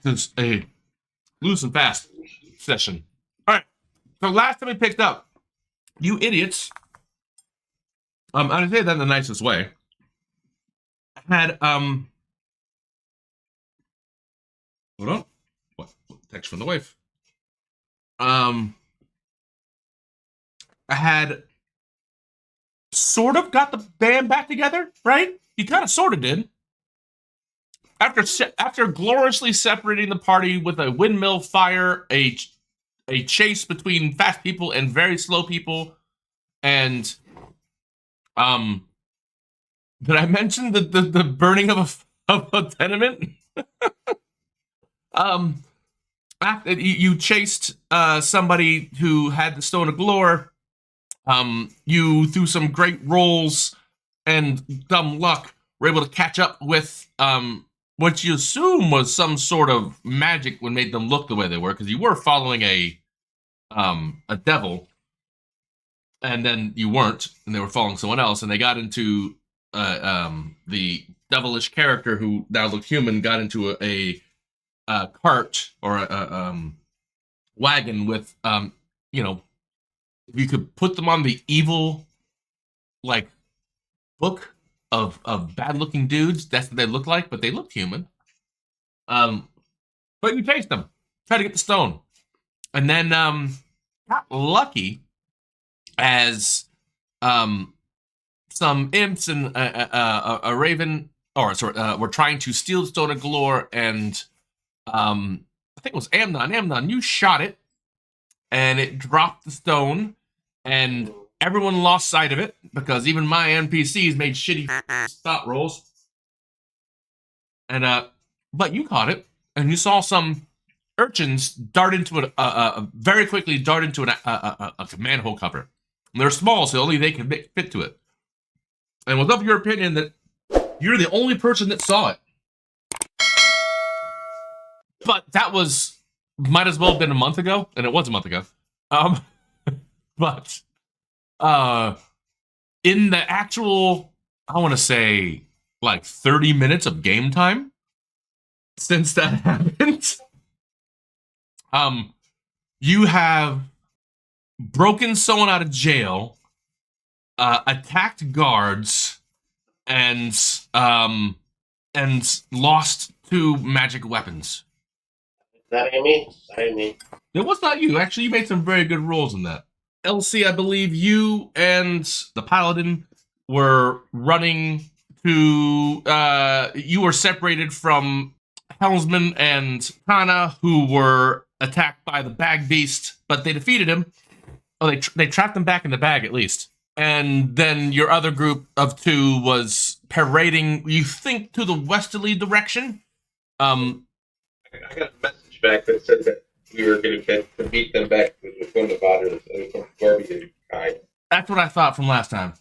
is a loose and fast session. All right. So last time we picked up, you idiots, I say that in the nicest way, had, hold on. What? Text from the wife. I had sort of got the band back together, right? You kind of sort of did. After gloriously separating the party with a windmill fire, a chase between fast people and very slow people, and did I mention the burning of a tenement? After you chased somebody who had the Stone of Glore, you through some great rolls and dumb luck were able to catch up with what you assume was some sort of magic when made them look the way they were, because you were following a devil, and then you weren't, and they were following someone else, and they got into the devilish character who now looked human got into a cart or a wagon with if you could put them on the evil like book of bad looking dudes, that's what they look like, but they looked human. But you chased them, try to get the stone, and then got lucky as some imps and a raven, were trying to steal the Stone of Glore, and I think it was Amnon, you shot it, and it dropped the stone, and everyone lost sight of it, because even my NPCs made shitty stop rolls. And, but you caught it, and you saw some urchins very quickly dart into a manhole cover. And they're small, so only they can fit to it. And was of your opinion that you're the only person that saw it. But that might as well have been a month ago, and it was a month ago. But in the actual, I want to say, like 30 minutes of game time since that happened, you have broken someone out of jail, attacked guards, and lost 2 magic weapons. That ain't me. It was not you. Actually, you made some very good rolls in that. Elsie, I believe you and the paladin were running to... you were separated from Helmsman and Kana, who were attacked by the bag beast, but they defeated him. Oh, they trapped him back in the bag, at least. And then your other group of 2 was parading, you think, to the westerly direction. I got a message back that said that we were going to beat them back with one of the bottles from Garby and Kai. That's what I thought from last time.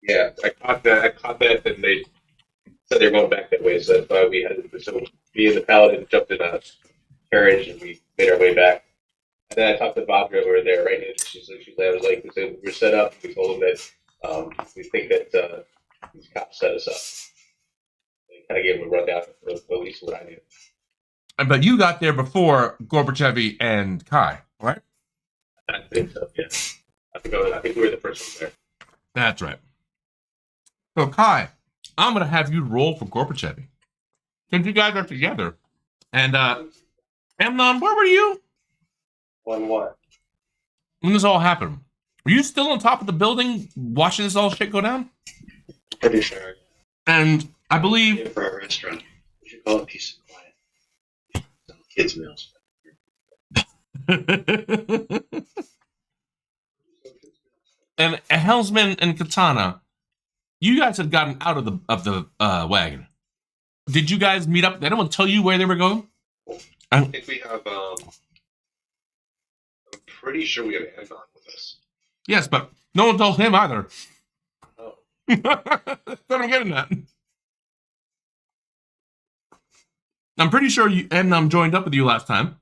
Yeah, I caught that, and they said they were going back that way, so that's why me and the paladin jumped in a carriage, and we made our way back. And then I talked to Vadra over there, right? And she's like, we're set up. We told them that we think that these cops set us up. They kind of gave them a rundown of at least what I knew. But you got there before Gorbachev and Kai, right? I think so, yeah. I think we were the first ones there. That's right. So, Kai, I'm going to have you roll for Gorbachev, since you guys are together. And, Amnon, where were you? On what? When this all happened? Were you still on top of the building watching this all shit go down? Pretty sure. And I believe... For a restaurant. We should call it Peace and Quiet. Some kids' meals. And Helmsman and Katana, you guys had gotten out of the wagon. Did you guys meet up? Did anyone tell you where they were going? I think we have, I'm pretty sure we have Amnon with us. Yes, but no one told him either. Oh. That's what I'm getting at. I'm pretty sure Amnon joined up with you last time.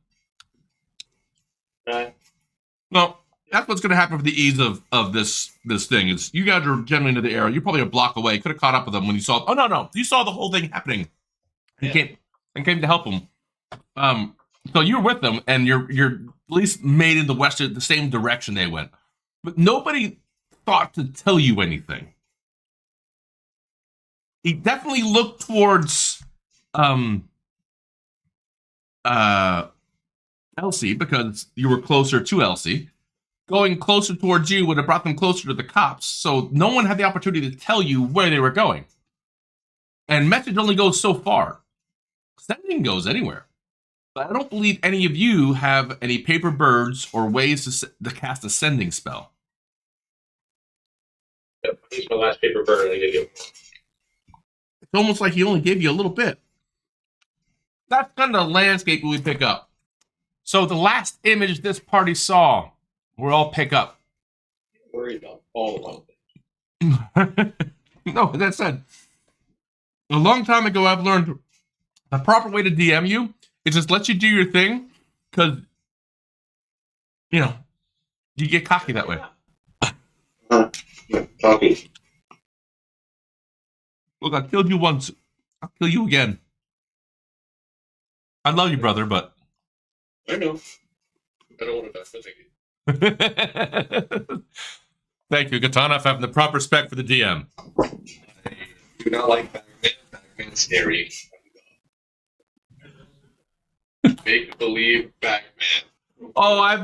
Well, that's what's going to happen for the ease of this thing. Is you guys are generally into the area. You're probably a block away. Could have caught up with them when you saw... Oh, no. You saw the whole thing happening. And came to help them. Um, so you're with them, and you're at least made in the same direction they went, but nobody thought to tell you anything. He definitely looked towards um uh Elsie because you were closer to Elsie. Going closer towards you would have brought them closer to the cops, so no one had the opportunity to tell you where they were going. And message only goes so far. Sending goes anywhere. But I don't believe any of you have any paper birds or ways to cast a sending spell. Yep, I used my last paper bird and I gave you. It's almost like he only gave you a little bit. That's kind of the landscape we pick up. So the last image this party saw, we'll all pick up. Don't worry about all of them. No, that said, a long time ago, I've learned the proper way to DM you is just let you do your thing, because, you get cocky that way. Yeah, cocky. Look, I killed you once. I'll kill you again. I love you, brother, but... I know. I don't want to die, but thank you. Thank you, Katana, for having the proper respect for the DM. I do not like Batman. Batman's scary. Make believe Batman. Oh,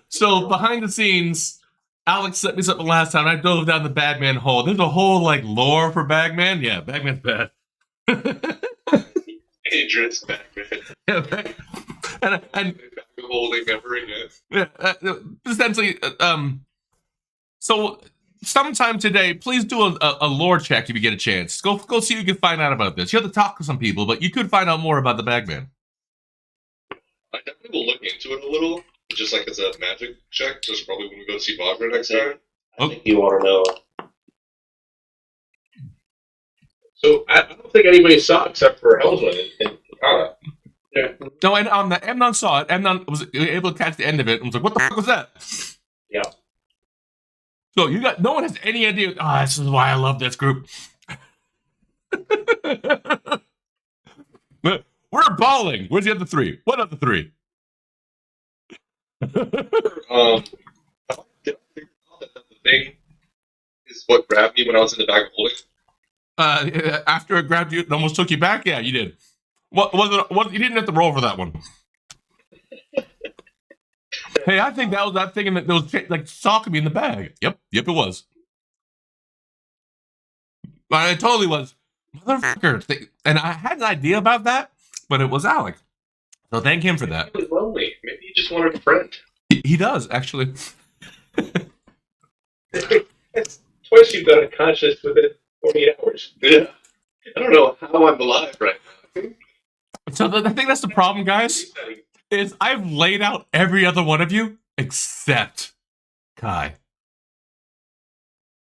so behind the scenes, Alex set me something last time. I dove down the Bagman hole. There's a whole lore for Bagman. Yeah, Bagman's bad. Dangerous Batman. Yeah, and Holding memory. yeah, essentially, so sometime today, please do a lore check if you get a chance. Go see what you can find out about this. You have to talk to some people, but you could find out more about the Bagman. I definitely will look into it a little, just like as a magic check, just probably when we go see Bogner next time. I think you want to know. So I don't think anybody saw it except for Helmsman and Katana. Yeah. No, and Amnon saw it. Amnon was able to catch the end of it and was like, "What the fuck was that?" Yeah. So no one has any idea. Oh, this is why I love this group. We're balling. Where's the other three? What other three? Did I figure out that the thing is what grabbed me when I was in the bag of holding? After it grabbed you, it almost took you back. Yeah, you did. What was it? What, you didn't have to roll for that one. Hey, I think that was that thing that was stalking me in the bag. Yep, it was. It totally was. Motherfucker. And I had an idea about that, but it was Alec. So thank him for that. He was lonely. Maybe he just wanted a friend. He does, actually. It's twice you've got unconscious within 48 hours. Yeah. I don't know how I'm alive right now. So I think that's the problem, guys. Is I've laid out every other one of you except Kai.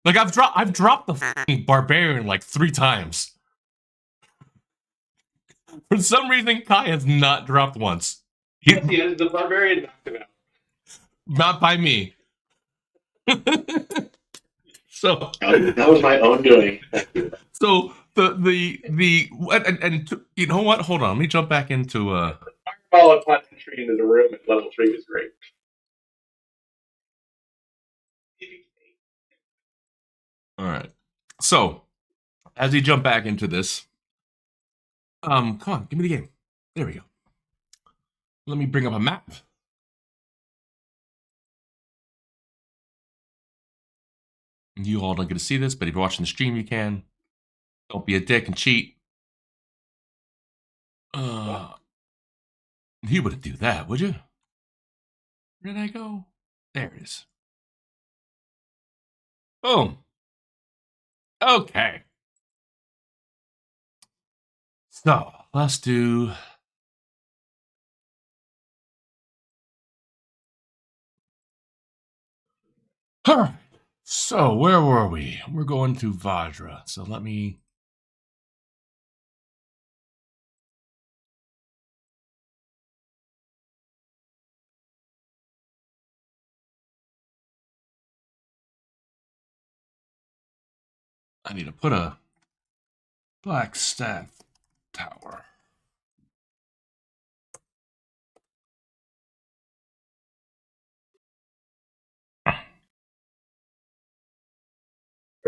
I've dropped the fucking barbarian 3 times. For some reason, Kai has not dropped once. The barbarian knocked him out. Not by me. So that was my own doing. So and you know what? Hold on, let me jump back into Fireball upon entry into the room at level 3 was great. All right. So as we jump back into this, come on, give me the game. There we go. Let me bring up a map. You all don't get to see this, but if you're watching the stream, you can. Don't be a dick and cheat. You wouldn't do that, would you? Where did I go? There it is. Boom. Okay. So let's do. All right. So where were we? We're going to Vajra. So let me. I need to put a black staff tower.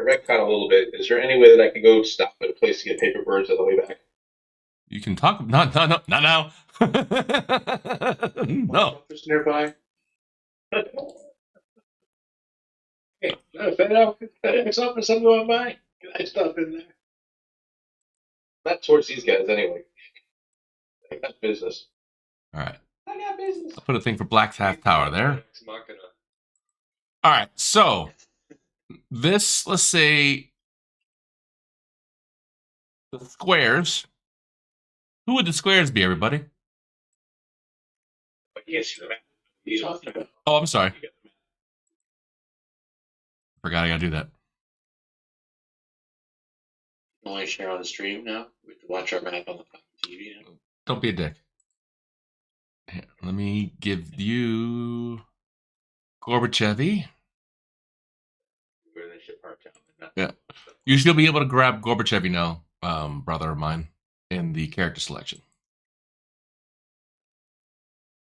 retcon a little bit. Is there any way that I could go stop at a place to get paper birds on the way back? You can talk. Not now. No. Just nearby. Hey, FedEx office, I'm going by. Can I stop in there? Not towards these guys, anyway. I got business. All right. I got business. I'll put a thing for Black's Half Tower there. All right. So this, let's say, the squares. Who would the squares be, everybody? Yes, he's talking about. Oh, I'm sorry. Forgot I gotta do that. Only share on the stream now. We can watch our map on the TV now. Don't be a dick. Here, let me give you Gorbachevy. Where they ship parked out. Yeah. You should be able to grab Gorbachevy now, brother of mine, in the character selection.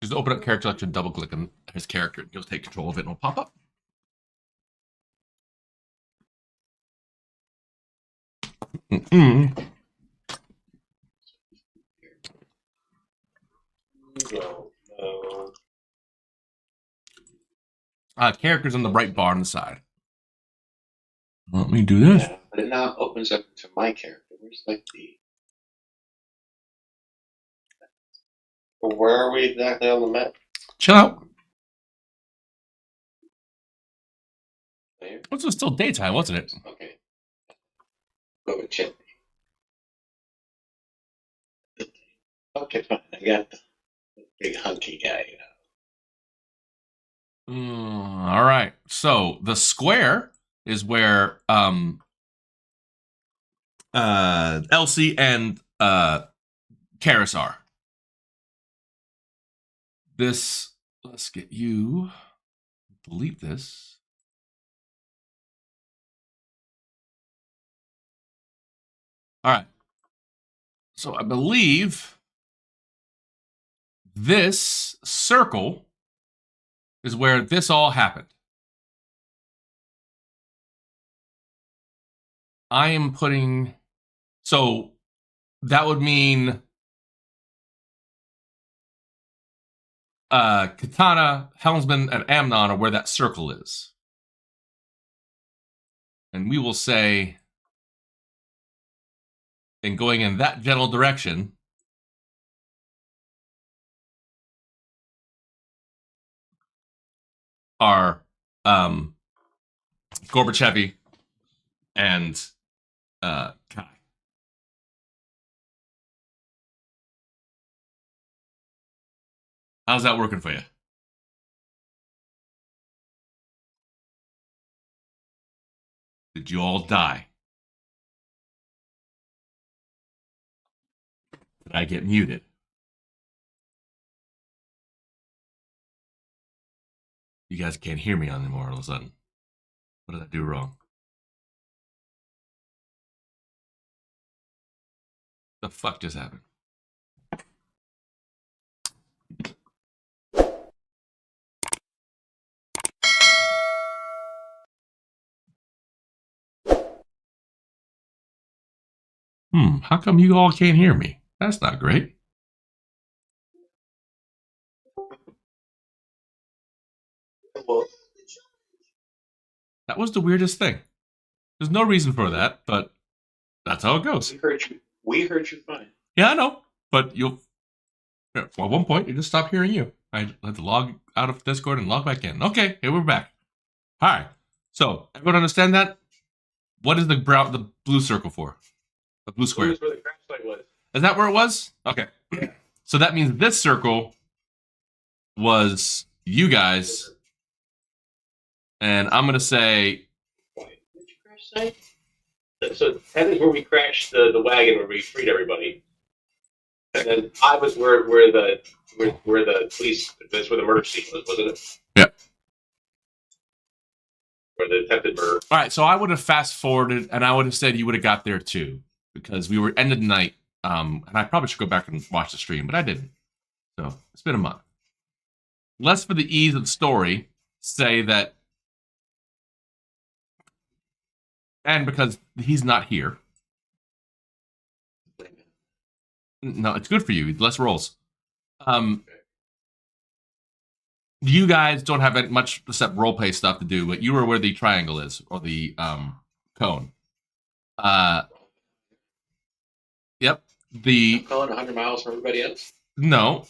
Just open up character selection, double click on his character. You'll take control of it and it'll pop up. Characters on the right bar on the side. Let me do this. Yeah, but it now opens up to my character. Where's like the? Where are we exactly on the map? Chill out. There? It was still daytime, wasn't it? Okay. Go with Chip. Okay, fine. I got the big hunky guy. All right. So the square is where Elsie and Karis are. This, let's get you, delete this. All right. So I believe this circle is where this all happened. I am putting, so that would mean Katana, Helmsman, and Amnon are where that circle is. And we will say, in going in that general direction, are Gorbachevy and Kai. How's that working for you? Did you all die? Did I get muted? You guys can't hear me anymore all of a sudden. What did I do wrong? The fuck just happened? How come you all can't hear me? That's not great. That was the weirdest thing. There's no reason for that, but that's how it goes. We heard you. We heard you fine. Yeah, I know, but at one point, you just stopped hearing you. I had to log out of Discord and log back in. Okay, here we're back. All right. So, everyone understand that? What is the blue circle for? The blue square. Where the crash site was. Is that where it was? Okay. So that means this circle was you guys. And I'm going to say... Did you crash site? So that is where we crashed the wagon where we freed everybody. And then I was where the police, that's where the murder scene was, wasn't it? Yeah. Where the attempted murder. All right, so I would have fast forwarded, and I would have said you would have got there too, because we were end of the night, and I probably should go back and watch the stream, but I didn't. So it's been a month. Let's, for the ease of the story, say that And because he's not here. No, it's good for you. Less rolls. You guys don't have much except roleplay stuff to do, but you are where the triangle is, or the cone. Yep. The cone 100 miles from everybody else? No.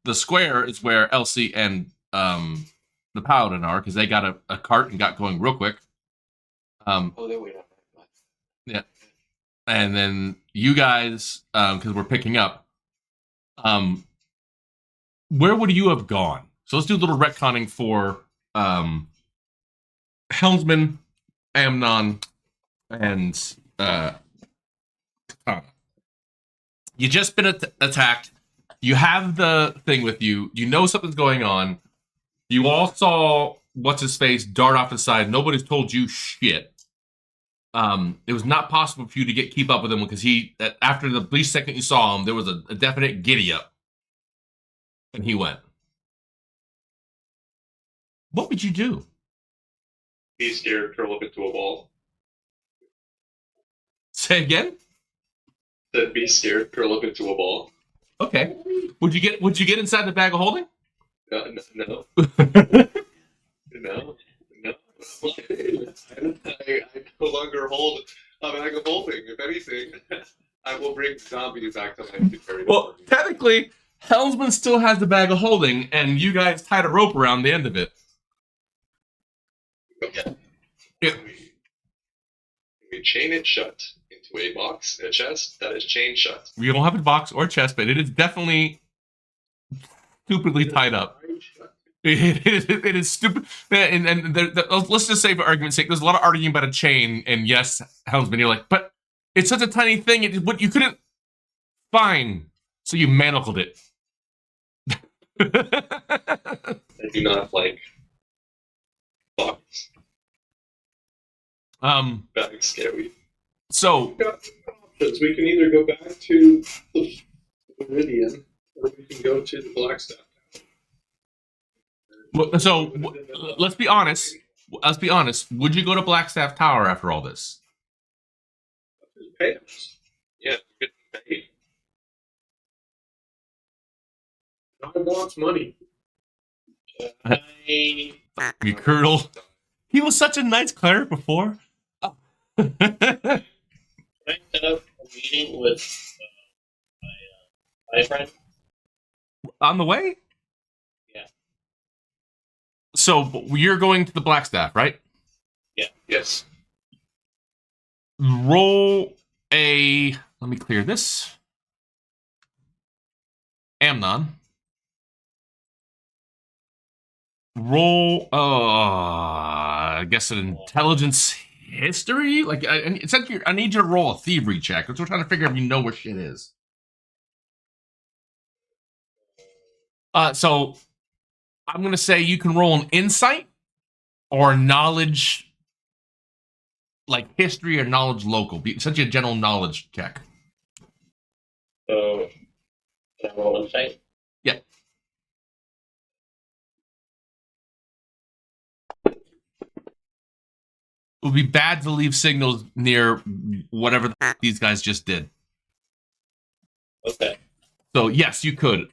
The square is where Elsie and the Paladin are, because they got a cart and got going real quick. They're way up. Yeah. And then you guys, because we're picking up, where would you have gone? So let's do a little retconning for Helmsman, Amnon, and Katana. You just been attacked. You have the thing with you. You know something's going on. You all saw what's-his-face dart off the side. Nobody's told you shit. It was not possible for you to keep up with him because after the brief second you saw him, there was a definite giddy up. And he went. What would you do? Be scared, curl up into a ball. Say again? Said be scared, curl up into a ball. Okay. Would you get inside the bag of holding? No. No. I no longer hold a bag of holding. If anything, I will bring zombies back to life. Well, technically, Helmsman still has the bag of holding, and you guys tied a rope around the end of it. Okay. Yeah. We chain it shut into a box, a chest that is chained shut. We don't have a box or chest, but it is definitely stupidly tied up. It is stupid. And let's just say, for argument's sake, there's a lot of arguing about a chain. And yes, Helmsman, you're like, but it's such a tiny thing. You couldn't. Fine. So you manacled it. I do not like box. Bags scary. So we can either go back to the Meridian, or we can go to the Blackstaff. So let's be honest. Would you go to Blackstaff Tower after all this? Pay us. Yeah, good pay. God wants money. You Colonel. He was such a nice cleric before. Oh. Can I set up a meeting with my friend? On the way? Yeah. So you're going to the Blackstaff, right? Yeah. Yes. Roll a... Let me clear this. Amnon. Roll, I guess an intelligence history? Like, essentially, I need you to roll a thievery check, because we're trying to figure out if you know where shit is. So, I'm going to say you can roll an insight or knowledge, like history or knowledge local. Be essentially a general knowledge check. So, can I roll insight? Yeah. It would be bad to leave signals near whatever these guys just did. Okay. So yes, you could.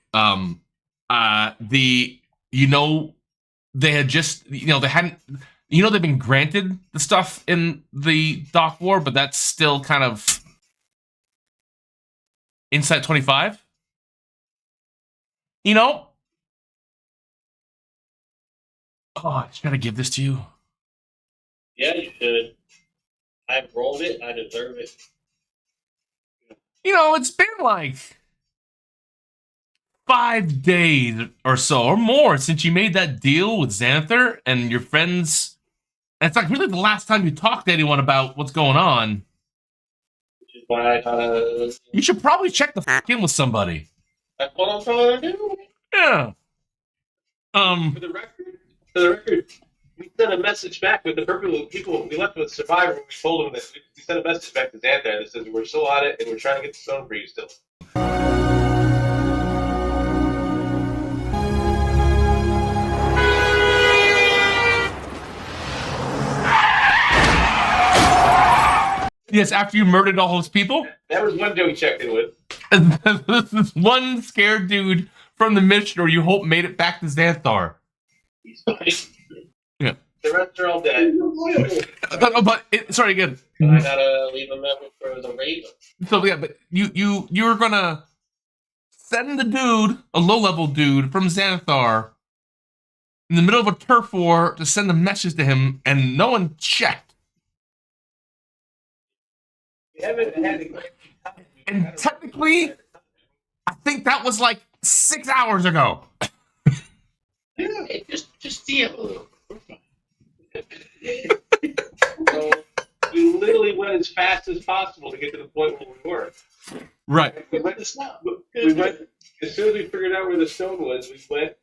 They had just, they hadn't, they've been granted the stuff in the Dock War, but that's still kind of Insight 25. Oh, I just gotta give this to you. Yeah, you should. I've rolled it. I deserve it. It's been like 5 days or so, or more, since you made that deal with Xanther and your friends. And it's like really the last time you talked to anyone about what's going on. Which is why I thought You should probably check the f in with somebody. that's what I'm trying to do. Yeah. For the record, we sent a message back with the people we left with Survivor. We told them that we sent a message back to Xantha that says we're still on it and we're trying to get the stone for you still. Yes, after you murdered all those people? That was one joke he checked in with. This is one scared dude from the Mishnah you hope made it back to Xanthar. He's fine. Yeah. The rest are all dead. Sorry again. And I gotta leave a message for the Raven. So yeah, but you were gonna send the dude, a low-level dude from Xanthar, in the middle of a turf war to send a message to him, and no one checked. We haven't had a- And technically, I think that was like 6 hours ago. Hey, just DM a little. We're fine. So we literally went as fast as possible to get to the point where we were. Right. We went, as soon as we figured out where the stone was, we went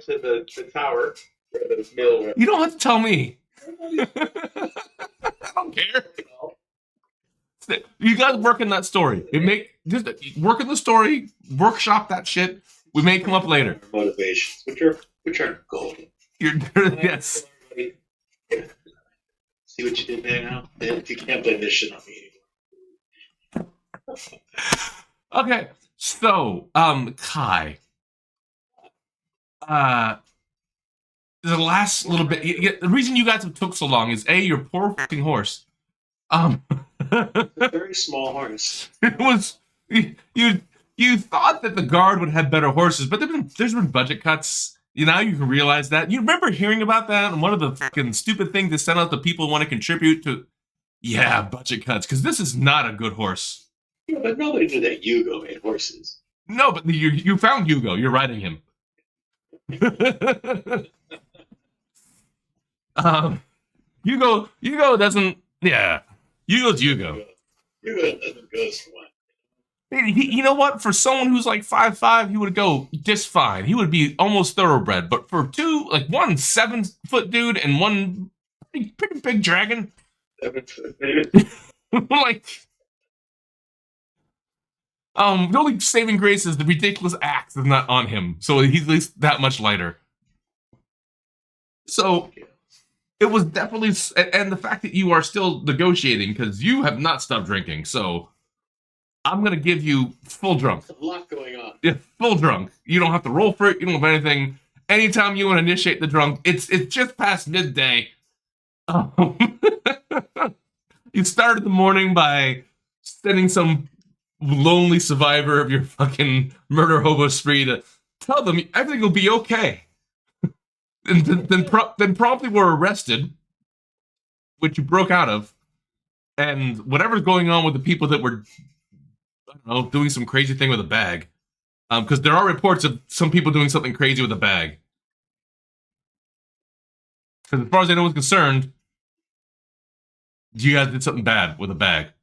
to the tower, or the mill. Where You don't have to tell me. I don't care. You guys work in that story. Just work in the story, workshop that shit. We may come up later. Motivations, which are golden. Yes. See what you did there now? You can't blame this shit on me anymore. Okay. So, Kai. The last little bit. The reason you guys have took so long is your poor fucking horse. It's a very small horse. It was you thought that the guard would have better horses, but there's been budget cuts. Now you can realize that. You remember hearing about that, and one of the fucking stupid things to send out to people who want to contribute to. Yeah, budget cuts, because this is not a good horse. Yeah, but nobody knew that Yugo made horses. No, but you found Hugo. You're riding him. Hugo doesn't. Yeah, Hugo's Hugo. Yugo doesn't go so much. You know what? For someone who's like 5'5", he would go just fine. He would be almost thoroughbred. But for two, like one 7-foot dude and one pretty big dragon, 7 foot. like, the only saving grace is the ridiculous axe is not on him, so he's at least that much lighter. So it was definitely, and the fact that you are still negotiating because you have not stopped drinking, so. I'm going to give you full drunk. There's a lot going on. Yeah, full drunk. You don't have to roll for it. You don't have anything. Anytime you want to initiate the drunk, it's just past midday. You started the morning by sending some lonely survivor of your fucking murder hobo spree to tell them everything will be okay. And then promptly were arrested, which you broke out of, and whatever's going on with the people that were... I don't know, doing some crazy thing with a bag. Because there are reports of some people doing something crazy with a bag. Because as far as anyone's concerned, you guys did something bad with a bag.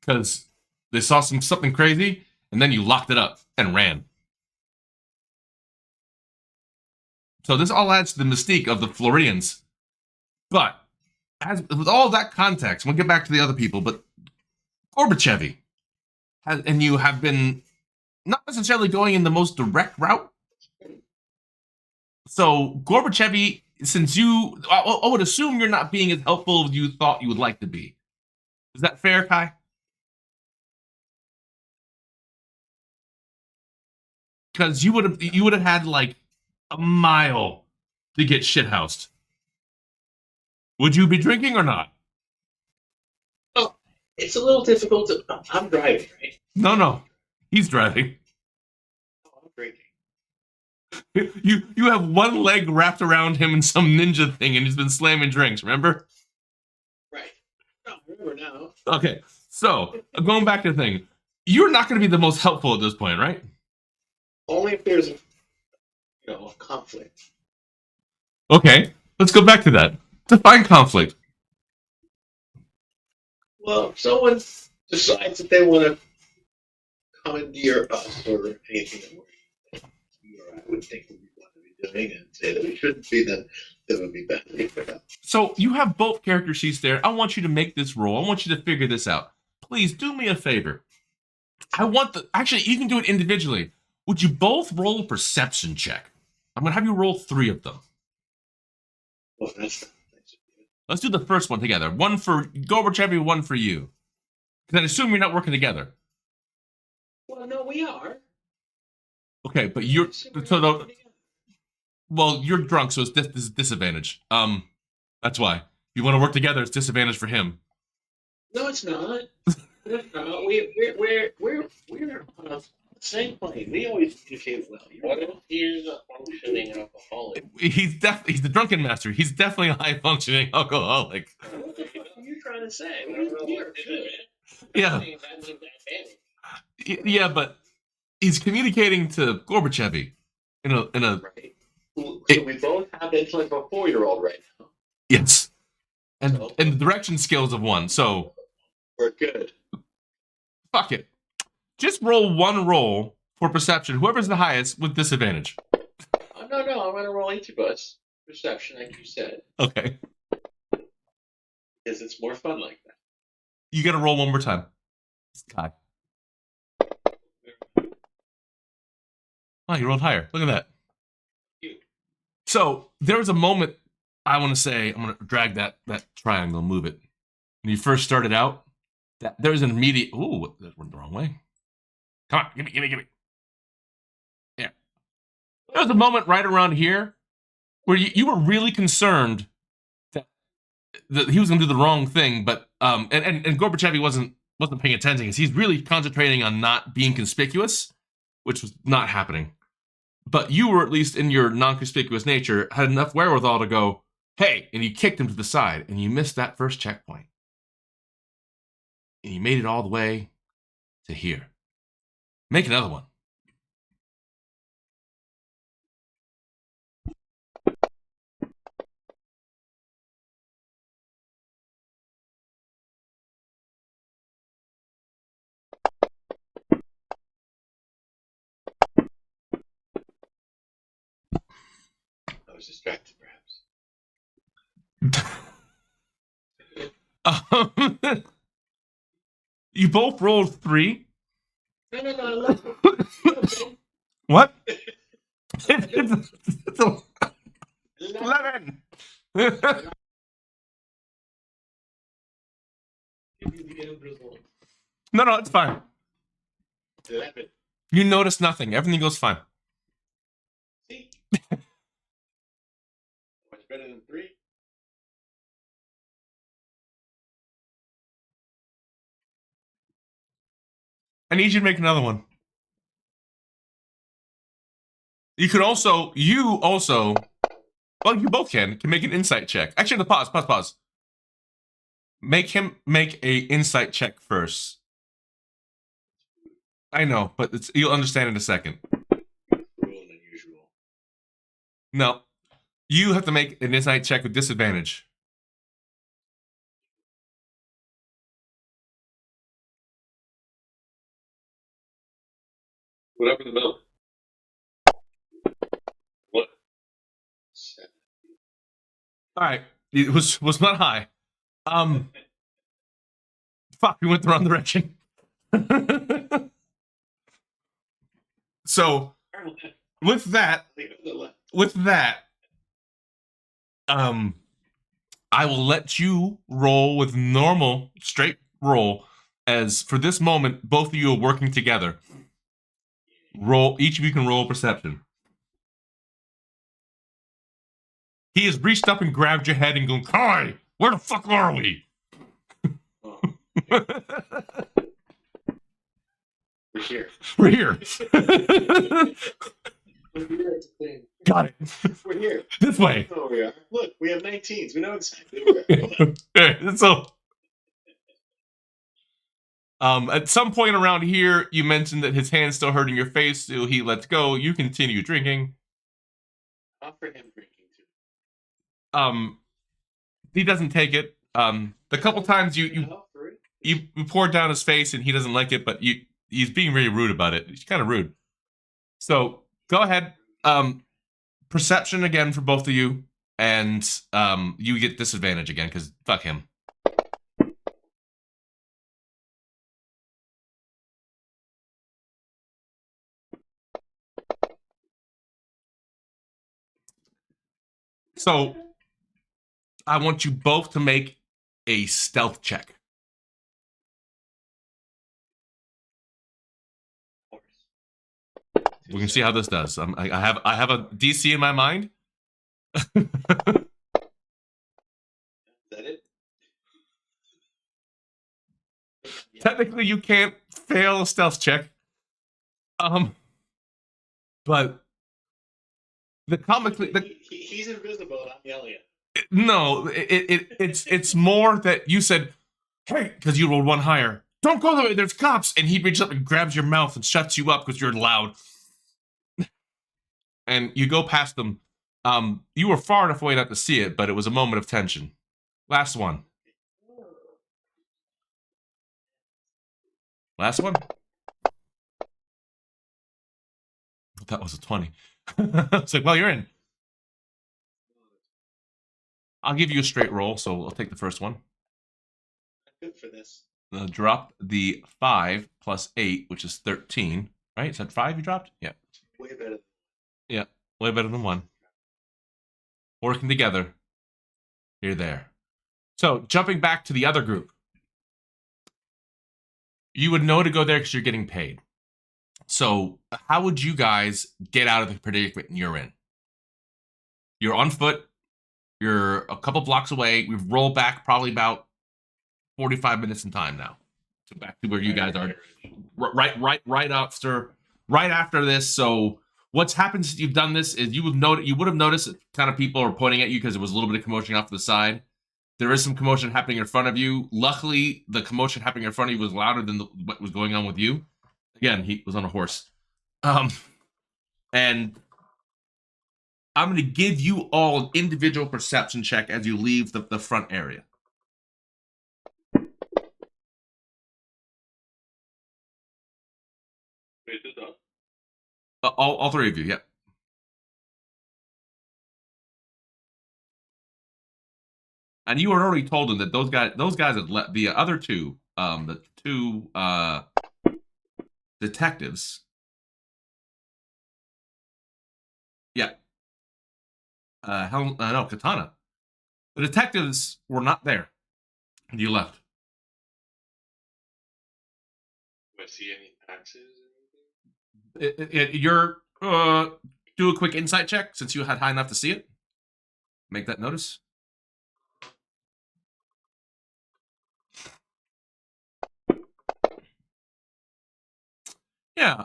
Because they saw something crazy, and then you locked it up and ran. So this all adds to the mystique of the Floridians. But, with all that context, we'll get back to the other people, but Gorbachev. And you have been not necessarily going in the most direct route. So, Gorbachev, since I would assume you're not being as helpful as you thought you would like to be. Is that fair, Kai? Because you would have had like a mile to get shithoused. Would you be drinking or not? It's a little difficult to... I'm driving, right? No. He's driving. Oh, I'm drinking. You have one leg wrapped around him in some ninja thing, and he's been slamming drinks, remember? Right. I remember now. Okay, so, going back to the thing. You're not going to be the most helpful at this point, right? Only if there's a conflict. Okay, let's go back to that. Define conflict. Well, if someone decides that they want to commandeer us or anything that you or I would think we want to be doing and say that we shouldn't be, then it would be badly for them. So, you have both character sheets there. I want you to make this roll. I want you to figure this out. Please, do me a favor. Actually, you can do it individually. Would you both roll a perception check? I'm going to have you roll 3 of them. Well, that's Let's do the first one together. One for Gorbachev, one for you. Because I assume you're not working together. Well, no, we are. Okay, but you're well, you're drunk, so it's this is disadvantage. That's why. If you want to work together, it's disadvantage for him. No, it's not. No, we're on the same plane. We always communicate well. What if he's a functioning alcoholic? He's the drunken master. He's definitely a high functioning alcoholic. What the fuck are you trying to say? I don't know what to do, man. Yeah. That means advantage. Yeah, but he's communicating to Gorbachev in a Right. So we both have the intellect of a 4-year-old right now. yes, and the direction skills of one. So We're good. fuck it. Just roll one roll for perception. Whoever's the highest with disadvantage. Oh, no, I'm going to roll Incubus. Perception, like you said. Okay. Because it's more fun like that. You got to roll one more time. God. Oh, you rolled higher. Look at that. So there was a moment I want to say. I'm going to drag that triangle, move it. When you first started out, that there was an immediate. Ooh, that went the wrong way. Come on, give me. Yeah. There was a moment right around here where you were really concerned that he was going to do the wrong thing, but and Gorbachev wasn't paying attention because he's really concentrating on not being conspicuous, which was not happening. But you were, at least in your non-conspicuous nature, had enough wherewithal to go, hey, and you kicked him to the side, and you missed that first checkpoint. And you made it all the way to here. Make another one. I was distracted, perhaps. You both rolled 3. No, I love it. What? it's 11. No, it's fine. 11. You notice nothing. Everything goes fine. See? Much better than 3. I need you to make another one. You also, well, you both can make an insight check. Actually, pause. Make him make a insight check first. I know, but you'll understand in a second. Cruel and unusual. No, you have to make an insight check with disadvantage. Whatever the milk. What? 7. All right, it was not high. Fuck, we went the wrong direction. So with that, I will let you roll with normal straight roll. As for this moment, both of you are working together. Roll. Each of you can roll perception. He has reached up and grabbed your head and gone, Kai, where the fuck are we? We're here. We're here. We're here at the thing. Got it. We're here. This way. Oh, we are. Look, we have 19s. We know exactly where. So, at some point around here, you mentioned that his hand's still hurting your face, so he lets go. You continue drinking. Offer him drinking too. He doesn't take it. The couple times you poured down his face and he doesn't like it, but he's being really rude about it. He's kind of rude. So go ahead. Perception again for both of you, and you get disadvantage again because fuck him. So I want you both to make a stealth check. We can see how this does. I have a DC in my mind. Is that it? Technically, you can't fail a stealth check. But the comically, He's invisible and I'm yelling at him. no, it's more that you said, hey, because you rolled one higher. Don't go that way. There's cops, and he reaches up and grabs your mouth and shuts you up because you're loud. And you go past them. You were far enough away not to see it, but it was a moment of tension. Last one. Last one. That was a 20. It's like, well, you're in. I'll give you a straight roll, so I'll take the first one. I'm good for this. Drop the 5 plus 8, which is 13. Right? Is that 5 you dropped? Yeah. Way better. Yeah. Way better than 1. Working together. You're there. So, jumping back to the other group. You would know to go there because you're getting paid. So, how would you guys get out of the predicament you're in? You're on foot. You're a couple blocks away. We've rolled back probably about 45 minutes in time now. So back to where you guys are. Right after this. So what's happened since you've done this is you would have noticed that kind of people are pointing at you because there was a little bit of commotion off to the side. There is some commotion happening in front of you. Luckily, the commotion happening in front of you was louder than what was going on with you. Again, he was on a horse. And I'm going to give you all an individual perception check as you leave the front area. All three of you, yeah. And you had already told them that those guys had left. The other two, the two detectives. Yeah. No, Katana. The detectives were not there. You left. Do I see any taxes or You're do a quick insight check since you had high enough to see it. Make that notice. Yeah.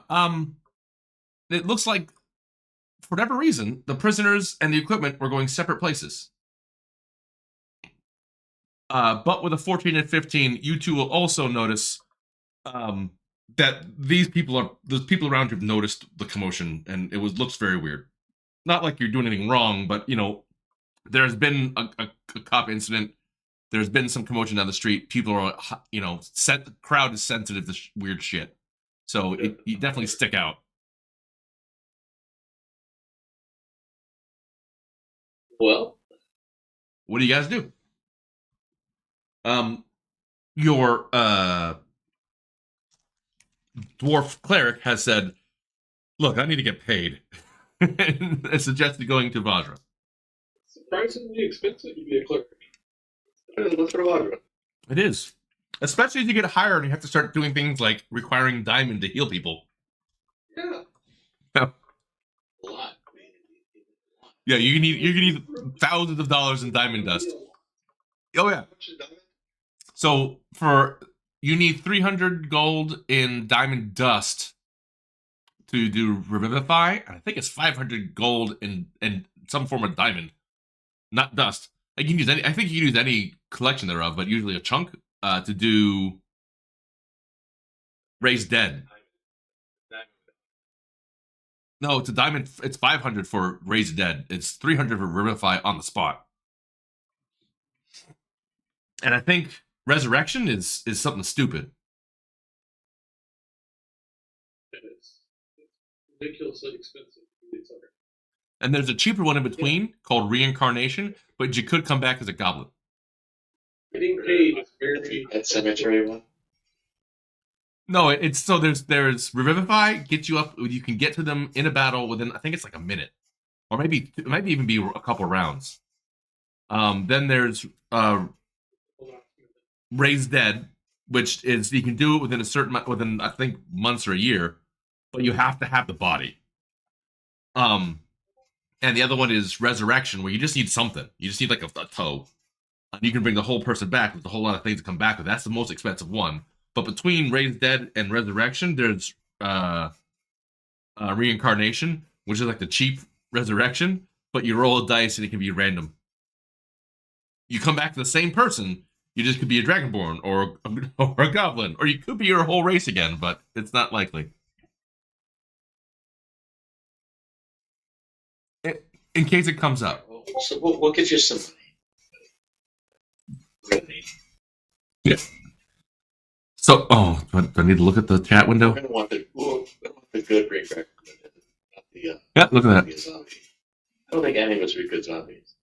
It looks like for whatever reason, the prisoners and the equipment were going separate places. But with a 14 and 15, you two will also notice that the people around you have noticed the commotion, and looks very weird. Not like you're doing anything wrong, but there's been a cop incident. There's been some commotion down the street. People are, the crowd is sensitive to weird shit. So you definitely stick out. Well, What do you guys do? Your dwarf cleric has said, "Look, I need to get paid," and suggested going to Vajra. surprisingly expensive to be a clerk. What's for Vajra? It is, especially as you get hired and you have to start doing things like requiring diamond to heal people. Yeah. Yeah. A lot. Yeah, you need thousands of dollars in diamond dust. Oh yeah. So you need 300 gold in diamond dust to do revivify. I think it's 500 gold in some form of diamond, not dust. I think you can use any collection thereof, but usually a chunk to do raise dead. No, it's a diamond. It's 500 for raise dead. It's 300 for revivify on the spot. And I think resurrection is something stupid. It is. It's ridiculously expensive. And there's a cheaper one in between called reincarnation, but you could come back as a goblin. Getting paid is very. That cemetery one. No, it's so there's revivify gets you up. You can get to them in a battle within I think it's like a minute, or maybe it might even be a couple rounds. Then there's Raised Dead, which is you can do it within a certain within I think months or a year, but you have to have the body. And the other one is Resurrection, where you just need something. You just need like a toe. And you can bring the whole person back with a whole lot of things to come back with. That's the most expensive one. But between Raised Dead and Resurrection, there's Reincarnation, which is like the cheap Resurrection, but you roll a dice and it can be random. You come back to the same person. You just could be a Dragonborn or a Goblin, or you could be your whole race again, but it's not likely. In case it comes up. So we'll get you some money. Yeah. So, do I need to look at the chat window? We're going to want the good Reincarnation. Yeah, look at that. Zombie. I don't think any of us would be good zombies.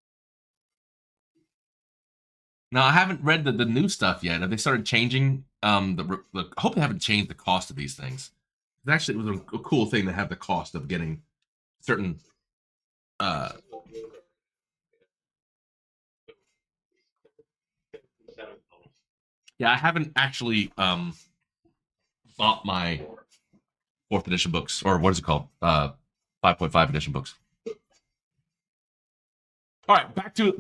Now, I haven't read the new stuff yet. Have they started changing I hope they haven't changed the cost of these things. Actually, it was a cool thing to have the cost of getting certain yeah, I haven't actually bought my 4th edition books, or what is it called? 5.5 edition books. All right, back to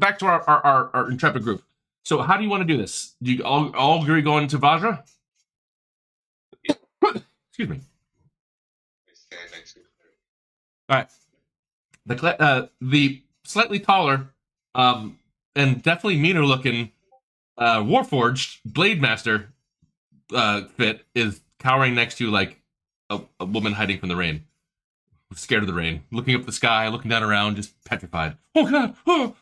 our intrepid group. So, how do you want to do this? Do you all agree going to Vajra? Excuse me. All right. The slightly taller, and definitely meaner looking, Warforged Blade Master fit is cowering next to like a woman hiding from the rain, scared of the rain, looking up the sky, looking down around, just petrified. Oh God! Oh.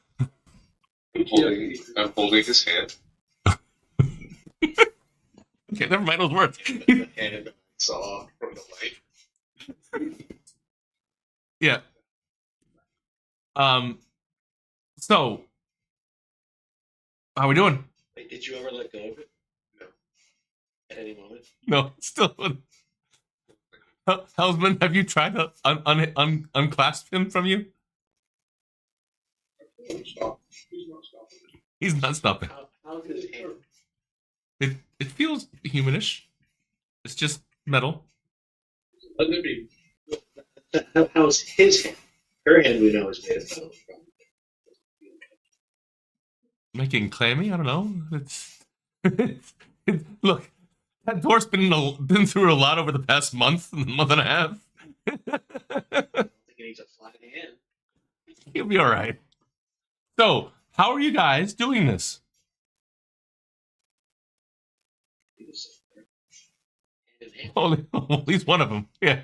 I'm holding his hand. Okay, never mind those words. And I saw from the light. Yeah. So, how we doing? Wait, did you ever let go of it? No. At any moment? No, still. Hellsman, have you tried to unclasp him from you? He's not stopping. How did his hand? It feels humanish. It's just metal. How's his hand? Her hand we know is made of metal. Making clammy? I don't know. Look, that dwarf's been through a lot over the past month and a half. I think he needs a flat hand. He'll be all right. So, how are you guys doing this? Only at least one of them. Yeah.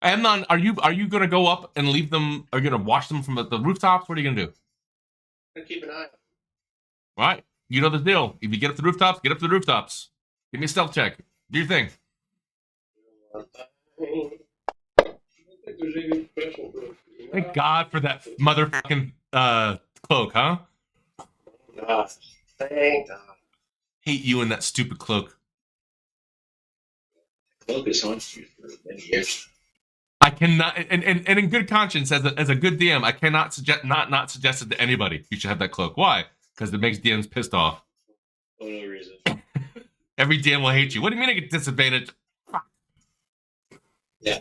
Amnon, are you going to go up and leave them? Are you going to watch them from the rooftops? What are you going to do? Keep an eye on him. All right. You know the deal. If you get up to the rooftops, get up to the rooftops. Give me a stealth check. Do your thing. I don't think there's anything special. Thank God for that motherfucking cloak, huh? Thank God. Hate you and that stupid cloak. Cloak is on you for many years. I cannot, and in good conscience, as a good DM, I cannot not suggest it to anybody. You should have that cloak. Why? Because it makes DMs pissed off. For no reason. Every DM will hate you. What do you mean I get disadvantage? Yeah.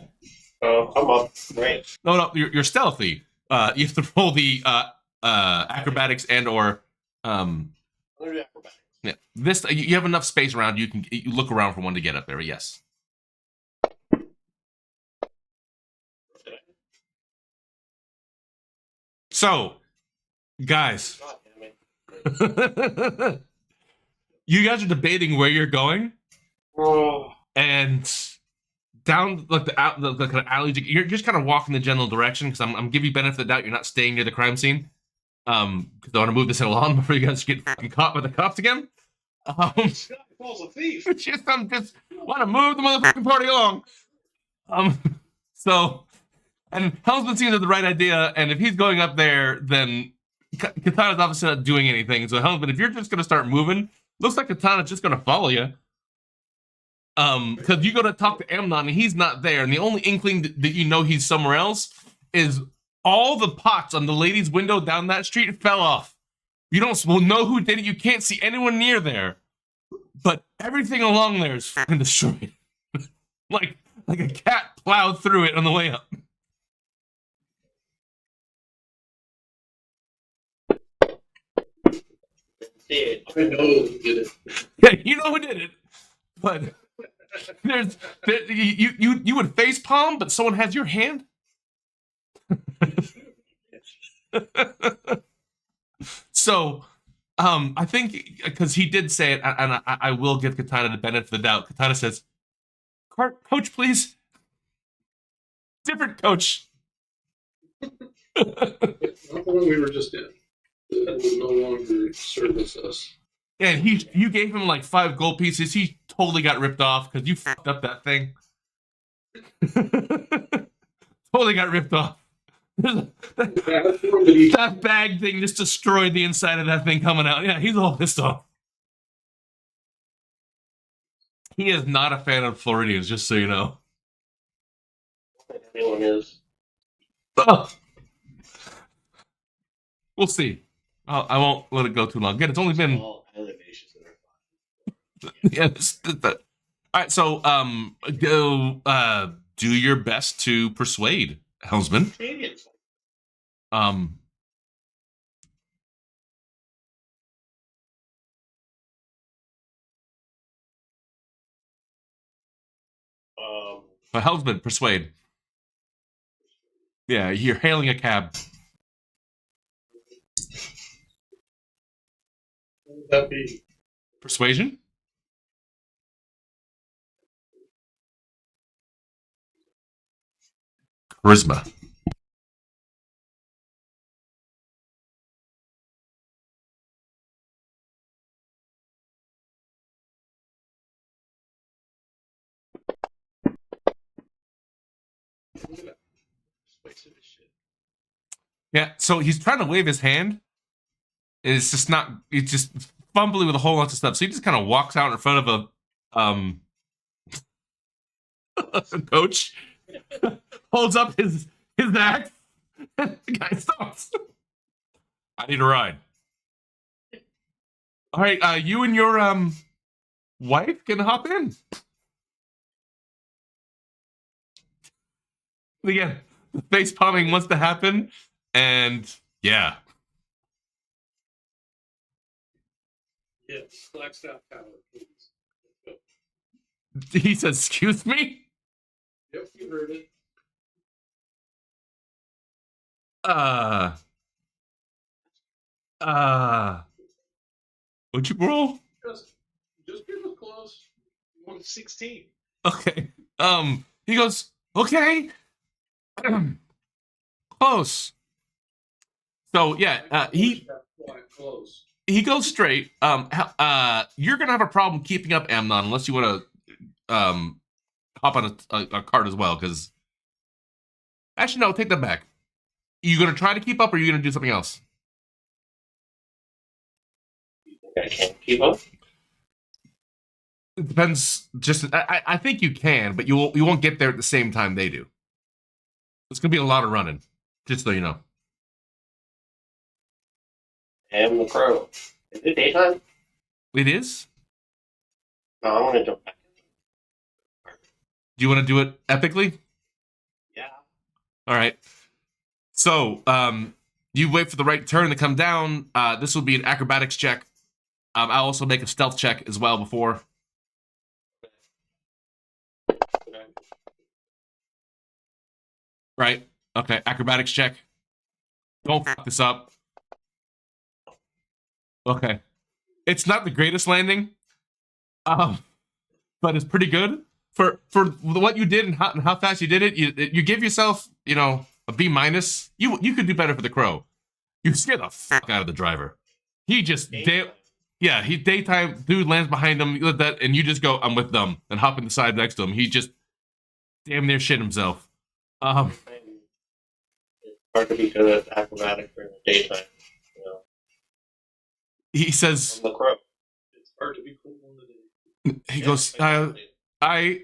I'm up. Right. No, you're stealthy. You have to roll the acrobatics and or Acrobatics. yeah. This you have enough space around. You look around for one to get up there. Yes. So, guys, you guys are debating where you're going, and down like the kind of alley. You're just kind of walking the general direction because I'm giving you benefit of the doubt. You're not staying near the crime scene. Because I want to move this along before you guys get fucking caught by the cops again. Paul's a thief. I'm just want to move the motherfucking party along. So. And Helmsman seems to have the right idea, and if he's going up there, then Katana's obviously not doing anything. So Helmsman, if you're just going to start moving, looks like Katana's just going to follow you. Because you go to talk to Amnon, and he's not there, and the only inkling that you know he's somewhere else is all the pots on the lady's window down that street fell off. You don't know who did it. You can't see anyone near there. But everything along there is fucking destroyed. like a cat plowed through it on the way up. See it. I know who did it. Yeah, you know who did it. But you would face palm, but someone has your hand. So, I think because he did say it, and I will give Katana the benefit of the doubt. Katana says, "Coach, please, different coach." Not the one we were just in. That will no longer service us. And you gave him like 5 gold pieces. He totally got ripped off because you fucked up that thing. Totally got ripped off. That bag thing just destroyed the inside of that thing coming out. Yeah, he's all pissed off. He is not a fan of Floridians, just so you know. Everyone is. Oh. We'll see. I won't let it go too long. Again, it's only been... All elevations that are yeah. All right, so go do your best to persuade Helmsman. Canadians. Um, but Helmsman, persuade. Yeah, you're hailing a cab. What would that be? Persuasion? Charisma. Yeah, so he's trying to wave his hand. It's just not, it's just fumbling with a whole bunch of stuff. So he just kind of walks out in front of a coach, holds up his axe, and the guy stops. I need a ride. All right, you and your wife can hop in. Again, the face palming wants to happen, and yeah. Yes, Flagstaff Tower, please. He says, "Excuse me." Yep, you heard it. What'd you roll? Just get us close. 116. Okay. He goes, "Okay." Close. So yeah, Close. he goes straight. You're gonna have a problem keeping up Amnon unless you want to hop on a cart as well. Because actually, no, take that back. You gonna try to keep up, or are you gonna do something else? I can't keep up. It depends. Just I think you can, but you won't get there at the same time they do. It's gonna be a lot of running, just so you know. And the crow. Is it daytime? It is. No, I want to jump back. Do you want to do it epically? Yeah. All right. So, you wait for the right turn to come down. This will be an acrobatics check. I'll also make a stealth check as well before. Right. Okay. Acrobatics check. Don't fuck this up. Okay. It's not the greatest landing, but it's pretty good for what you did and how fast you did it. You give yourself, a B minus. You could do better for the crow. You scared the fuck out of the driver. He just daytime dude lands behind him. You let that, and you just go, "I'm with them," and hop in the side next to him. He just damn near shit himself. It's hard to be good at acrobatics during the daytime. He says, I'm the crow. It's hard to be cool on the day. he goes, I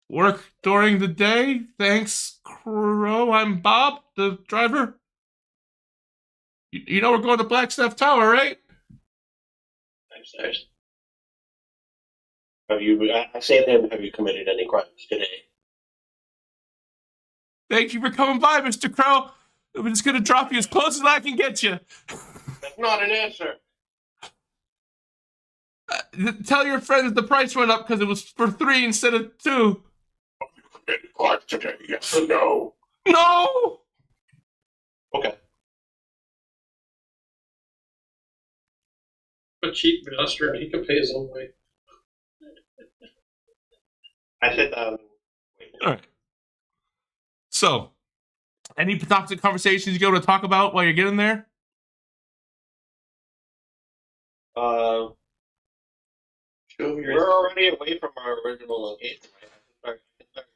work during the day. Thanks, crow. I'm Bob, the driver. You know we're going to Blackstaff Tower, right? Upstairs. I say to him, have you committed any crimes today? Thank you for coming by, Mr. Crow. I'm just gonna drop you as close as I can get you. That's not an answer. Tell your friends the price went up because it was for 3 instead of 2. Any crimes today? Yes or no? No! Okay. A cheap bastard, he can pay his own way. I said, All right. So, any toxic conversations you go to talk about while you're getting there? we're already away from our original location, right? I can start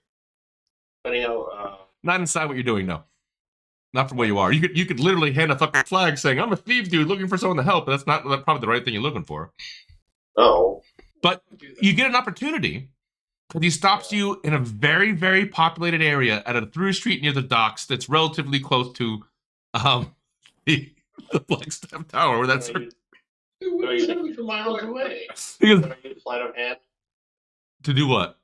putting out, Not inside what you're doing, no. Not from where you are. You could literally hand a fucking flag saying, I'm a thief dude looking for someone to help, but that's not probably the right thing you're looking for. no. But you get an opportunity because he stops you in a very, very populated area at a through street near the docks that's relatively close to the Blackstaff Tower where that's Dude, we're 70 miles away. Can I use sleight of hand? to do what?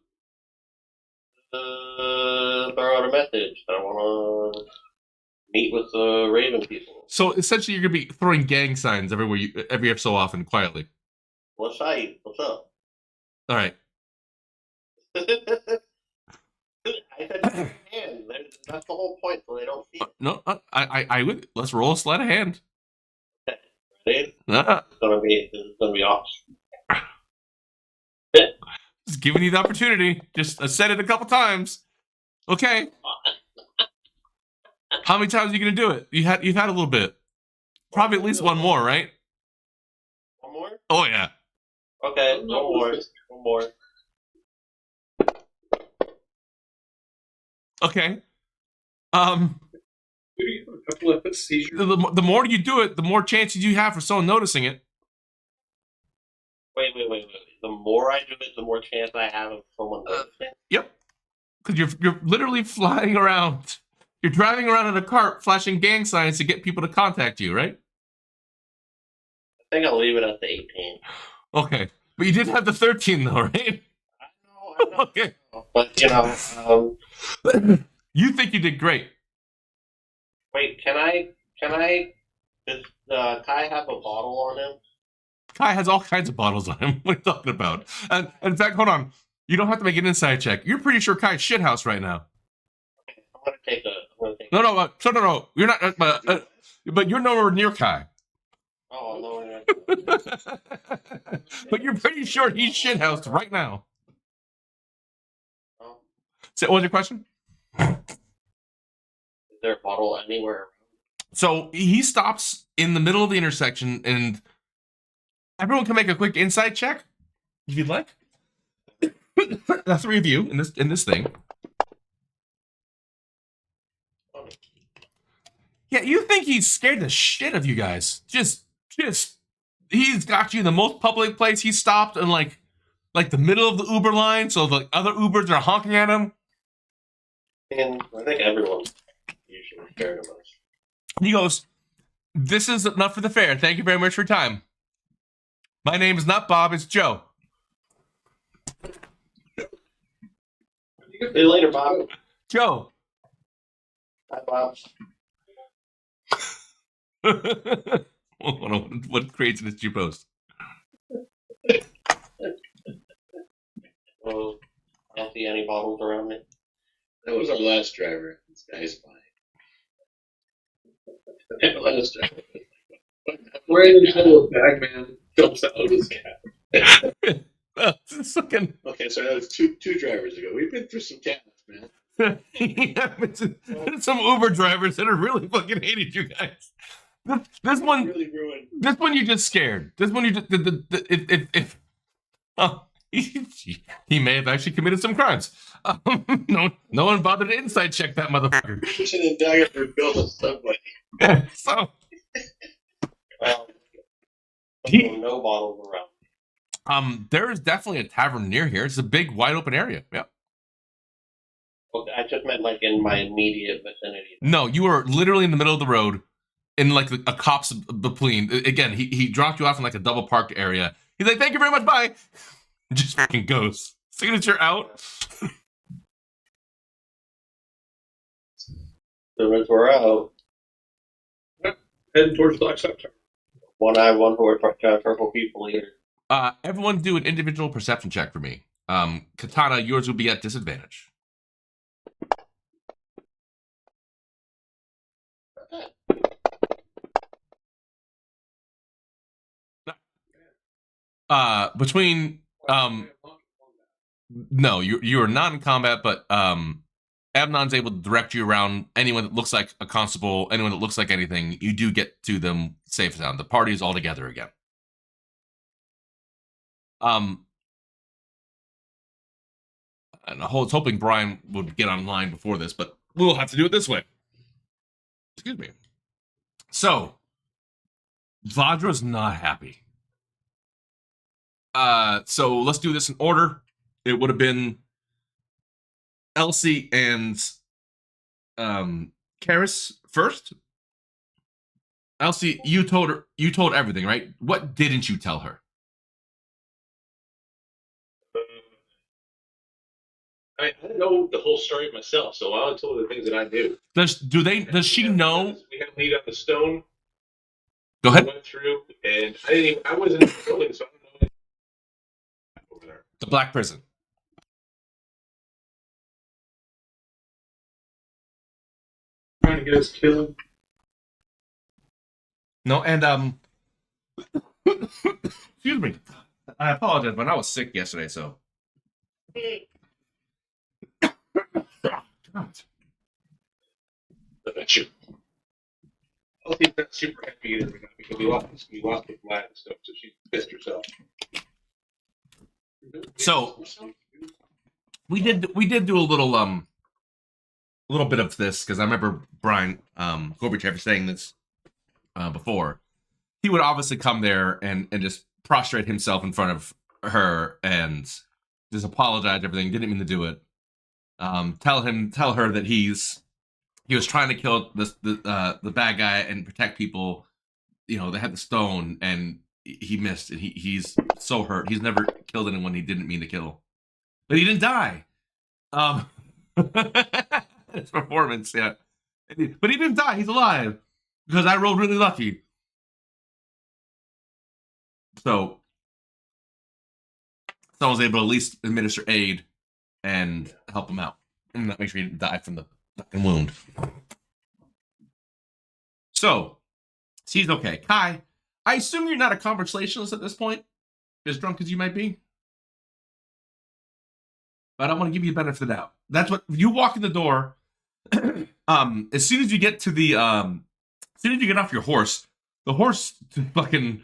Throw out a message. I want to meet with the Raven people. So essentially you're gonna be throwing gang signs every so often quietly. What's up? All right. I said hand. That's the whole point, so they don't see it. No, I would. Let's roll a sleight of hand. Ready? Uh, This is gonna be awesome. just giving you the opportunity. Just I said it a couple times. Okay. How many times are you gonna do it? You've had a little bit. Probably at least one more, right? One more? Oh yeah. Okay, one more. One more. Okay. Maybe a couple of seizures. The more you do it, the more chances you have for someone noticing it. Wait. The more I do it, the more chance I have of someone noticing. Yep. Because you're literally flying around. You're driving around in a cart, flashing gang signs to get people to contact you, right? I think I'll leave it at the 18. Okay. But you did have the 13 though, right? I know. Okay. But, You think you did great. wait, can I, does Kai have a bottle on him? Kai has all kinds of bottles on him. What are you talking about? And in fact, hold on. You don't have to make an inside check. You're pretty sure Kai's shithouse right now. I'm gonna take No. You're not. But you're nowhere near Kai. Oh, no. But you're pretty sure he's shithoused right now. Oh, So, what was your question? is there a bottle anywhere? So he stops in the middle of the intersection, and everyone can make a quick inside check if you'd like. That's 3 of you in this thing. Yeah, you think he's scared the shit of you guys? Just he's got you in the most public place. He stopped in like the middle of the Uber line, so the other Ubers are honking at him. And I think everyone's usually scared of us. He goes, "This is enough for the fare. Thank you very much for your time. My name is not Bob, it's Joe." See you later, Bob. Joe. Bye, Bob. What craziness did you post? Oh, I don't see any bottles around me. That was our last driver. This guy's fine. Last driver. Right until a bagman jumps out of his cab. It's fucking. Okay, so that was two drivers ago. We've been through some cabs, man. Some Uber drivers that are really fucking hated you guys. This one Really ruined. This one you just scared. This one you just if he may have actually committed some crimes. No one bothered to inside check that motherfucker. Pushing a dagger for build a subway. So Well, no bottles around. there is definitely a tavern near here. It's a big, wide open area. Yeah. Okay, I just meant like in my immediate vicinity. No, you are literally in the middle of the road, in like a cop's between. Again, he dropped you off in like a double parked area. He's like, "Thank you very much, bye." Just fucking goes. Signature out. So as we're out, Heading towards Black September. one eye, one horse, purple people here. Everyone do an individual perception check for me. Katana, yours will be at disadvantage. Between no, you are not in combat, but Abnon's able to direct you around anyone that looks like a constable, anyone that looks like anything. You do get to them safe and sound. The party is all together again. And I was hoping Brian would get online before this, but we'll have to do it this way. Excuse me. So, Vadra's not happy. So let's do this in order. It would have been Elsie and Karis first. Elsie, you told everything, right? What didn't you tell her? I don't know the whole story myself, so I only told her the things that I knew. Does she know? We had to lead on the stone. Go ahead. We went through, and I wasn't in the building, so I don't know over there. The Black Prison. Trying to get us killed. No, and excuse me. I apologize, but I was sick yesterday, so. God. I bet you. Elsie's not super happy either because we lost the flat and stuff, so she pissed herself. So we did do a little bit of this because I remember Brian Gorbachev saying this before. He would obviously come there and just prostrate himself in front of her and just apologize everything. Didn't mean to do it. Tell her that he was trying to kill the bad guy and protect people. You know, they had the stone and he missed, and he's so hurt. He's never killed anyone he didn't mean to kill, but he didn't die. His performance, yeah, but he didn't die. He's alive because I rolled really lucky. So I was able to at least administer aid and help him out, and not make sure he didn't die from the fucking wound. So he's okay. Kai, I assume you're not a conversationalist at this point, as drunk as you might be. But I want to give you a benefit of the doubt. That's what you walk in the door. As soon as you get to the, as soon as you get off your horse, the horse fucking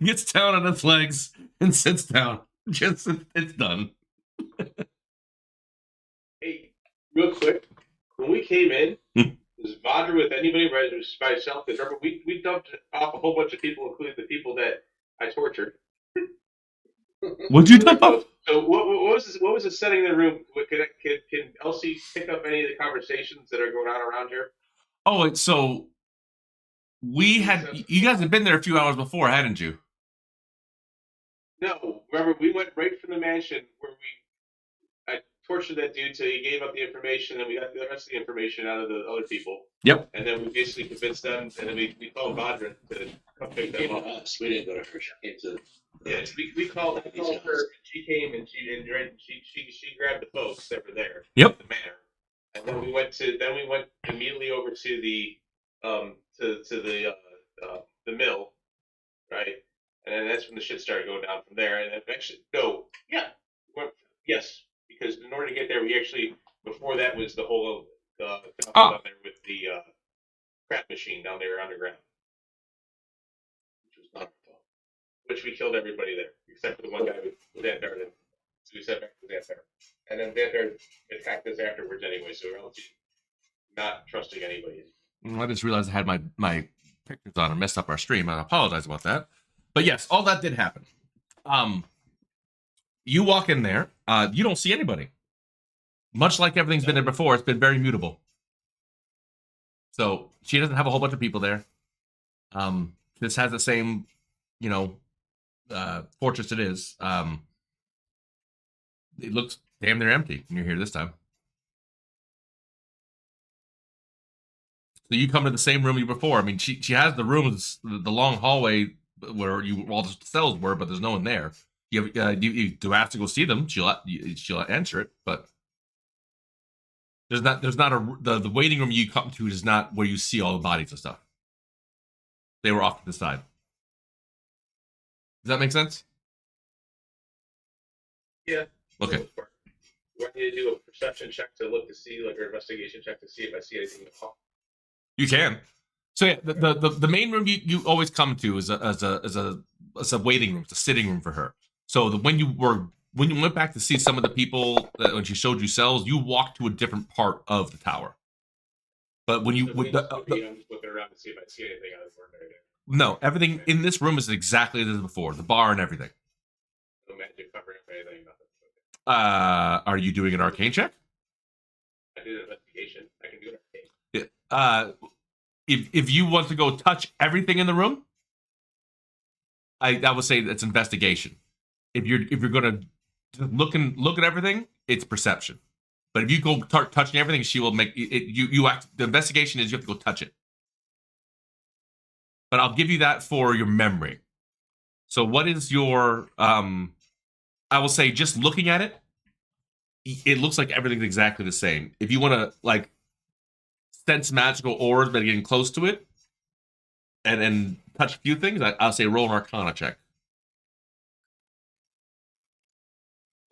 gets down on its legs and sits down. Just it's done. Hey, real quick, when we came in, was Vadra with anybody by himself? Because remember, we dumped off a whole bunch of people, including the people that I tortured. What'd you dump off? So what was the setting in the room? Can Elsie pick up any of the conversations that are going on around here? Oh, so you guys had been there a few hours before, hadn't you? No, remember we went right from the mansion where I tortured that dude till he gave up the information, and we got the rest of the information out of the other people. Yep. And then we basically convinced them, and then we called Vadra to come pick them up. Us. We didn't go to her. She came to. Yeah, we called her. She came and she grabbed the folks that were there. Yep. At the manor, and then we went immediately over to the the mill, right? And then that's when the shit started going down from there. And then actually, yes, because in order to get there, we actually before that was the whole down there with the crap machine down there underground, which was not our fault. Which we killed everybody there except for the one guy with Van Darden. So we sent back to Van Darden, and then Van Darden attacked us afterwards anyway. So we're not trusting anybody. I just realized I had my pictures on and messed up our stream. I apologize about that. But yes, all that did happen. You walk in there. You don't see anybody. Much like everything's been there before, it's been very mutable. So she doesn't have a whole bunch of people there. This has the same, fortress it is. It looks damn near empty when you're here this time. So you come to the same room you before. I mean, she has the rooms, the long hallway where all the cells were, but there's no one there. You do have to go see them. She'll answer it, but there's not the waiting room you come to is not where you see all the bodies and stuff. They were off to the side. Does that make sense? Yeah. Okay. Do I need to do a perception check to look to see, like, or investigation check to see if I see anything in the hall? You can. So yeah, the main room you always come to is a waiting room, it's a sitting room for her. So when you went back to see some of the people when she showed you cells, you walked to a different part of the tower. But when you I'm just looking around to see if I see anything out of the ordinary there. no, everything in this room is exactly as before, the bar and everything. No magic covering up anything, nothing. Are you doing an arcane check? I did an investigation. I can do an arcane. If you want to go touch everything in the room, I would say it's investigation. If you're gonna just look at everything, it's perception. But if you go start touching everything, she will make it. You act. The investigation is you have to go touch it. But I'll give you that for your memory. So what is your? I will say just looking at it, it looks like everything's exactly the same. If you want to like sense magical auras, but getting close to it, and touch a few things, I'll say roll an Arcana check.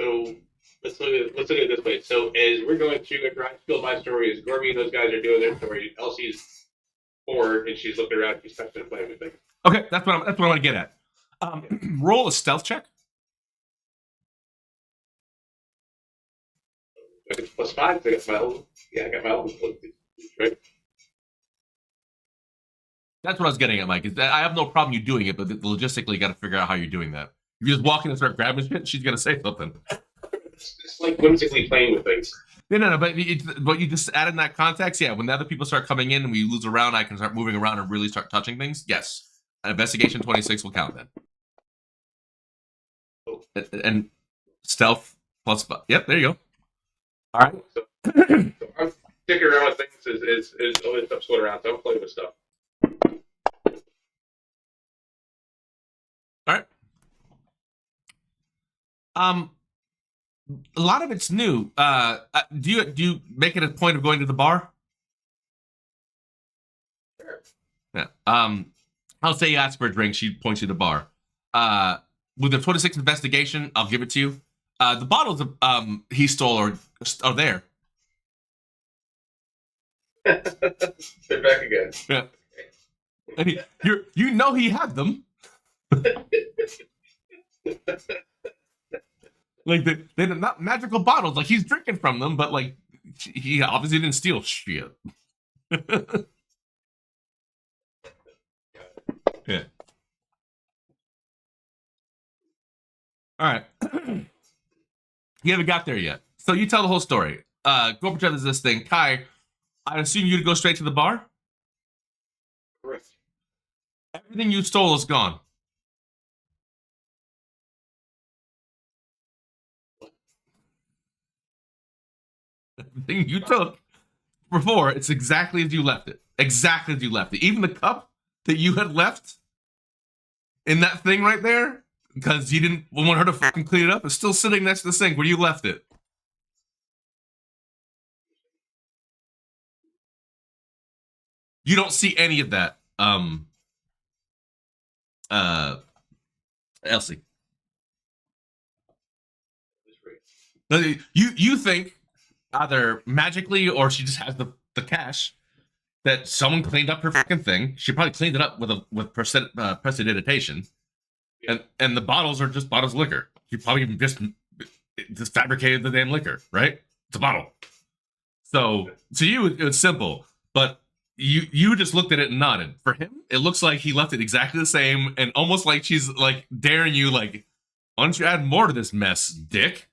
So let's look at it this way. So as we're going through, after I spill my story, as Gorby and those guys are doing their story, Elsie's forward and she's looking around, she's touching and playing with things. Okay, that's what I want to get at. Roll a stealth check. If it's +5, I got my own. Yeah, I got my own. Right? That's what I was getting at, Mike. Is that I have no problem you doing it, but logistically, you got to figure out how you're doing that. If you just walk in and start grabbing shit, she's gonna say something. It's like whimsically playing with things. No. But you just add in that context. Yeah, when the other people start coming in and we lose a round, I can start moving around and really start touching things. Yes, an investigation 26 will count then. Oh. And stealth +5. Yep, there you go. All right. So I'm sticking around with things is all this stuff's going around, so I'm playing with stuff. All right. A lot of it's new. Do you make it a point of going to the bar? Sure. Yeah. I'll say you ask for a drink. She points you to the bar. With the 26 investigation, I'll give it to you. The bottles he stole are there. They're back again. Yeah. And you know he had them. Like they're not magical bottles. Like he's drinking from them, but like he obviously didn't steal shit. Yeah. All right. You haven't got there yet, so you tell the whole story. Gorbachev is this thing. Kai, I assume you'd go straight to the bar. Correct. Everything you stole is gone. Everything you took before, it's exactly as you left it. Exactly as you left it. Even the cup that you had left in that thing right there, because you didn't want her to fucking clean it up, is still sitting next to the sink where you left it. You don't see any of that, Elsie. No, you think either magically or she just has the cash that someone cleaned up her fucking thing. She probably cleaned it up with prestidigitation, and the bottles are just bottles of liquor. She probably just fabricated the damn liquor, right? It's a bottle. So to you, it was simple, but you just looked at it and nodded. For him, it looks like he left it exactly the same, and almost like she's like daring you, like, why don't you add more to this mess, dick?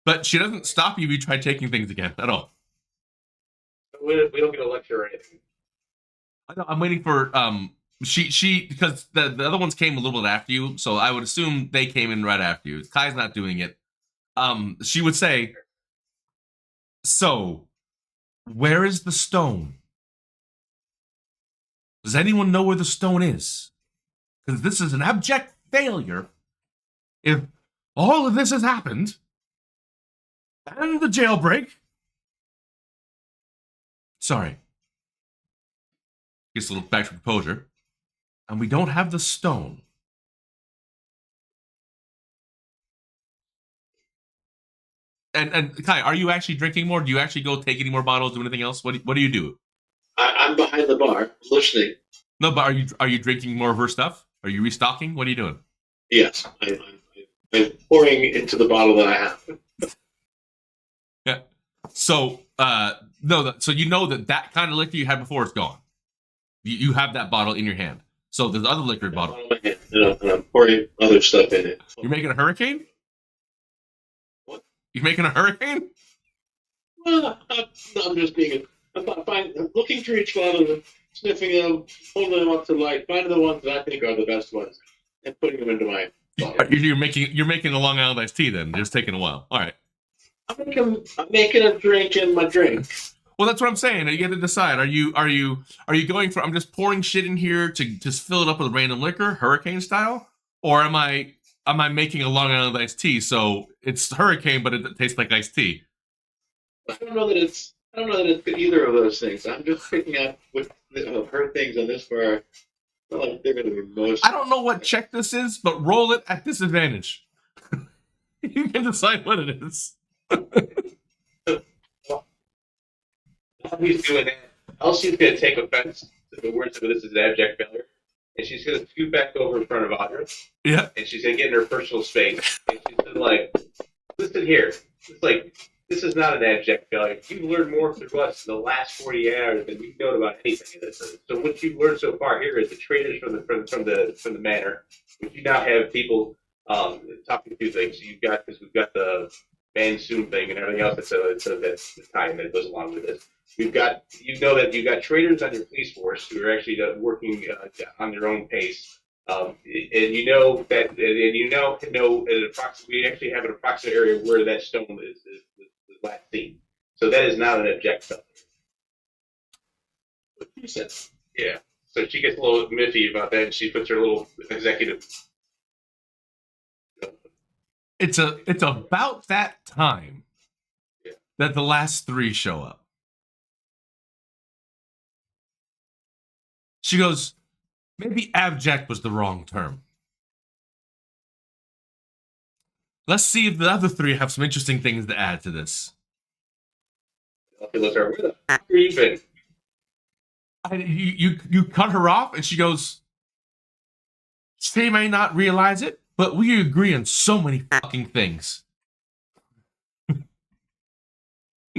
But she doesn't stop you if you try taking things again at all. We don't get a lecture or anything. I know, I'm waiting for she because the other ones came a little bit after you, so I would assume they came in right after you. Kai's not doing it. She would say, "So, where is the stone? Does anyone know where the stone is? Because this is an abject failure. If all of this has happened, and the jailbreak, sorry, gets a little back to composure, and we don't have the stone." And Kai, are you actually drinking more? Do you actually go take any more bottles? Do anything else? What do you do? I'm behind the bar listening. No, but are you drinking more of her stuff? Are you restocking? What are you doing? Yes, I'm pouring into the bottle that I have. Yeah. So no, so you know that kind of liquor you had before is gone. You have that bottle in your hand. So there's other liquor bottle. And I'm pouring other stuff in it. You're making a hurricane? What? You're making a hurricane? Well, I'm just being. I'm looking through each one of them, sniffing them, holding them up to light, finding the ones that I think are the best ones, and putting them into my bottle. You're making a Long Island iced tea then. It's taking a while. All right. I'm making a drink in my drink. Well, that's what I'm saying. You have to decide. Are you going for? I'm just pouring shit in here to just fill it up with random liquor, hurricane style, or am I making a Long Island iced tea? So it's hurricane, but it tastes like iced tea. I don't know that it's either of those things. I'm just picking up with her things on this bar. I feel like they're going to be most. I don't know what check this is, but roll it at disadvantage. You can decide what it is. He's doing that. Elsie's going to take offense to the words of this is an abject failure. And she's going to scoot back over in front of Audra. Yeah. And she's going to get in her personal space. And she's going to like, listen here. It's like, this is not an abject failure. You've learned more through us in the last 40 hours than we've known about anything in this. So what you've learned so far here is the traitors from the manor. Which you now have people talking through things. You've got because we've got the Mansoon thing and everything else that's the time that goes along with this. We've got you've got traitors on your police force who are actually working on their own pace. And you know that, and you know we actually have an approximate area where that stone is last seen. So that is not an object failure. What you said. Yeah. So she gets a little miffy about that, and she puts her little executive. It's about that time that the last three show up. She goes, maybe abject was the wrong term. Let's see if the other three have some interesting things to add to this. Okay, let's start. Where the fuck are you been? You cut her off, and she goes, she may not realize it, but we agree on so many fucking things.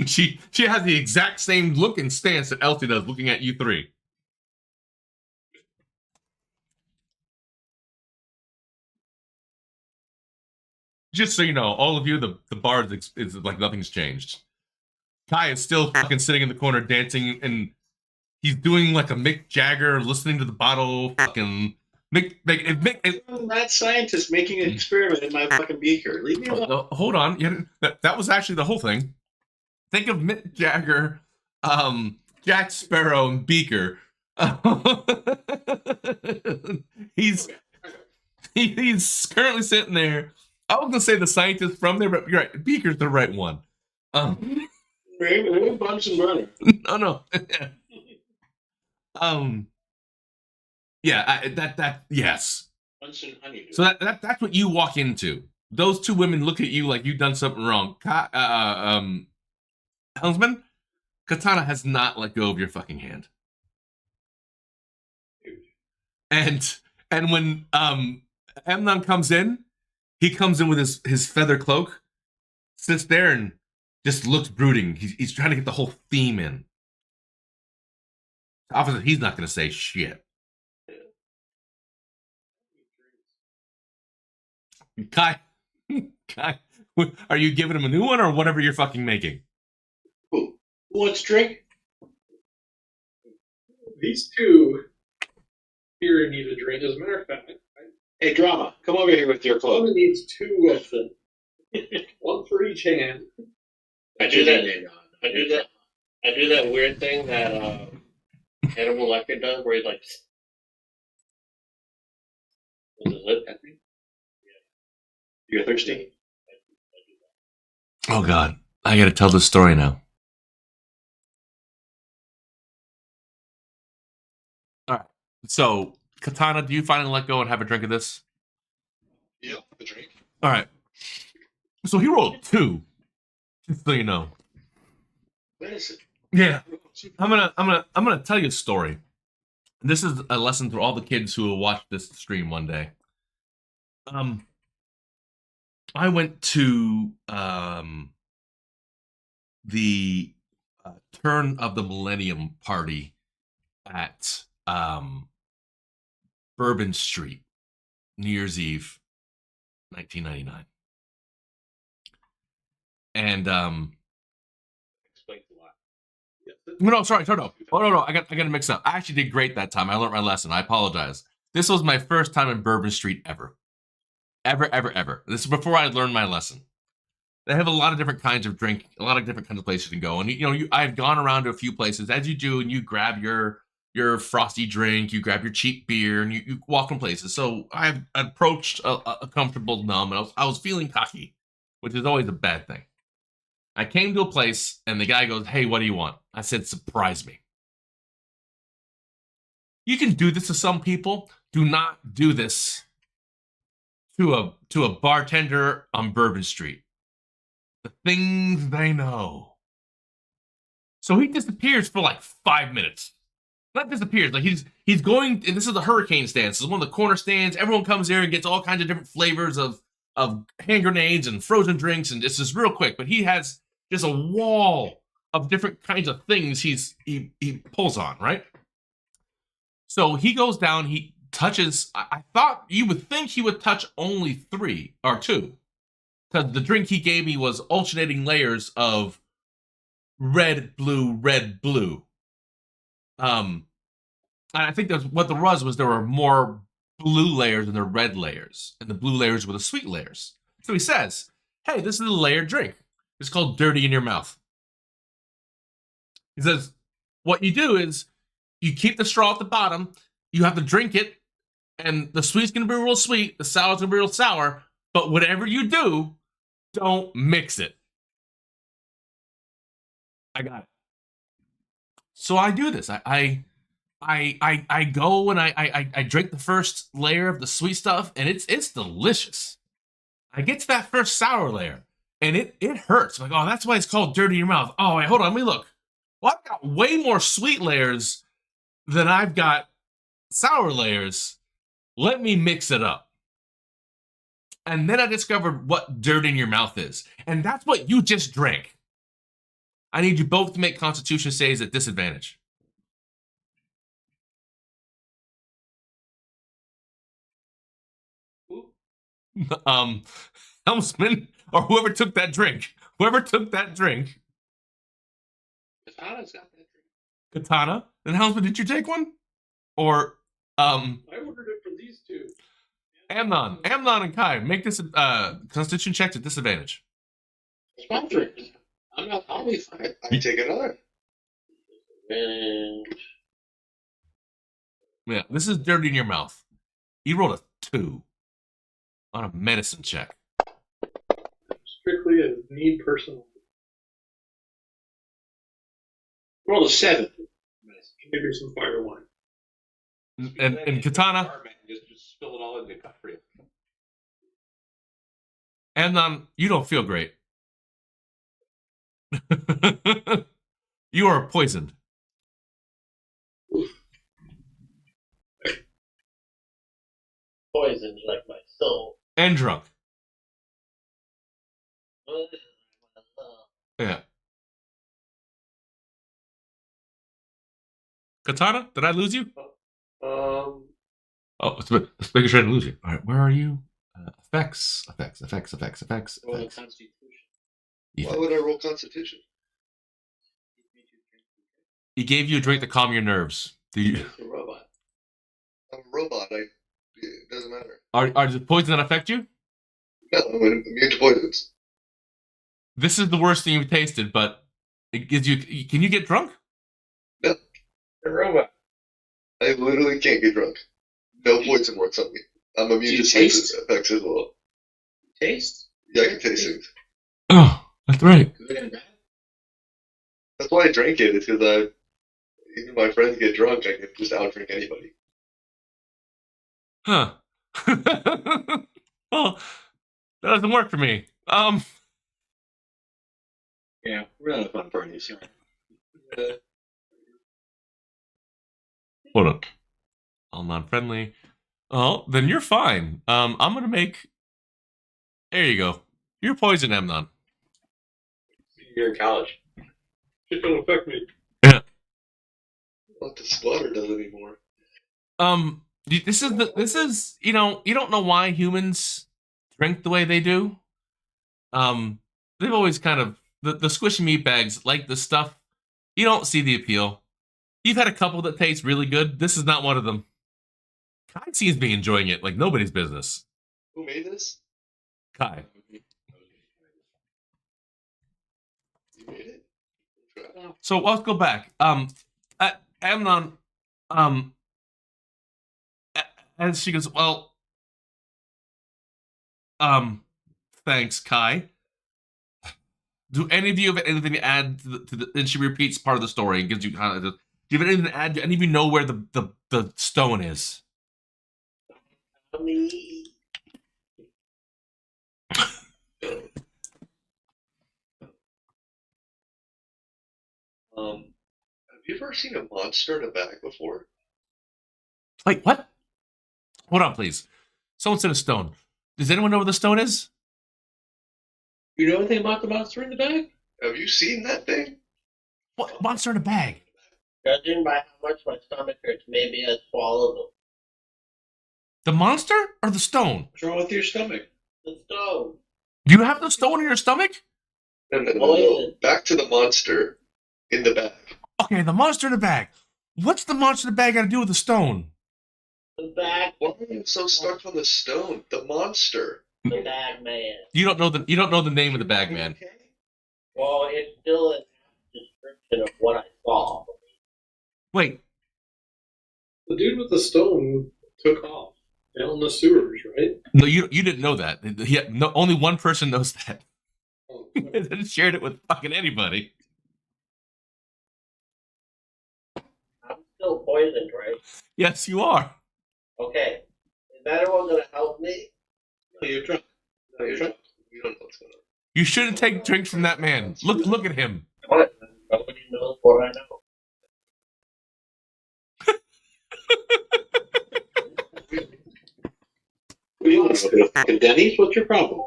She has the exact same look and stance that Elsie does, looking at you three. Just so you know, all of you, the bar is like nothing's changed. Kai is still fucking sitting in the corner dancing, and he's doing like a Mick Jagger, listening to the bottle, fucking Mick. I'm not scientist making an experiment in my fucking beaker. Leave me alone. Hold on, that was actually the whole thing. Think of Mick Jagger, Jack Sparrow, and Beaker. He's currently sitting there. I was gonna say the scientist from there, but you're right. Beaker's the right one. Maybe Bunsen burner. No. Yeah. That yes. Bunsen honeydew. So that's what you walk into. Those two women look at you like you've done something wrong. Helmsman, Katana has not let go of your fucking hand. And when Amnon comes in, he comes in with his feather cloak, sits there and just looks brooding. He's trying to get the whole theme in. Obviously, he's not going to say shit. Kai Are you giving him a new one or whatever you're fucking making? Who wants drink? These two here need a drink. As a matter of fact, Hey, Drama, come over here with your clothes. one needs two of them. One for each hand. I do that. I do that weird thing that Hannibal Lecter does, where he's like, with his lip. You're thirsty? Oh God, I gotta tell this story now. All right. So, Katana, do you finally let go and have a drink of this? Yeah, the drink. All right. So he rolled 2, just so you know. What is it? Yeah. I'm gonna tell you a story. This is a lesson to all the kids who will watch this stream one day. I went to the turn of the millennium party at Bourbon Street, New Year's Eve, 1999. And Explains a lot. no, sorry, no. Oh no, I got to mix up. I actually did great that time. I learned my lesson. I apologize. This was my first time in Bourbon Street ever. Ever. This is before I learned my lesson. They have a lot of different kinds of drink, a lot of different kinds of places to go. And I've gone around to a few places, as you do, and you grab your frosty drink, you grab your cheap beer, and you walk in places. So I've approached a comfortable numb, and I was feeling cocky, which is always a bad thing. I came to a place, and the guy goes, "Hey, what do you want?" I said, "Surprise me." You can do this to some people. Do not do this to a bartender on Bourbon Street. The things they know. So he disappears for like 5 minutes. Not disappears, like he's going, and this is the hurricane stand. This is one of the corner stands. Everyone comes here and gets all kinds of different flavors of hand grenades and frozen drinks, and it's just real quick. But he has just a wall of different kinds of things he pulls on, right? So he goes down, he touches. I thought you would think he would touch only 3 or 2. Because the drink he gave me was alternating layers of red, blue, red, blue. And I think that's what there was there were more blue layers than the red layers. And the blue layers were the sweet layers. So he says, "Hey, this is a layered drink. It's called Dirty in Your Mouth." He says, what you do is you keep the straw at the bottom, you have to drink it, and the sweet's gonna be real sweet, the sour's gonna be real sour, but whatever you do, don't mix it. I got it. So I do this. I go and I drink the first layer of the sweet stuff, and it's delicious. I get to that first sour layer, and it hurts. I'm like, oh, that's why it's called Dirty in Your Mouth. Oh, wait, hold on, let me look. Well, I've got way more sweet layers than I've got sour layers. Let me mix it up. And then I discovered what Dirty in Your Mouth is. And that's what you just drank. I need you both to make Constitution saves at disadvantage. Helmsman, or whoever took that drink. Katana's got that drink. Katana. And Helmsman, did you take one? Or, I ordered it for these two. Amnon and Kai, make this Constitution checks at disadvantage. It's my drink. I'll be fine. I take another. Yeah, this is Dirty in Your Mouth. You rolled a 2 on a medicine check. Strictly a need personal. Roll a 7. Maybe some fire wine. And Katana, Just spill it all in the cup for you. Amnon, you don't feel great. You are poisoned. Poisoned like my soul. And drunk. Yeah. Katana, did I lose you? Oh, let's make sure I didn't lose you. All right, where are you? Effects. Roll Constitution. Why would I roll Constitution? He gave you a drink to calm your nerves. Do you? It's a robot. I'm a robot. It doesn't matter. Are the poison that affect you? No, I'm immune to poisons. This is the worst thing you've tasted, but it gives you. Can you get drunk? A robot. I literally can't get drunk. No poison works on me. I'm Do immune you to sleep taste? effects as well. Taste? Yeah, I can taste things. Oh, that's right. Good and bad. That's why I drank it. It's because even my friends get drunk. I can just outdrink anybody. Huh. Well, that doesn't work for me. Yeah, we're not a fun party, sorry. Hold on. All non-friendly. Oh, then you're fine. I'm gonna make. There you go. You're poison, Amnon. You're in college. It don't affect me. What the splatter does anymore? This is you don't know why humans drink the way they do. They've always kind of the squishy meat bags like the stuff. You don't see the appeal. You've had a couple that taste really good. This is not one of them. Kai seems to be enjoying it like nobody's business. Who made this? Kai. You made it? So let's go back. Amnon, and she goes, well, thanks, Kai. Do any of you have anything to add to the and she repeats part of the story and gives you kind of, do you have anything to add? Do any of you know where the stone is? Have you ever seen a monster in a bag before? Wait, what? Hold on, please. Someone said a stone. Does anyone know where the stone is? You know anything about the monster in the bag? Have you seen that thing? What monster in a bag? Judging by how much my stomach hurts, maybe I swallowed them. The monster or the stone? What's wrong with your stomach? The stone. Do you have the stone in your stomach? No. Poison. Back to the monster in the bag. Okay, the monster in the bag. What's the monster in the bag got to do with the stone? The bag. Why are you so stuck on the stone? The monster. The bag man. You don't know the name of the bag man. Okay. Well, it's still a description of what I saw. Wait, The dude with the stone took off down the sewers, right? no, you didn't know that. No, only one person knows that. Oh, And then shared it with fucking anybody. I'm still poisoned, right? Yes, you are. Okay. Is anyone gonna help me? No, you're drunk. No, you're drunk. We don't know what's going on. You shouldn't take drinks from that man. Look at him. What? Nobody knows what I know. What do you want to go to fucking Denny's? What's your problem?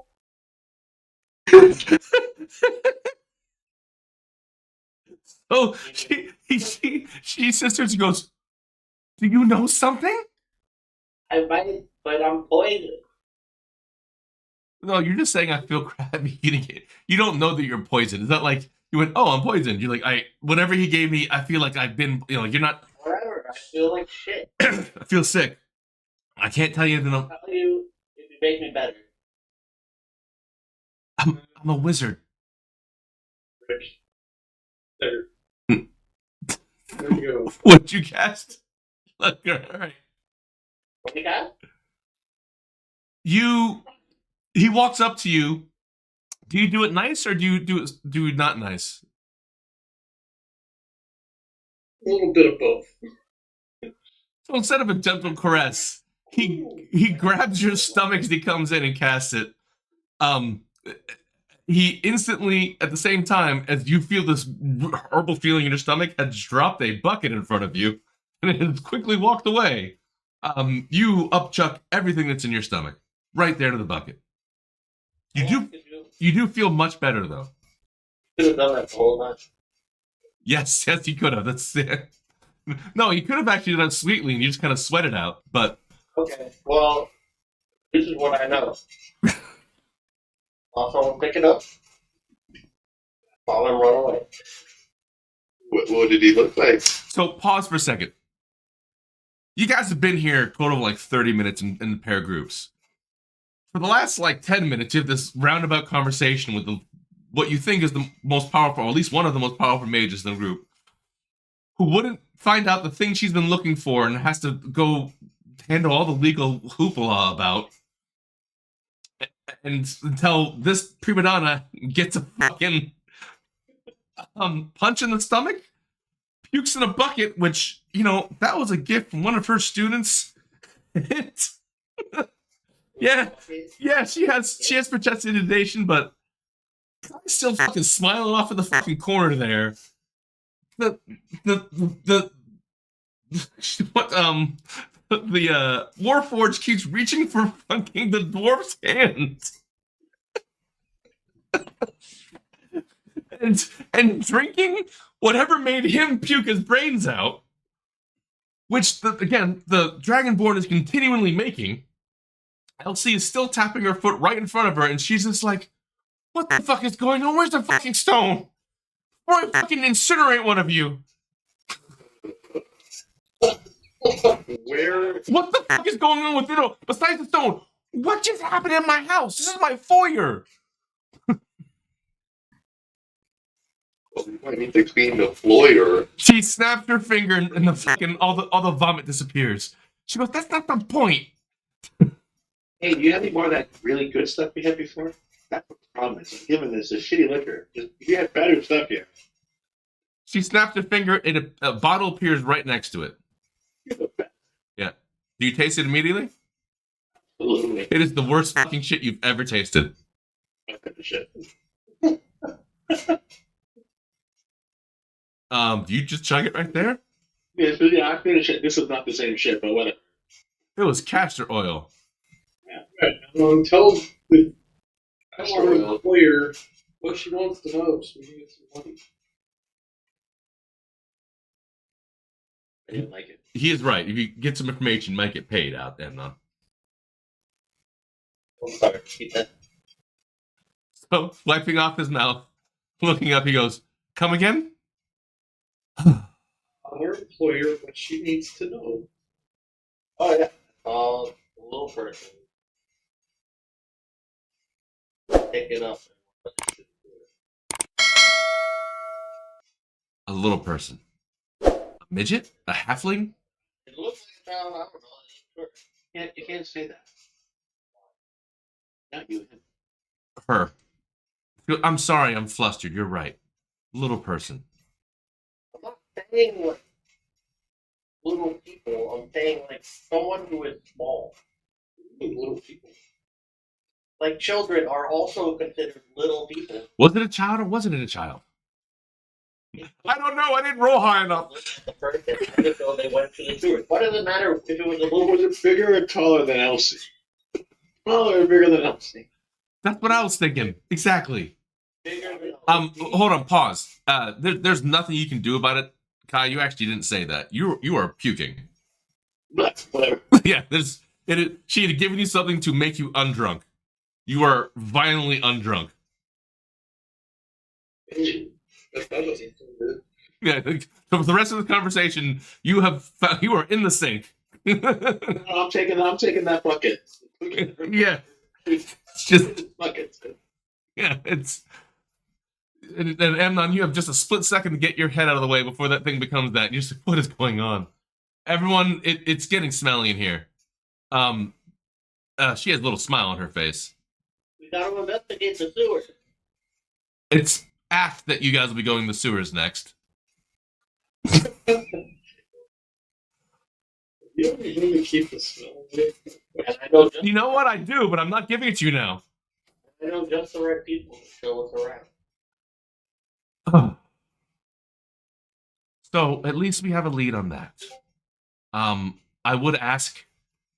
Oh, she says to her, she goes, "Do you know something?" I might, but I'm poisoned. No, you're just saying I feel crappy eating it. You don't know that you're poisoned. It's not like you went, "Oh, I'm poisoned." You're like, whatever he gave me, I feel like I've been, you're not. Whatever. I feel like shit. I feel sick. I can't tell you anything. I'll tell you if you make me better. I'm a wizard. Rich. there. There you go. What'd you cast? Look, all right. What you got? He walks up to you. Do you do it nice or do you do it not nice? A little bit of both. So instead of a gentle caress, he grabs your stomach as he comes in and casts it. He instantly, at the same time as you feel this horrible feeling in your stomach, has dropped a bucket in front of you and has quickly walked away. You upchuck everything that's in your stomach right there to the bucket. You do feel much better though. Could have done that the whole time. Yes, you could have. That's no, you could have actually done it sweetly and you just kind of sweat it out. But Okay. Well, This is what I know. Also, pick it up. Follow him, run away. What did he look like? So pause for a second. You guys have been here total of like 30 minutes in pair groups. For the last like 10 minutes, you have this roundabout conversation with what you think is the most powerful, or at least one of the most powerful mages in the group, who wouldn't find out the thing she's been looking for and has to go handle all the legal hoopla about, and until this prima donna gets a fucking punch in the stomach, pukes in a bucket, which, you know, that was a gift from one of her students. Yeah, she has protestation, but Kai's still fucking smiling off in the fucking corner there. The Warforged keeps reaching for fucking the dwarf's hand. and drinking whatever made him puke his brains out, which the Dragonborn is continually making. Elsie is still tapping her foot right in front of her, and she's just like, what the fuck is going on? Where's the fucking stone? Or I fucking incinerate one of you. Where? What the fuck is going on with it? Besides the stone, what just happened in my house? This is my foyer. I need to clean the floor. She snapped her finger, and the fucking all the vomit disappears. She goes, that's not the point. Hey, do you have any more of that really good stuff we had before? That's what the problem is. I'm giving this a shitty liquor. You have better stuff here. She snapped her finger, and a bottle appears right next to it. Yeah. Do you taste it immediately? Absolutely. It is the worst fucking shit you've ever tasted. What kind of shit? Do you just chug it right there? Yeah, I finished it. This is not the same shit, but whatever. It was castor oil. Right. Tell the employer what she wants to know so we can get some money. I didn't like it. He is right. If you get some information, you might get paid out then. I'm sorry. Keep that. So, wiping off his mouth, looking up, he goes, come again? Tell her employer what she needs to know. Oh, yeah. A little person. Pick it up. A little person. A midget? A halfling? It looks like a child. I don't know. You can't say that. Not you. Her. I'm sorry, I'm flustered. You're right. Little person. I'm not saying like little people. I'm saying like someone who is small. Little people. Like children are also considered little people. Was it a child or wasn't it a child? I don't know. I didn't roll high enough. The person, so they went to the sewers. What does it matter if it was a Well, little? was it bigger or taller than Elsie? Smaller or bigger than Elsie? That's what I was thinking. Exactly. Bigger than Hold on. Pause. There's nothing you can do about it. Kai, you actually didn't say that. You are puking. But whatever. Yeah. She had given you something to make you undrunk. You are violently undrunk. That doesn't sound good. Yeah. So for the rest of the conversation, you are in the sink. I'm taking that bucket. Yeah. It's just bucket. yeah. And Amnon, you have just a split second to get your head out of the way before that thing becomes that. You're just like, what is going on? Everyone, it's getting smelly in here. She has a little smile on her face. We gotta investigate the sewers. It's apt that you guys will be going to the sewers next. You don't really keep the smell away. And I know just, You know what? I do, but I'm not giving it to you now. I know just the right people to show us around. So at least we have a lead on that. I would ask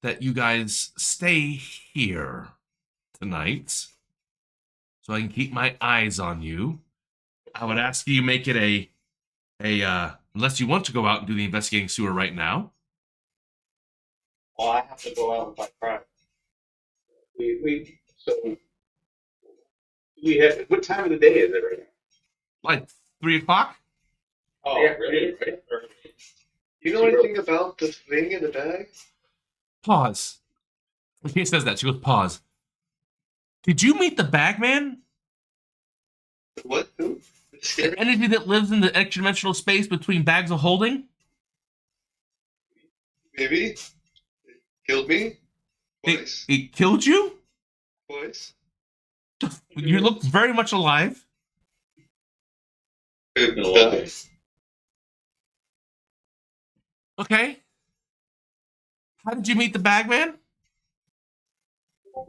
that you guys stay here tonight so I can keep my eyes on you. I would ask you make it a unless you want to go out and do the investigating sewer right now. Oh, I have to go out and fight crime. So we have. What time of the day is it right now? Like 3 o'clock? Oh, yeah, really? Right? You know anything about the thing in the bag? Pause. She says that. She goes, pause. Did you meet the Bagman? What? Who? The entity that lives in the extra-dimensional space between bags of holding? Maybe. It killed me. Twice. It killed you? Twice. You look very much alive. It No, died. Okay. How did you meet the Bagman?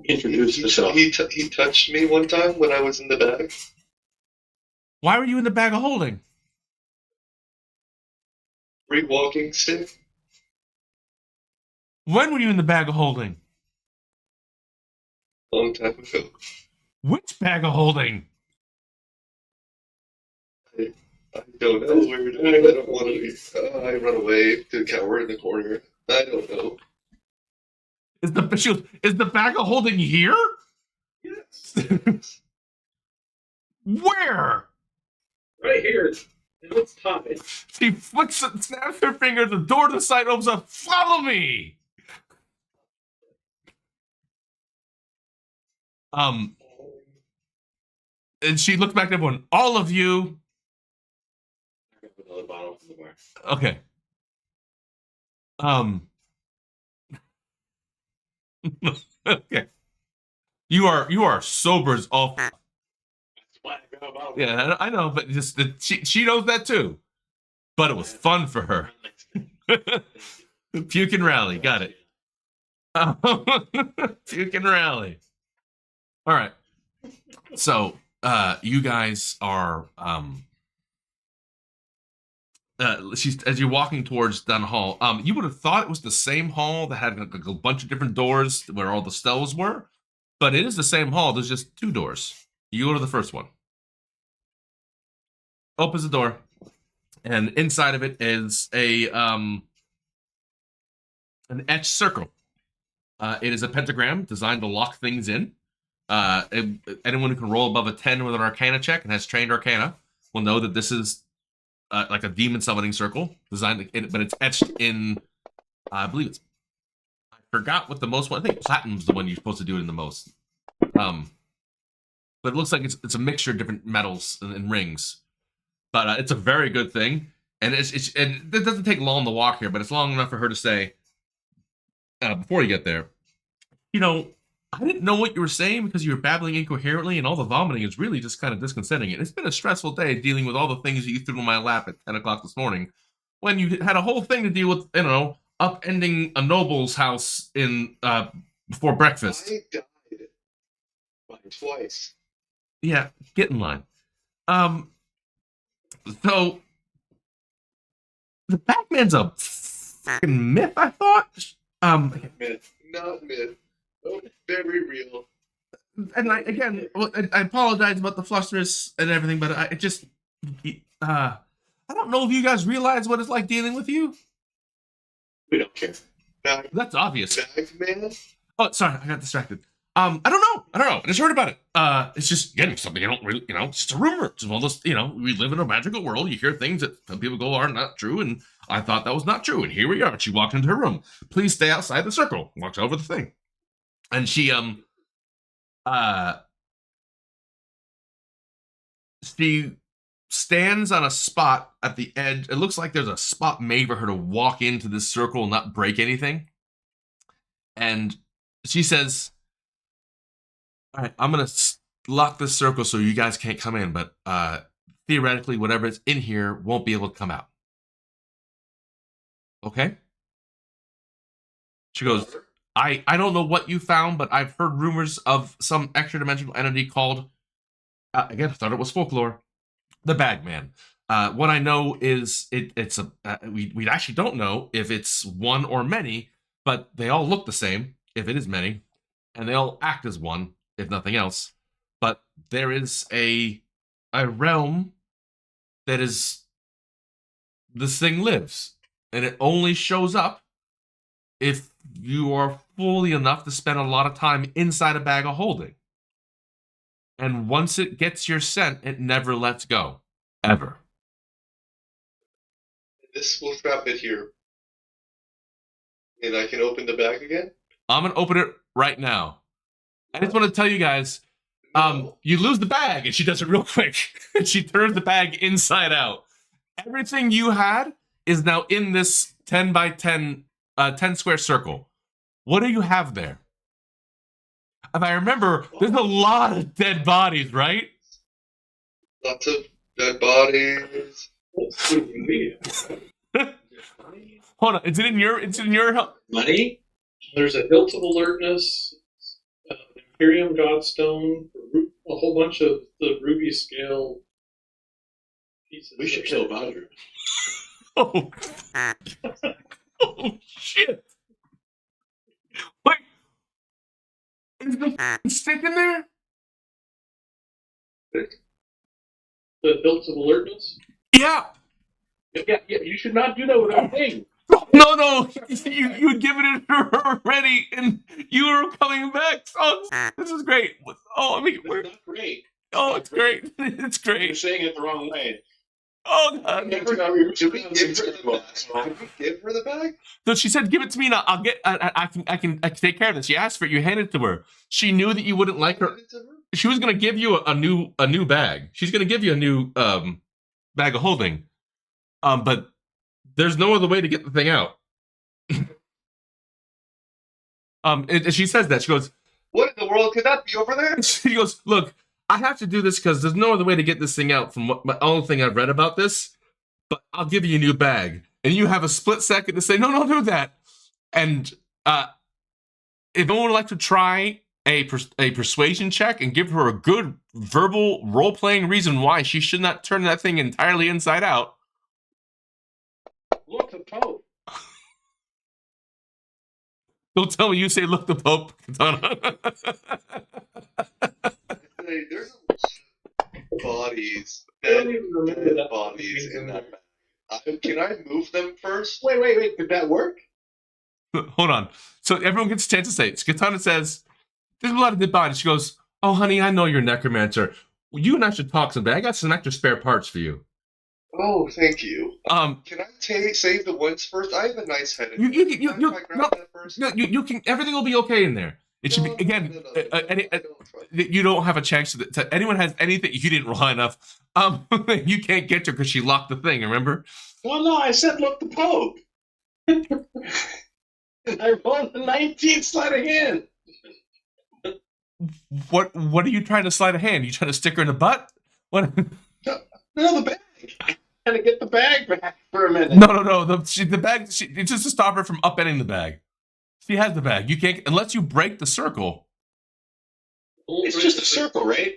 Introduce yourself. He touched me one time when I was in the bag. Why were you in the bag of holding? Free walking stick. When were you in the bag of holding? Long time ago. Which bag of holding? I don't know where it is. I don't want to be. I run away to cower in the corner. I don't know. Is the bag of holding here? Yes. Where? Right here. It's time. She flicks it, snaps her finger, the door to the side opens up. Follow me! And she looks back at everyone. All of you. Another bottle from the bar. Okay. Okay. You are sober as all. That's why I got a bottle. Yeah, I know, but just she knows that too. But it was fun for her. Puke and rally, got it. Puke and rally. All right. So, you guys are she's as you're walking towards down the hall. You would have thought it was the same hall that had like a bunch of different doors where all the cells were, but it is the same hall. There's just 2 doors. You go to the first one. Opens the door, and inside of it is an etched circle. It is a pentagram designed to lock things in. Anyone who can roll above a 10 with an Arcana check and has trained Arcana will know that this is like a demon summoning circle designed, but it's etched in. I believe it's. I forgot what the most one. I think platinum's the one you're supposed to do it in the most. But it looks like it's a mixture of different metals and rings. But it's a very good thing, and it doesn't take long to walk here, but it's long enough for her to say before you get there. You know, I didn't know what you were saying because you were babbling incoherently, and all the vomiting is really just kind of disconcerting. It's been a stressful day dealing with all the things that you threw in my lap at 10 o'clock this morning, when you had a whole thing to deal with. You know, upending a noble's house in before breakfast. I died twice. Yeah, get in line. So the Batman's a fucking myth, I thought. Myth, not myth. Oh, very real. And I apologize about the flusters and everything, but I don't know if you guys realize what it's like dealing with you. We don't care. Bag, That's obvious. bag man? Oh, sorry, I got distracted. I don't know. I just heard about it. It's just something I don't really, it's just a rumor. It's one of those, we live in a magical world. You hear things that some people go are not true, and I thought that was not true. And here we are. She walked into her room. Please stay outside the circle. Walks over the thing, and she stands on a spot at the edge. It looks like there's a spot made for her to walk into this circle and not break anything. And she says, all right, I'm going to lock this circle so you guys can't come in, but theoretically, whatever's in here won't be able to come out. Okay? She goes, I don't know what you found, but I've heard rumors of some extra-dimensional entity called, again, I thought it was folklore, the Bagman. What I know is it's we actually don't know if it's one or many, but they all look the same, if it is many, and they all act as one, if nothing else. But there is a realm that is this thing lives, and it only shows up if you are fully enough to spend a lot of time inside a bag of holding. And once it gets your scent, it never lets go. Ever. This will trap it here. And I can open the bag again? I'm going to open it right now. I just want to tell you guys, you lose the bag, and she does it real quick. She turns the bag inside out. Everything you had is now in this 10 by 10, 10 square circle. What do you have there? If I remember, there's a lot of dead bodies, right? Lots of dead bodies. Hold on, it's in your Money? There's a hilt of alertness, Imperium Godstone, a whole bunch of the ruby scale pieces. We should kill Vajra. Oh. Oh shit. Wait. Is the stick in there? The hilt of alertness? Yeah. Yeah, you should not do that with our thing. No, you'd given it to her already, and you were coming back. Oh, this is great. Oh, I mean, It's not great. oh, it's great. It's You're great. saying it the wrong way. Oh, God. Did we give her the bag? Did we give her the bag? So she said, "Give it to me, and I'll get. I can take care of this." She asked for it. You handed it to her. She knew that you wouldn't like her. Give it to her? She was gonna give you a new bag. She's gonna give you a new bag of holding. But there's no other way to get the thing out. And she says that. She goes, What in the world could that be over there? she goes, "Look, I have to do this because there's no other way to get this thing out from what my only thing I've read about this. But I'll give you a new bag." And you have a split second to say, "No, don't do that." And if anyone would like to try a persuasion check and give her a good verbal role-playing reason why she should not turn that thing entirely inside out. Look, the Pope. Don't tell me you say, "Look, the Pope." Katana. Hey, there's a lot of bodies. I don't even remember Dead that. bodies in that bag. Can I move them first? Wait. Did that work? Hold on. So everyone gets a chance to say it. Katana says, "There's a lot of dead bodies." She goes, "Oh, honey, I know you're a necromancer. You and I should talk someday. I got some extra spare parts for you." Oh, thank you. Um, Can I save the ones first? I have a nice head. You Can I grab that first? no, you can. Everything will be okay in there. It should be again. You don't have a chance to anyone has anything. You didn't roll enough. You can't get her because she locked the thing. Remember? Well, no, I said look, the Pope. I rolled a 19 sleight of hand. What are you trying to sleight of hand? You trying to stick her in the butt? What? No, the bag. I had to get the bag back for a minute. No. The bag. It's just to stop her from upending the bag. She has the bag. You can't unless you break the circle. It's just a circle, right?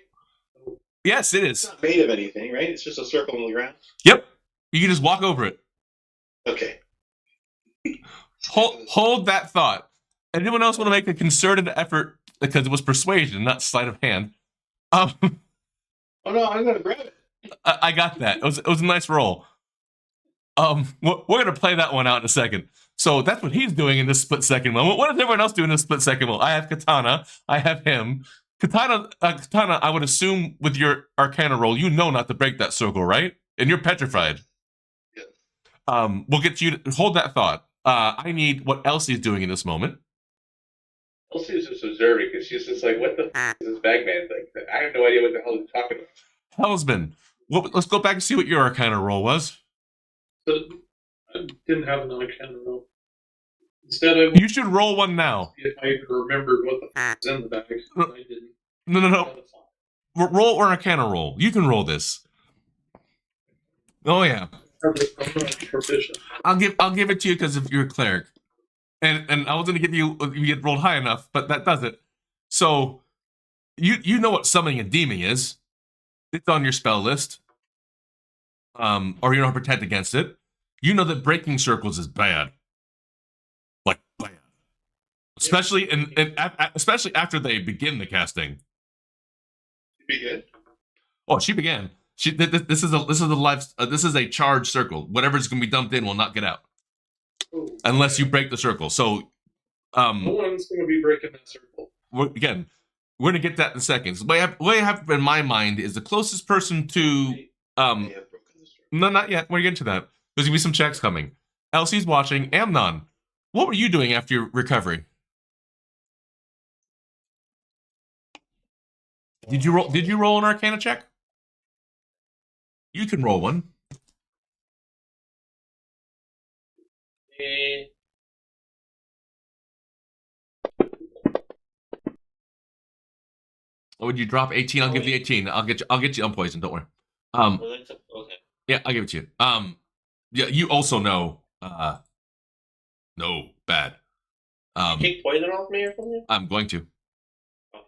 Yes, it It's is. not made of anything, right? It's just a circle on the ground. Yep. You can just walk over it. Okay. Hold that thought. Anyone else want to make a concerted effort because it was persuasion, not sleight of hand? Oh no, I'm gonna grab it. I got that. It was a nice roll. We're gonna play that one out in a second. So that's what he's doing in this split second moment. What does everyone else do in this split second moment? I have Katana. I have him. Katana. I would assume with your Arcana roll, you know not to break that circle, right? And you're petrified. Yes. We'll get you to hold that thought. I need what Elsie's doing in this moment. Elsie's just observing because she's just like, what the f is this bagman thing? I have no idea what the hell he's talking about. Hellsman. Let's go back and see what your Arcana roll was. But I didn't have an Arcana roll. Instead, I You should roll one now. if I even remembered what the f was in the bag. I didn't. No. Roll or Arcana roll. You can roll this. Oh yeah. I'm not proficient. I'll give it to you because if you're a cleric, and I was gonna give you if you get rolled high enough, but that does it. So you know what summoning a demon is. It's on your spell list. Or you don't protect against it. You know that breaking circles is bad. Like bad. Especially especially after they begin the casting. Begin. Oh, she began. This is a charged circle. Whatever's gonna be dumped in will not get out. unless you break the circle. So, No one's going to be breaking that circle. we're gonna get that in a second. So what I have in my mind is the closest person to They have broken the circle. no, not yet. We're getting to that. There's gonna be some checks coming. Elsie's watching. Amnon, what were you doing after your recovery? Did you roll an Arcana check? You can roll one. Or would you drop 18? I'll give you 18. I'll get you unpoisoned. Don't worry. Okay. Yeah, I'll give it to you. Yeah, you also know. No, bad. Take poison off me or something? I'm going to. Okay.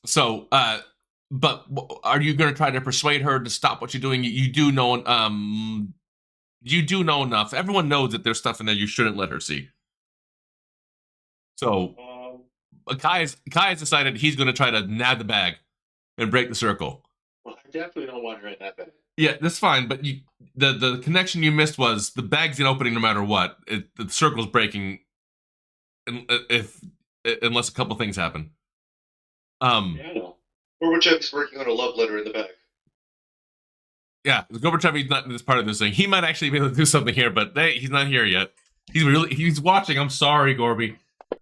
So, but are you going to try to persuade her to stop what you're doing? You do know enough. Everyone knows that there's stuff in there you shouldn't let her see. So, Kai has decided he's going to try to nab the bag and break the circle. Well, I definitely don't want her in that bag. Yeah, that's fine. But the connection you missed was the bag's in opening no matter what. The circle's breaking, unless a couple things happen. Yeah, I know. Gorbachev's working on a love letter in the bag. Yeah, Gorbachev is not in this part of this thing. He might actually be able to do something here, but he's not here yet. He's watching. I'm sorry, Gorby.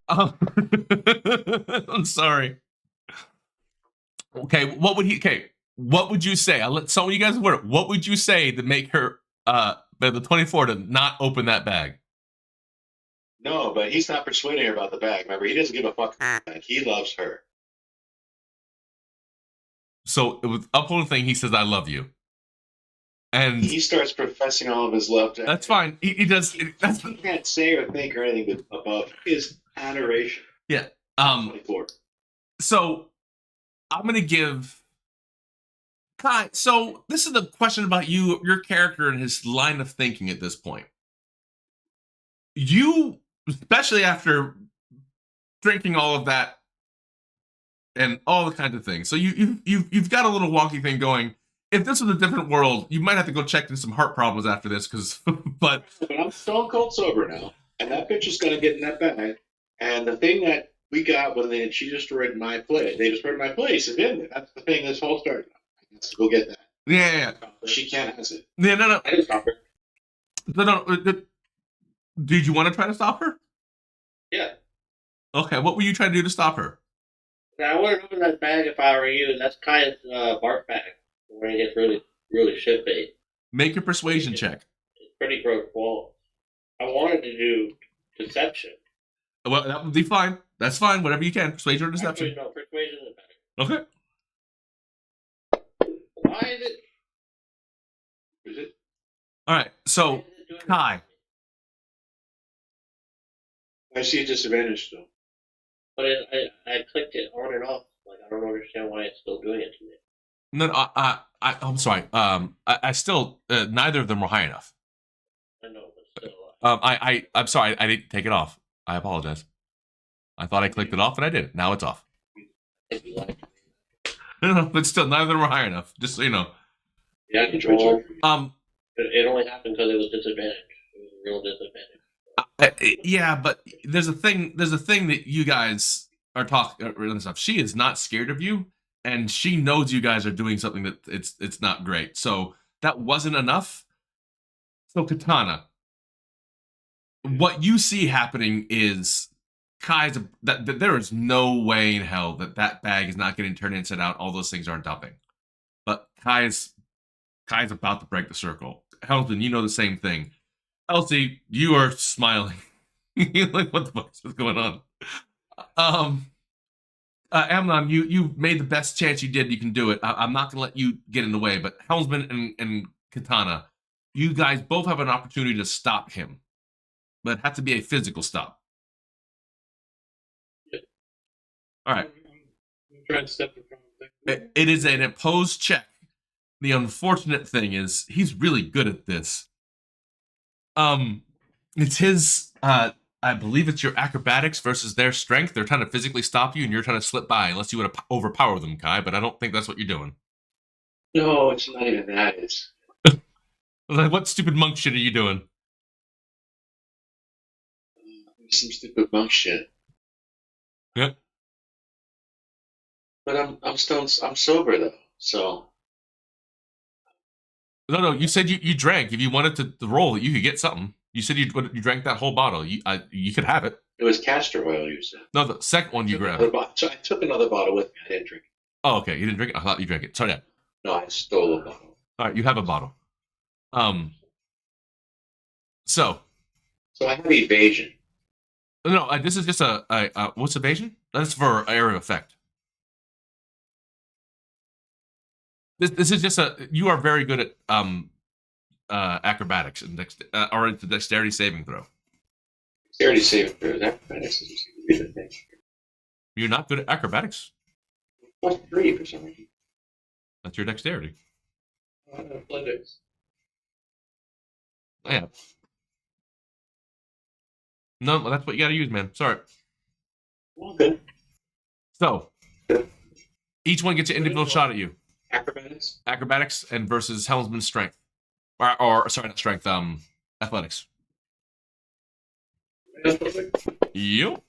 I'm sorry. Okay, what would you say? I'll let some of you guys work. What would you say to make her the 24 to not open that bag? No, but he's not persuading her about the bag. Remember, he doesn't give a fuck. He loves her. So with upholding thing, he says, "I love you," and He starts professing all of his love to her. that's fine. He does. He can't say or think or anything above his adoration. Yeah. 24. So I'm gonna give Kai. So this is the question about your character and his line of thinking at this point. You, especially after drinking all of that and all the kinds of things. So you've got a little wonky thing going. If this was a different world, you might have to go check into some heart problems after this, but I'm stone cold sober now, and that bitch is gonna get in that bag. And the thing that we got when she destroyed my place, they destroyed my place, is in there. That's the thing this whole started. Let's go get that. yeah. But she can't have it. Yeah, no. I didn't stop her. No. Did you want to try to stop her? Yeah. Okay, what were you trying to do to stop her? I wouldn't open that bag if I were you. That's kind of barf bag where it gets really, really shit faced. Make a persuasion check. It's pretty gross balls. I wanted to do deception. Well, that would be fine. That's fine. Whatever you can. Persuasion or deception. Actually, no, persuasion is better. Okay. Why is it? Is it? All right. So, why is it doing Kai. I see a disadvantage though. But I clicked it on and off. Like I don't understand why it's still doing it to me. No, I'm sorry. I still neither of them were high enough. I know, but still. I'm sorry. I didn't take it off. I apologize. I thought I clicked it off, and I did. Now it's off. If you like. No, but still, neither of them were high enough. Just so you know. Yeah, I can try well, to. it only happened because it was disadvantage. It was a real disadvantage. Yeah, but there's a thing that you guys are talking and stuff. She is not scared of you, and she knows you guys are doing something that it's not great. So that wasn't enough. So Katana, what you see happening is Kai's that there is no way in hell that bag is not getting turned inside out. All those things aren't dumping. But Kai's about to break the circle. Helden, you know the same thing. Elsie, you are smiling. You're like, what the fuck is going on? Amnon, you made the best chance you did. You can do it. I'm not going to let you get in the way, but Helmsman and Katana, you guys both have an opportunity to stop him, but it has to be a physical stop. All right. I'm trying to step in front of things. It is an opposed check. The unfortunate thing is he's really good at this. It's his, I believe it's your acrobatics versus their strength. They're trying to physically stop you, and you're trying to slip by, unless you want to overpower them, Kai, but I don't think that's what you're doing. No, it's not even that. It's Like, what stupid monk shit are you doing? some stupid monk shit. Yep. But I'm sober though, so No. You said you drank. If you wanted to roll, you could get something. You said you drank that whole bottle. You could have it. it was castor oil you said. No, the second one you grabbed. So I took another bottle with me. I didn't drink it. Oh, okay. You didn't drink it. I thought you drank it. Sorry. Yeah. No, I stole a bottle. All right. You have a bottle. So So I have evasion. no, this is just a what's evasion? That's for area of effect. This is just you are very good at acrobatics and or it's a dexterity saving throw. Dexterity saving throw. That doesn't seem to be the thing. You're not good at acrobatics. +3 for some reason. That's your dexterity. Athletics. Yeah. No, that's what you got to use, man. Sorry. Okay. So each one gets an individual shot at you. Acrobatics. Acrobatics and versus helmsman's strength, or sorry, not strength. Athletics. You.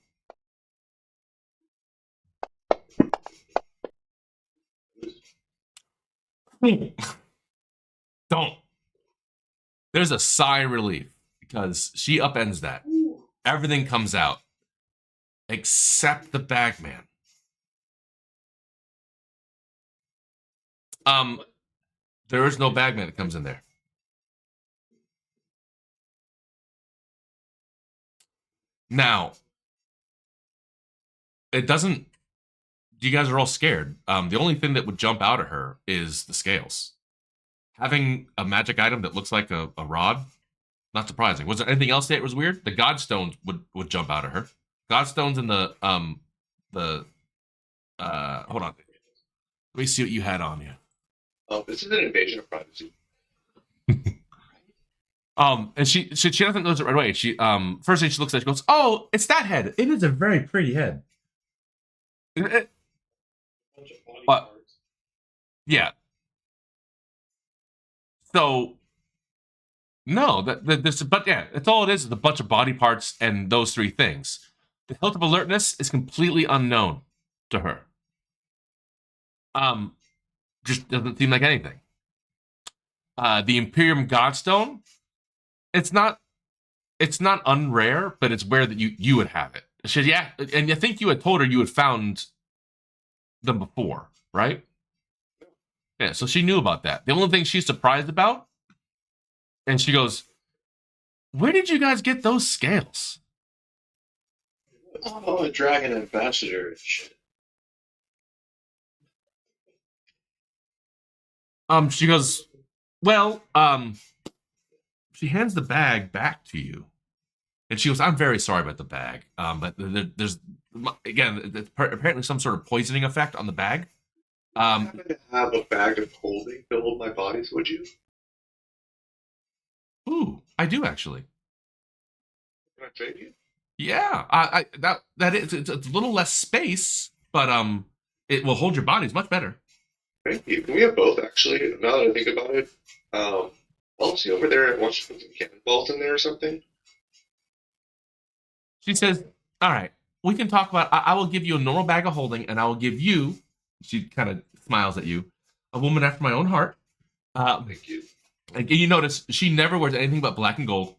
Don't. There's a sigh of relief because she upends that. Everything comes out except the bagman. There is no bagman that comes in there. Now, it doesn't. You guys are all scared. The only thing that would jump out at her is the scales. Having a magic item that looks like a rod, not surprising. Was there anything else that was weird? The godstones would jump out at her. Godstones and the hold on. Let me see what you had on you. Oh, this is an invasion of privacy. And she doesn't notice it right away. She first thing she looks at, she goes, "Oh, it's that head. It is a very pretty head." Bunch of body But- parts. Yeah. So no, but yeah, that's all it is a bunch of body parts and those three things. The hilt of alertness is completely unknown to her. Just doesn't seem like anything. The Imperium Godstone, it's not unrare, but it's rare that you would have it. She said, yeah, and I think you had told her you had found them before, right? Yeah, so she knew about that. The only thing she's surprised about, and she goes, "Where did you guys get those scales?" Oh, a dragon ambassador and shit. She goes, "Well, she hands the bag back to you, and she goes, "I'm very sorry about the bag, but there's again apparently some sort of poisoning effect on the bag." I happen to have a bag of holding to hold my bodies, would you? Ooh, I do actually. Can I trade you? Yeah, that is it's a little less space, but it will hold your bodies much better. Thank you. Can we have both, actually? Now that I think about it. I'll see over there and watch put some cannonballs in there or something. She says, "All right, we can talk about. I will give you a normal bag of holding, and I will give you." She kind of smiles at you, "A woman after my own heart." Thank you. And you notice she never wears anything but black and gold.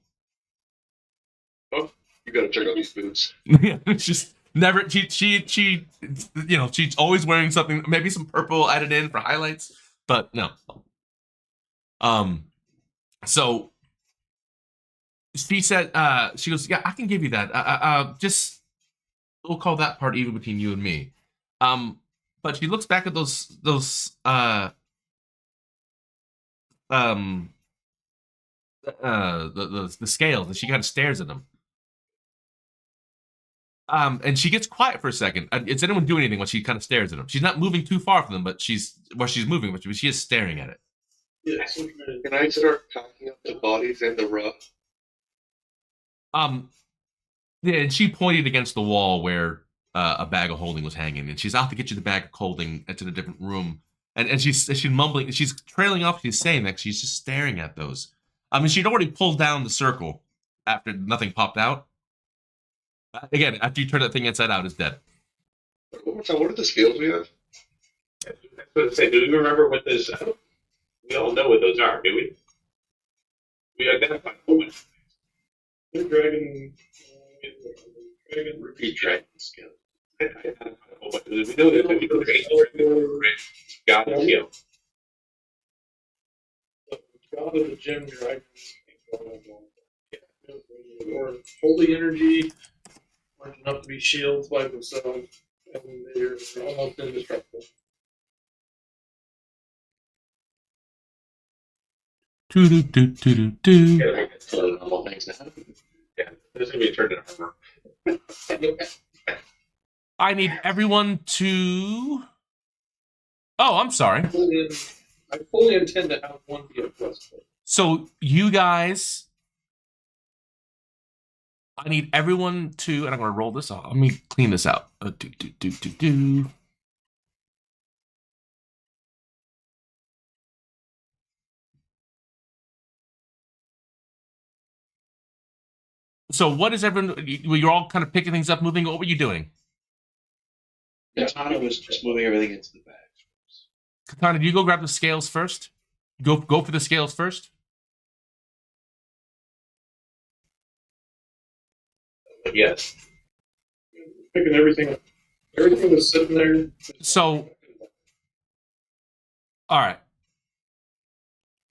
Oh, you gotta check out these boots. Yeah, it's just never. She you know, she's always wearing something, maybe some purple added in for highlights, but no. So she said, she goes, "Yeah, I can give you that. Just we'll call that part even between you and me." But she looks back at those the scales, and she kind of stares at them. And she gets quiet for a second. Does anyone do anything when she kind of stares at them? She's not moving too far from them, but she's moving, but she is staring at it. Yeah, so we're gonna- Can I start packing up the bodies and the rough? Yeah, and she pointed against the wall where a bag of holding was hanging, and she's out to get you the bag of holding into the different room. And she's mumbling, she's trailing off. She's saying that she's just staring at those. I mean, she'd already pulled down the circle after nothing popped out. Again, after you turn that thing inside out, it's dead. One more time, what are the scales we have? I was going to say, do we remember what those? We all know what those are, do we? We identified a whole bunch. The dragon Repeat dragon scale. I identified a whole bunch. We know that we know the God and skill. God of the gem dragons. Or holy energy, large enough to be shields by themselves, and they're almost indestructible. Do-do-do-do-do-do. Yeah, So the normal things now. yeah. This is going to be turned into armor. I need everyone to. Oh, I'm sorry. I fully intend to have one be a breastplate. So you guys, I need everyone to, and I'm going to roll this off. Let me clean this out. Do. So what is everyone? You're all kind of picking things up, moving. What were you doing? Katana was just moving everything into the bag. Katana, do you go grab the scales first? Go for the scales first. Yes. Picking everything up. Everything was sitting there. So, all right.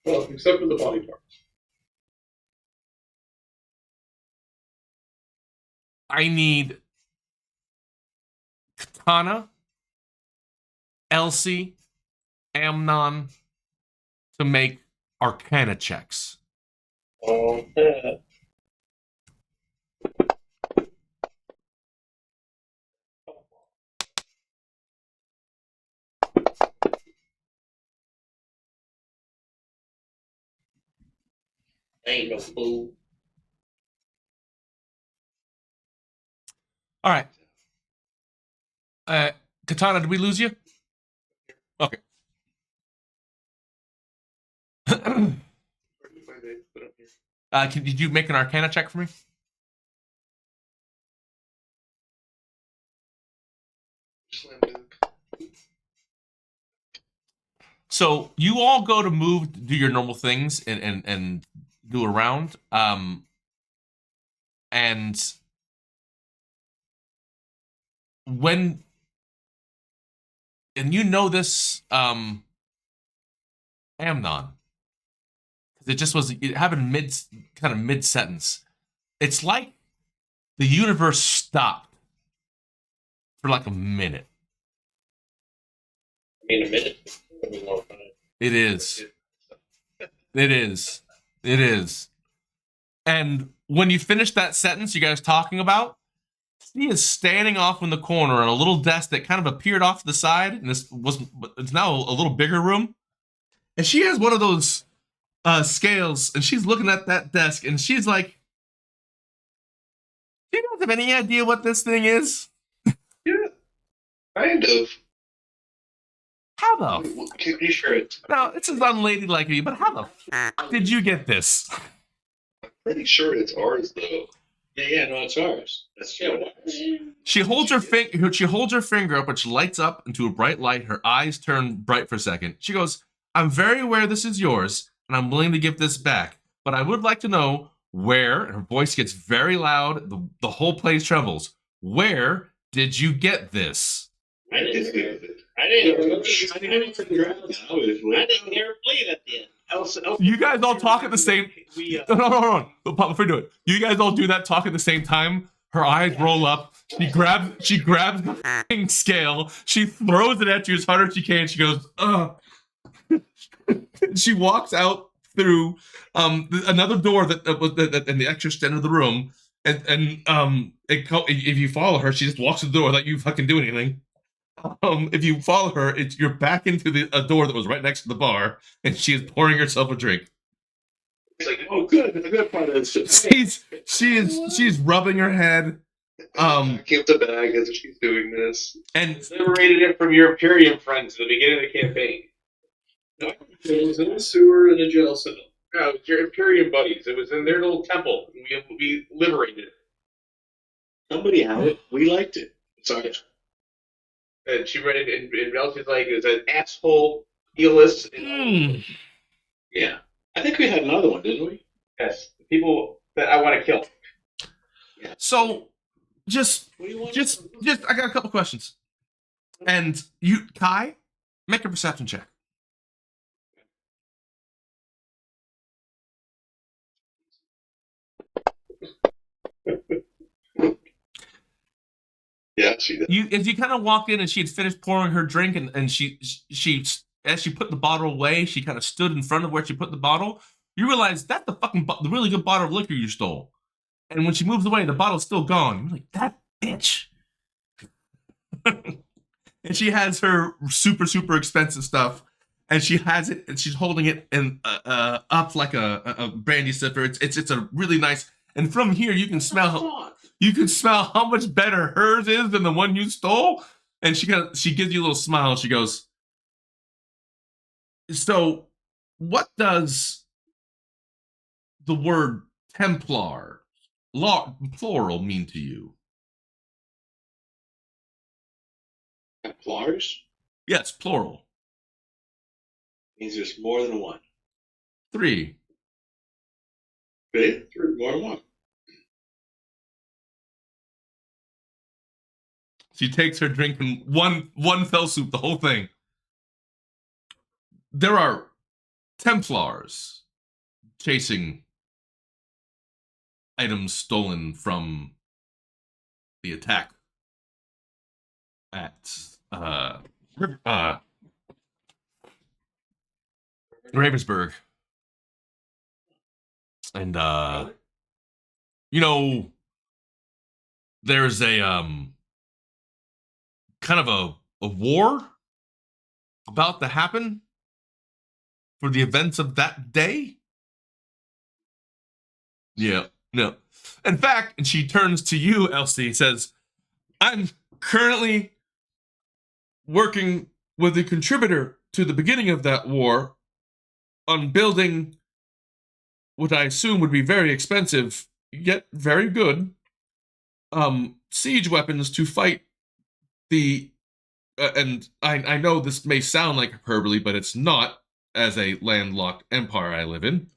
Well, except for the body parts. I need Katana, Elsie, Amnon to make Arcana checks. Oh, ain't no fool. All right. Katana, did we lose you? Okay. Did you make an Arcana check for me? So you all go to move, do your normal things, and do a round. And when, and you know this, Amnon, because it happened mid sentence. It's like the universe stopped for like a minute. I mean, a minute. It'll be more fun. It is. It is. It is. And when you finish that sentence you guys talking about, she is standing off in the corner on a little desk that kind of appeared off to the side, and it's now a little bigger room. And she has one of those scales, and she's looking at that desk, and she's like, "Do you guys have any idea what this thing is? Yeah, kind of. How the? Pretty sure it's. Now, this is unladylike of you, but how the f- did you get this?" I'm pretty sure it's ours though. Yeah, no, it's ours. That's Yeah, true. what? She holds her finger. She holds her finger up, which lights up into a bright light. Her eyes turn bright for a second. She goes, "I'm very aware this is yours, and I'm willing to give this back. But I would like to know where." And her voice gets very loud. The whole place trembles. "Where did you get this?" I didn't It's hear. good. I didn't hear. I didn't figure out now is I didn't hear a bleed at the end. You guys all talk at the same. No. Before we do it, you guys all do that talk at the same time. Her eyes roll up. She grabs the f***ing scale. She throws it at you as hard as she can. She goes, "Ugh." She walks out through another door that was in the extra end of the room, and if you follow her, she just walks to the door without you fucking do anything. If you follow her, you're back into a door that was right next to the bar, and she is pouring herself a drink. It's like, oh, good. The good part is She's rubbing her head. keep the bag as she's doing this. And Liberated it from your Imperium friends at the beginning of the campaign. It was in a sewer in a jail cell. No, it was your Imperium buddies. It was in their little temple. We liberated it. Somebody had it. We liked it. Sorry. And she read it, and Elsie's like, "Is an asshole, heelless." Yeah. I think we had another one, didn't we? Yes, the people that I want to kill. Yeah. So, just, What do you want? I got a couple questions. And you, Kai, make a perception check. Yeah, she did. As you kind of walked in and she had finished pouring her drink, and she as she put the bottle away, she kind of stood in front of where she put the bottle. You realize that's the fucking the really good bottle of liquor you stole. And when she moves away, the bottle's still gone. You're like, that bitch. And she has her super, super expensive stuff, and she has it, and she's holding it in up like a brandy sipper. It's a really nice. And from here, you can smell how much better hers is than the one you stole. And she gives you a little smile. She goes, "So, what does the word Templar, plural, mean to you?" Templars Yes, plural. means there's more than one. 3. Okay? There's more than one. She takes her drink in one fell swoop, the whole thing. There are Templars chasing items stolen from the attack at Ravensburg. And there's a kind of a war about to happen for the events of that day. Yeah, no. In fact, and she turns to you, Elsie, says, "I'm currently working with a contributor to the beginning of that war on building what I assume would be very expensive, yet very good, siege weapons to fight the, and I know this may sound like hyperbole, but it's not, as a landlocked empire I live in,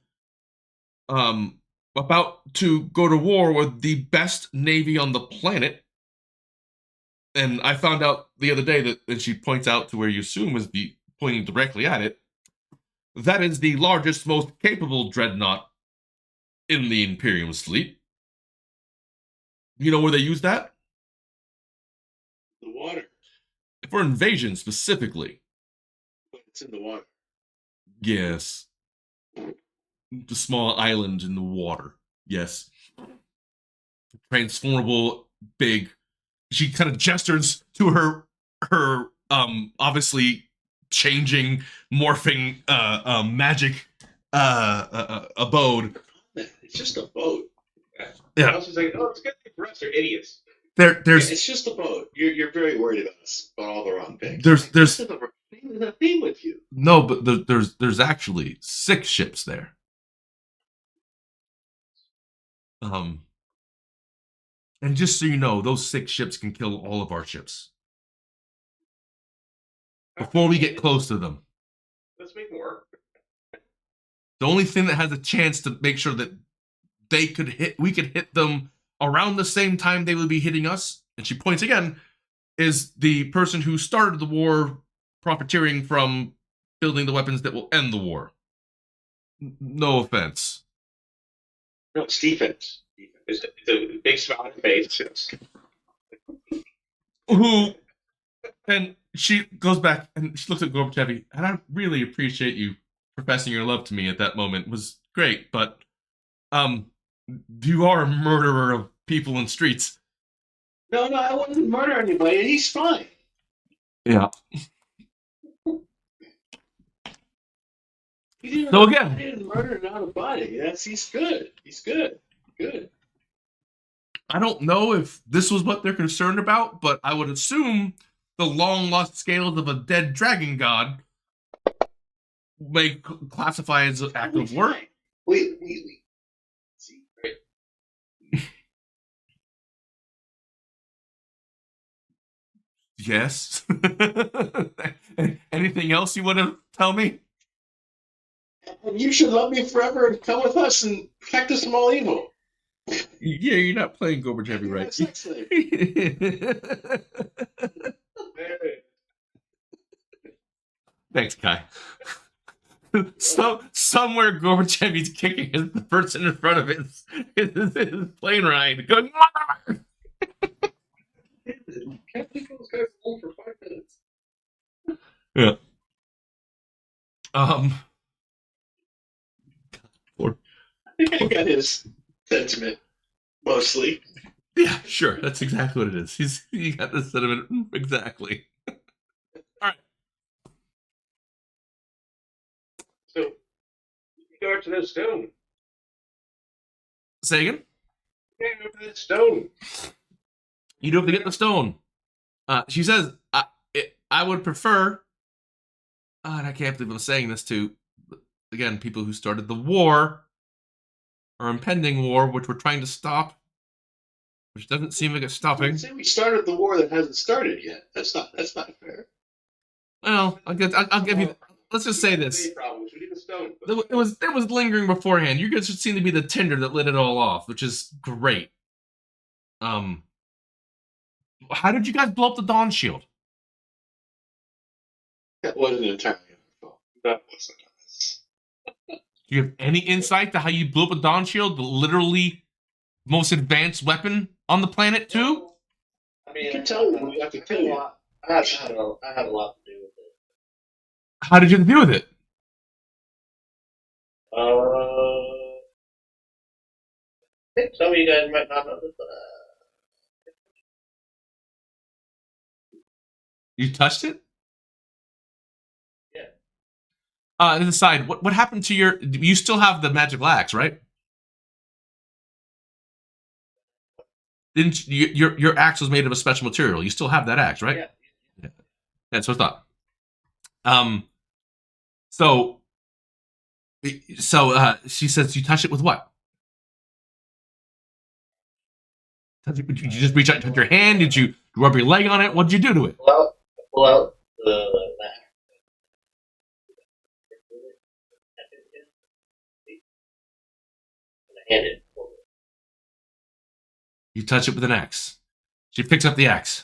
about to go to war with the best navy on the planet. And I found out the other day that," and she points out to where you assume is pointing directly at it, "that is the largest, most capable dreadnought in the Imperium's fleet." You know where they use that? The water. For invasion, specifically. But it's in the water. Yes. The small island in the water. Yes. Transformable, big. She kind of gestures to her obviously changing, morphing magic abode. It's just a boat. Yeah. Elsie's like, "Oh, it's good for us. They're idiots." There's It's just a boat. You're very worried about us, about all the wrong things. there's There's a theme with you. no, but there's actually 6 ships there. And just so you know, those 6 ships can kill all of our ships before we get close to them. Let's make more. The only thing that has a chance to make sure that we could hit them around the same time they would be hitting us, and she points again, is the person who started the war profiteering from building the weapons that will end the war. No offense. No, it's defense. It's a big smile on her face. Who, and she goes back and she looks at Gorbachev, and I really appreciate you professing your love to me at that moment. It was great, but you are a murderer of people in streets. No, I wouldn't murder anybody. He's fine. Yeah. So again, he didn't murder not a body. He's good. He's good. Good. I don't know if this was what they're concerned about, but I would assume the long lost scales of a dead dragon god may classify as an act of work. We see, right? Yes. Anything else you want to tell me? And you should love me forever and come with us and protect us from all evil. Yeah, you're not playing Gorbage Heavy, You're right? my sex slave. Thanks, Kai. Somewhere Gorbachev is kicking the person in front of his plane ride, going, "Mother!" Can't leave those guys alone for 5 minutes. Yeah. I think I got his sentiment, mostly. Yeah, sure. That's exactly what it is. He got the sentiment exactly. So, you go to this stone. Say again? Yeah, go to this stone. You do have to get the stone. She says, I would prefer, and I can't believe I'm saying this to, again, people who started the war, or impending war, which we're trying to stop, which doesn't seem like it's stopping. Say we started the war that hasn't started yet. That's not fair. Well, I'll give you, let's just say this. Problems. We need the stone. It was lingering beforehand. You guys seem to be the tinder that lit it all off, which is great. How did you guys blow up the Dawn Shield? That wasn't entirely our fault. That wasn't us. Do you have any insight to how you blew up a Dawn Shield, the literally most advanced weapon on the planet, too? I mean, You can tell me. I can tell you. I had a lot to do with it. How did you deal with it? I think some of you guys might not know this, but You touched it? Yeah. To the side, what happened to your? You still have the magic axe, right? Didn't your axe was made of a special material? You still have that axe, right? Yeah. That's what I thought. So she says you touch it with what? Did you just reach out and touch your hand? Did you rub your leg on it? What did you do to it? pull out the and I hand it over. You touch it with an axe. She picks up the axe.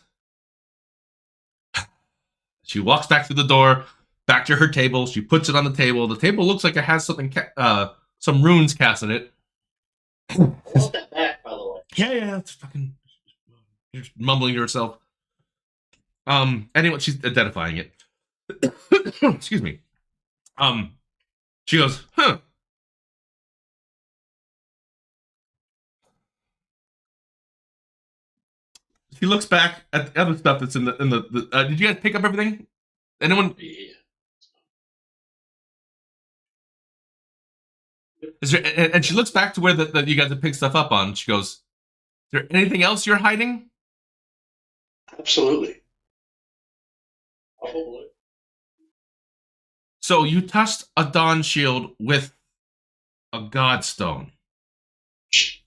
She walks back through the door, back to her table. She puts it on the table. The table looks like it has something, some runes cast in it. I want that back, by the way. Yeah, it's fucking. You're mumbling to herself. Anyway, she's identifying it. Excuse me. She goes, huh. She looks back at the other stuff that's in the. Did you guys pick up everything? Anyone? Yeah. Is there? And she looks back to where that you guys have picked stuff up on. She goes, "Is there anything else you're hiding?" Absolutely. Probably. So you touched a Dawn Shield with a Godstone.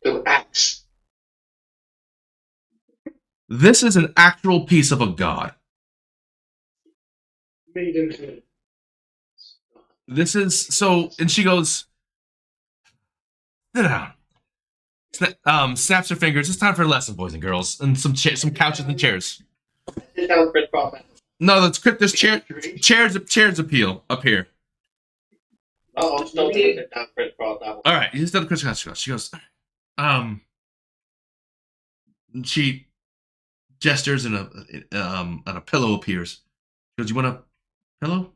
The axe. This is an actual piece of a god. Made in heaven. This is so, and she goes, sit down. Snaps her fingers. It's time for a lesson, boys and girls, and some couches and chairs. Sit down, crisscross. No, there's chairs appeal up here. Oh, I'm still gonna sit down, crisscross. All right, he's done the crisscross. She goes, she gestures and a pillow appears. She goes, "You want a pillow?"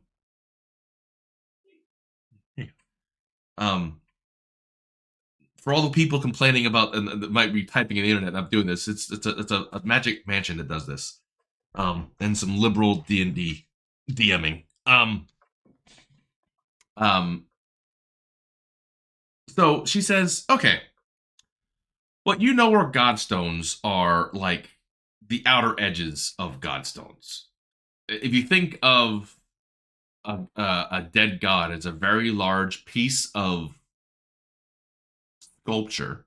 For all the people complaining about and that might be typing in the internet, I'm doing this. It's a magic mansion that does this, and some liberal D&D DMing. So she says, "Okay, well, you know where Godstones are, like the outer edges of Godstones. If you think of a dead god as a very large piece of sculpture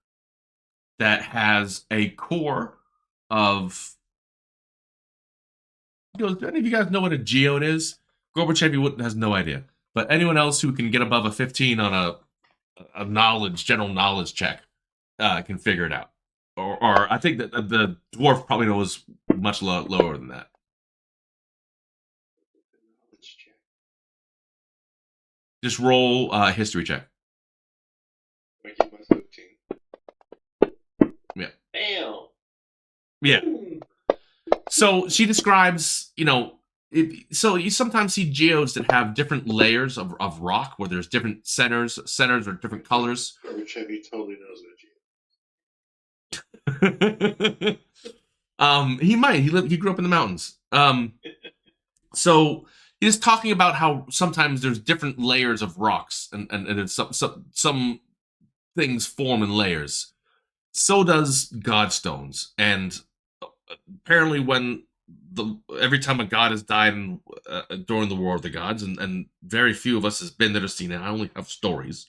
that has a core of He goes, do any of you guys know what a geode is? Gorbachev has no idea. But anyone else who can get above a 15 on a general knowledge check can figure it out. Or I think that the dwarf probably knows much lower than that. Let's check. Just roll a history check. I keep my 15. Damn. Yeah. So she describes, so you sometimes see geodes that have different layers of rock where there's different centers are different colors. Gorbachev totally knows what He might. He grew up in the mountains. So he's talking about how sometimes there's different layers of rocks and it's some things form in layers. So does godstones, and apparently when every time a god has died during the War of the Gods, and very few of us has been there to see it. I only have stories,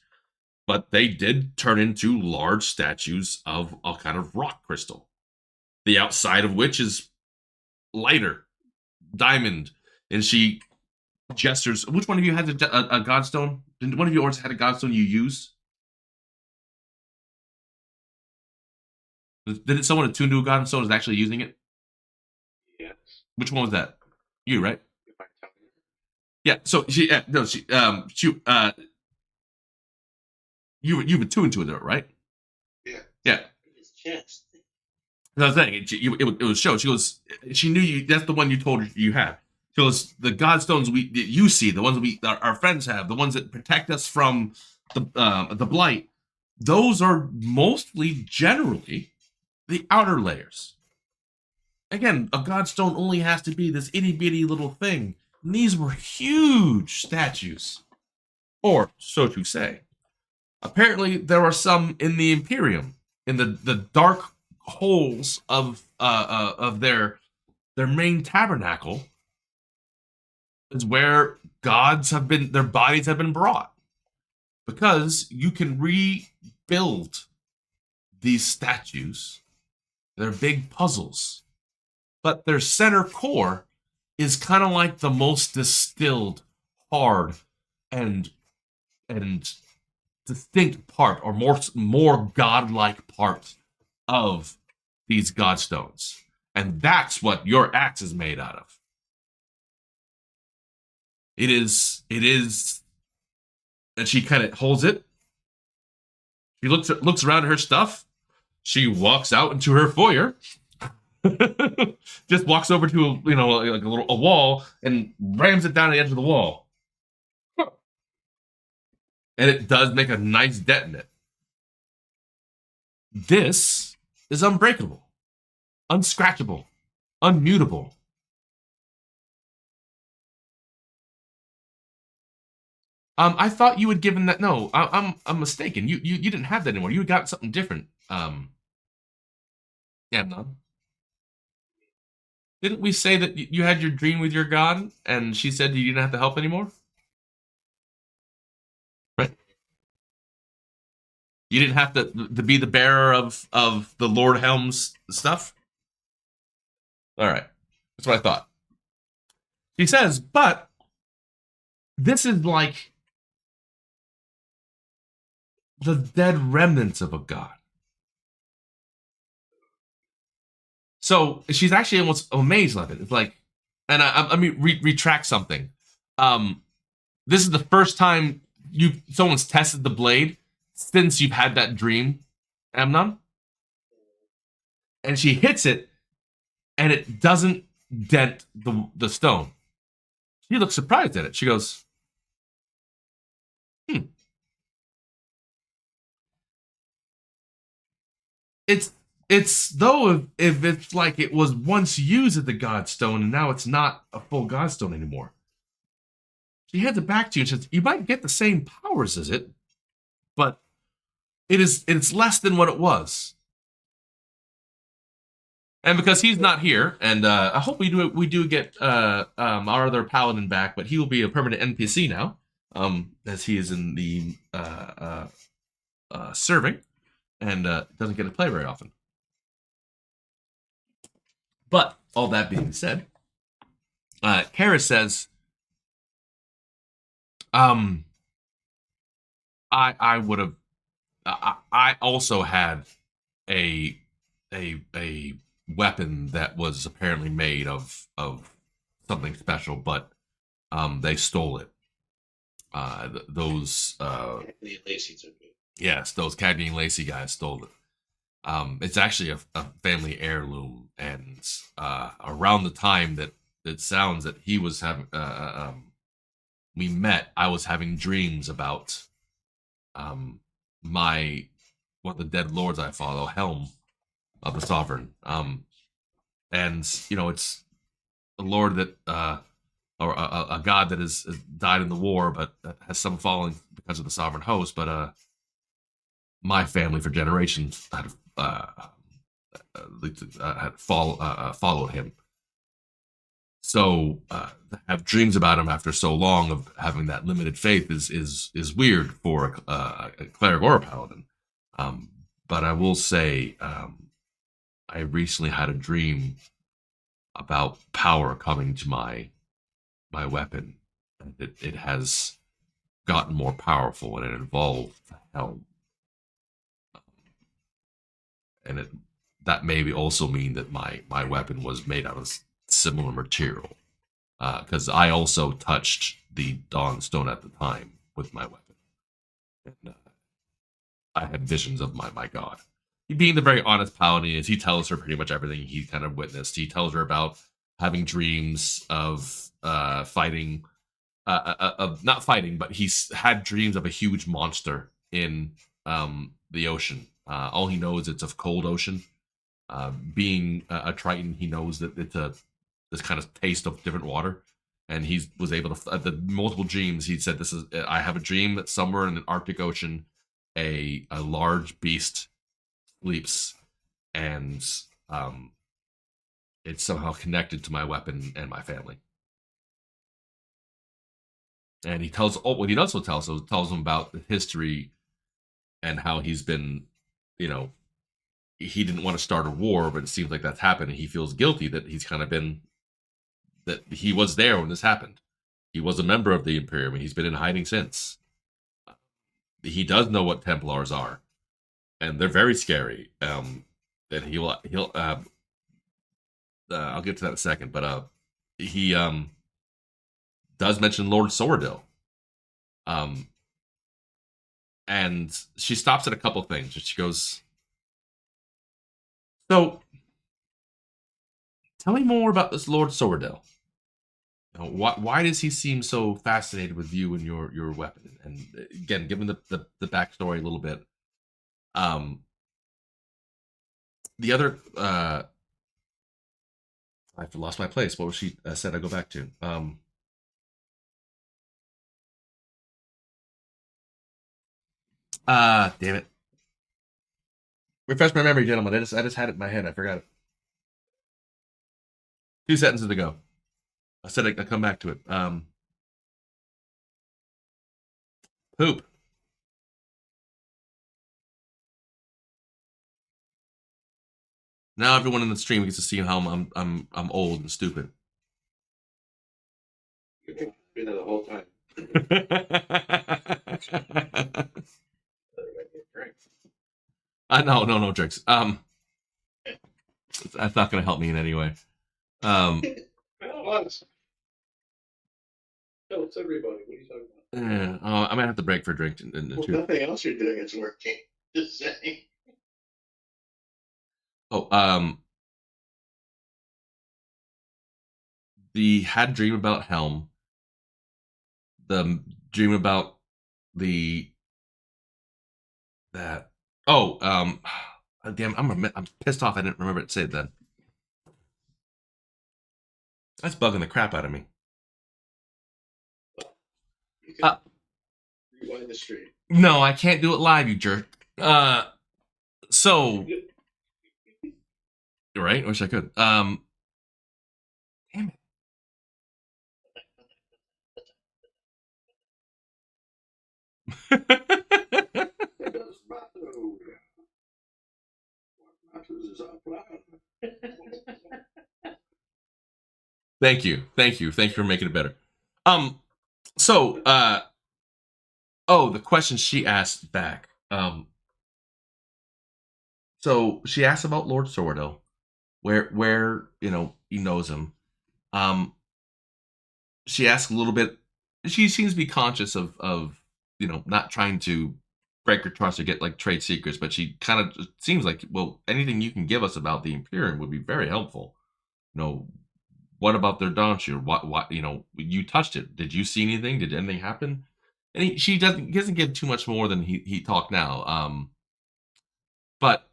but they did turn into large statues of a kind of rock crystal, the outside of which is lighter diamond. And she gestures. Which one of you had a godstone? Did one of you always had a godstone you used? Didn't someone attuned to a godstone is actually using it? Yes. Which one was that? You, right? If I tell you. Yeah. So you've attuned to it, right? Yeah. Yeah. His chest. I was saying it was show. She goes. She knew you. That's the one you told her you had. She goes. The godstones that you see, the ones our friends have, the ones that protect us from the blight. Those are mostly, generally, the outer layers. Again, a godstone only has to be this itty bitty little thing. And these were huge statues, or so to say. Apparently, there are some in the Imperium, in the dark holes of their main tabernacle, is where their bodies have been brought, because you can rebuild these statues. They're big puzzles, but their center core is kind of like the most distilled, hard, and distinct part, or more godlike part of these godstones. And that's what your axe is made out of. It is, and she kind of holds it. She looks around at her stuff. She walks out into her foyer. Just walks over to a wall and rams it down the edge of the wall. And it does make a nice dent in it. This is unbreakable, unscratchable, unmutable. I thought you had given that. No, I'm mistaken. You didn't have that anymore. You got something different. Yeah, no. Didn't we say that you had your dream with your god, and she said you didn't have to help anymore? Right. You didn't have to be the bearer of the Lord Helm's stuff? All right. That's what I thought. She says, but this is like the dead remnants of a god. So she's actually almost amazed of it. It's like, and I mean, retract something. This is the first time someone's tested the blade since you've had that dream, Amnon. And she hits it, and it doesn't dent the stone. She looks surprised at it. She goes, It's though if it's like it was once used as the godstone and now it's not a full godstone anymore. She hands it back to you and says, you might get the same powers as it, but it's less than what it was. And because he's not here, and I hope we do get our other paladin back, but he will be a permanent NPC now, as he is in the serving and doesn't get to play very often. But all that being said, Kara says, I would have. I also had a a weapon that was apparently made of something special, but they stole it. Those The Lacey's are good. yes, those Cagney and Lacey guys stole it. It's actually a family heirloom, and around the time that it sounds that he was having we met, I was having dreams about my one of the dead lords I follow, Helm of the Sovereign. And it's a lord that or a god that has died in the war, but has some fallen because of the Sovereign host. But my family for generations had followed him. So to have dreams about him after so long of having that limited faith is weird for a cleric or a paladin. But I will say, I recently had a dream about power coming to my weapon. It has gotten more powerful, and it involved the helm. And that maybe also mean that my weapon was made out of similar material, because I also touched the Dawn Stone at the time with my weapon, and I had visions of my god. He being the very honest paladin is, he tells her pretty much everything he kind of witnessed. He tells her about having dreams of fighting, of not fighting, but he's had dreams of a huge monster in the ocean. All he knows it's a cold ocean. Being a Triton, he knows that it's this kind of taste of different water, and he was able to the multiple dreams. He said, "This is I have a dream that somewhere in the Arctic Ocean, a large beast sleeps, and it's somehow connected to my weapon and my family." And he tells what he also tells him about the history and how he's been, he didn't want to start a war, but it seems like that's happened, and he feels guilty that he's kind of been, that he was there when this happened. He was a member of the Imperium, and he's been in hiding since. He does know what Templars are, and they're very scary. And he'll I'll get to that in a second, but he does mention Lord Sourdil. And she stops at a couple things, and she goes, "So, tell me more about this Lord Sourdil. Why does he seem so fascinated with you and your weapon?" And again, given the backstory a little bit, the other I've lost my place. What was she said? I go back to. Damn it! Refresh my memory, gentlemen. I just had it in my head. I forgot it. 2 sentences ago, I said I'd come back to it. Poop. Now everyone in the stream gets to see how I'm old and stupid. You've been there the whole time. No tricks. That's not going to help me in any way. Well, it was. No, it's everybody. What are you talking about? Yeah, I might have to break for a drink. Well, nothing else you're doing is working. Just saying. Oh, the had dream about Helm. The dream about that. Oh, damn! I'm pissed off. I didn't remember to say it then. That's bugging the crap out of me. You can rewind the stream. No, I can't do it live, you jerk. So, you're right. I wish I could. Damn it. It doesn't matter. What matters is our plan. Thank you for making it better. So the question she asked back. So she asked about Lord Sordo, where he knows him. She asked a little bit. She seems to be conscious of not trying to break her trust or get like trade secrets, but she kind of seems like, well, anything you can give us about the Imperium would be very helpful. What about their Donshire? What you touched it. Did you see anything? Did anything happen? And she doesn't give too much more than he talked now. But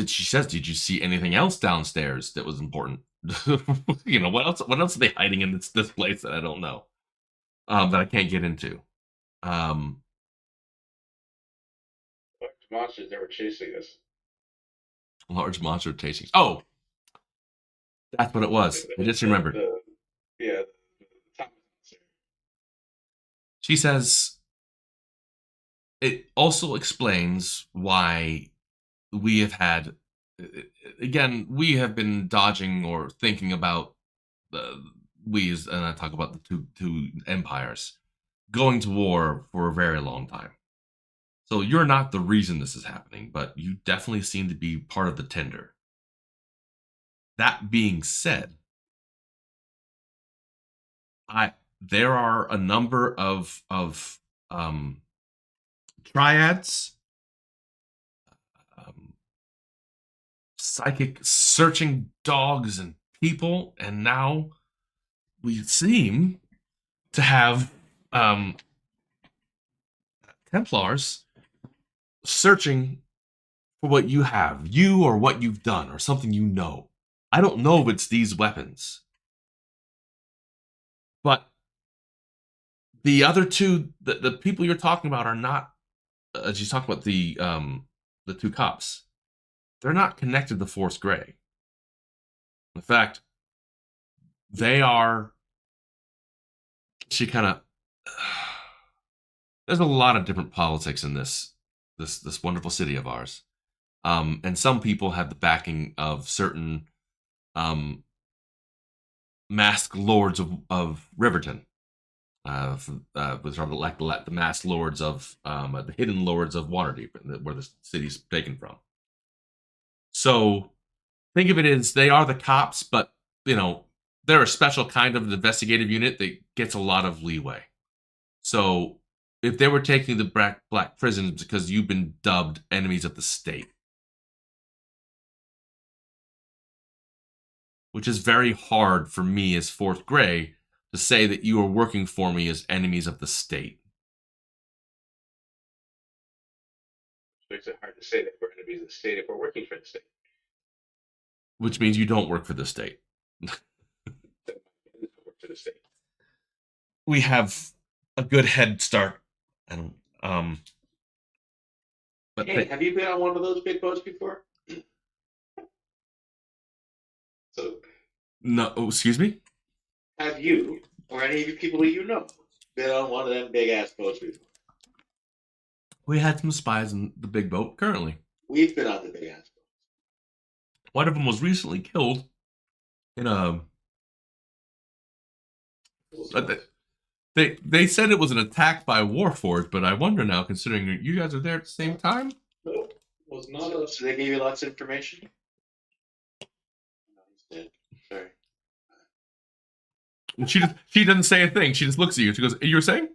she says, did you see anything else downstairs that was important? What else? What else are they hiding in this place that I don't know? That I can't get into. Monsters that were chasing us. Large monster chasing. Oh, that's what it was. I just remembered. The top. She says it also explains why we have had. Again, we have been dodging or thinking about and I talk about the two empires going to war for a very long time. So you're not the reason this is happening, but you definitely seem to be part of the tender. That being said, there are a number of triads, psychic searching dogs and people, and now we seem to have Templars searching for what you have, or what you've done, or something you know. I don't know if it's these weapons, but the other two, the people you're talking about, are not. As you talk about the two cops, they're not connected to Force Grey. In fact, they are. She kind of. There's a lot of different politics in this wonderful city of ours, and some people have the backing of certain masked lords of Riverton, like the masked lords of the hidden lords of Waterdeep, where the city's taken from. So think of it as they are the cops, but they're a special kind of investigative unit that gets a lot of leeway. So if they were taking the black prisons because you've been dubbed enemies of the state, which is very hard for me as Fourth Grey to say that you are working for me as enemies of the state. Which makes it hard to say that we're enemies of the state if we're working for the state. Which means you don't work for the state. Work for the state. We have a good head start. But Hey, have you been on one of those big boats before? So, no, excuse me? have you, or any of you people you know, been on one of them big ass boats before? We had some spies in the big boat currently. We've been on the big ass boat. One of them was recently killed in a. They said it was an attack by Warforged, but I wonder now, considering you guys are there at the same time. Nope, was not a. So they gave you lots of information? No, he's dead. Sorry. And she doesn't say a thing. She just looks at you. She goes, "You were saying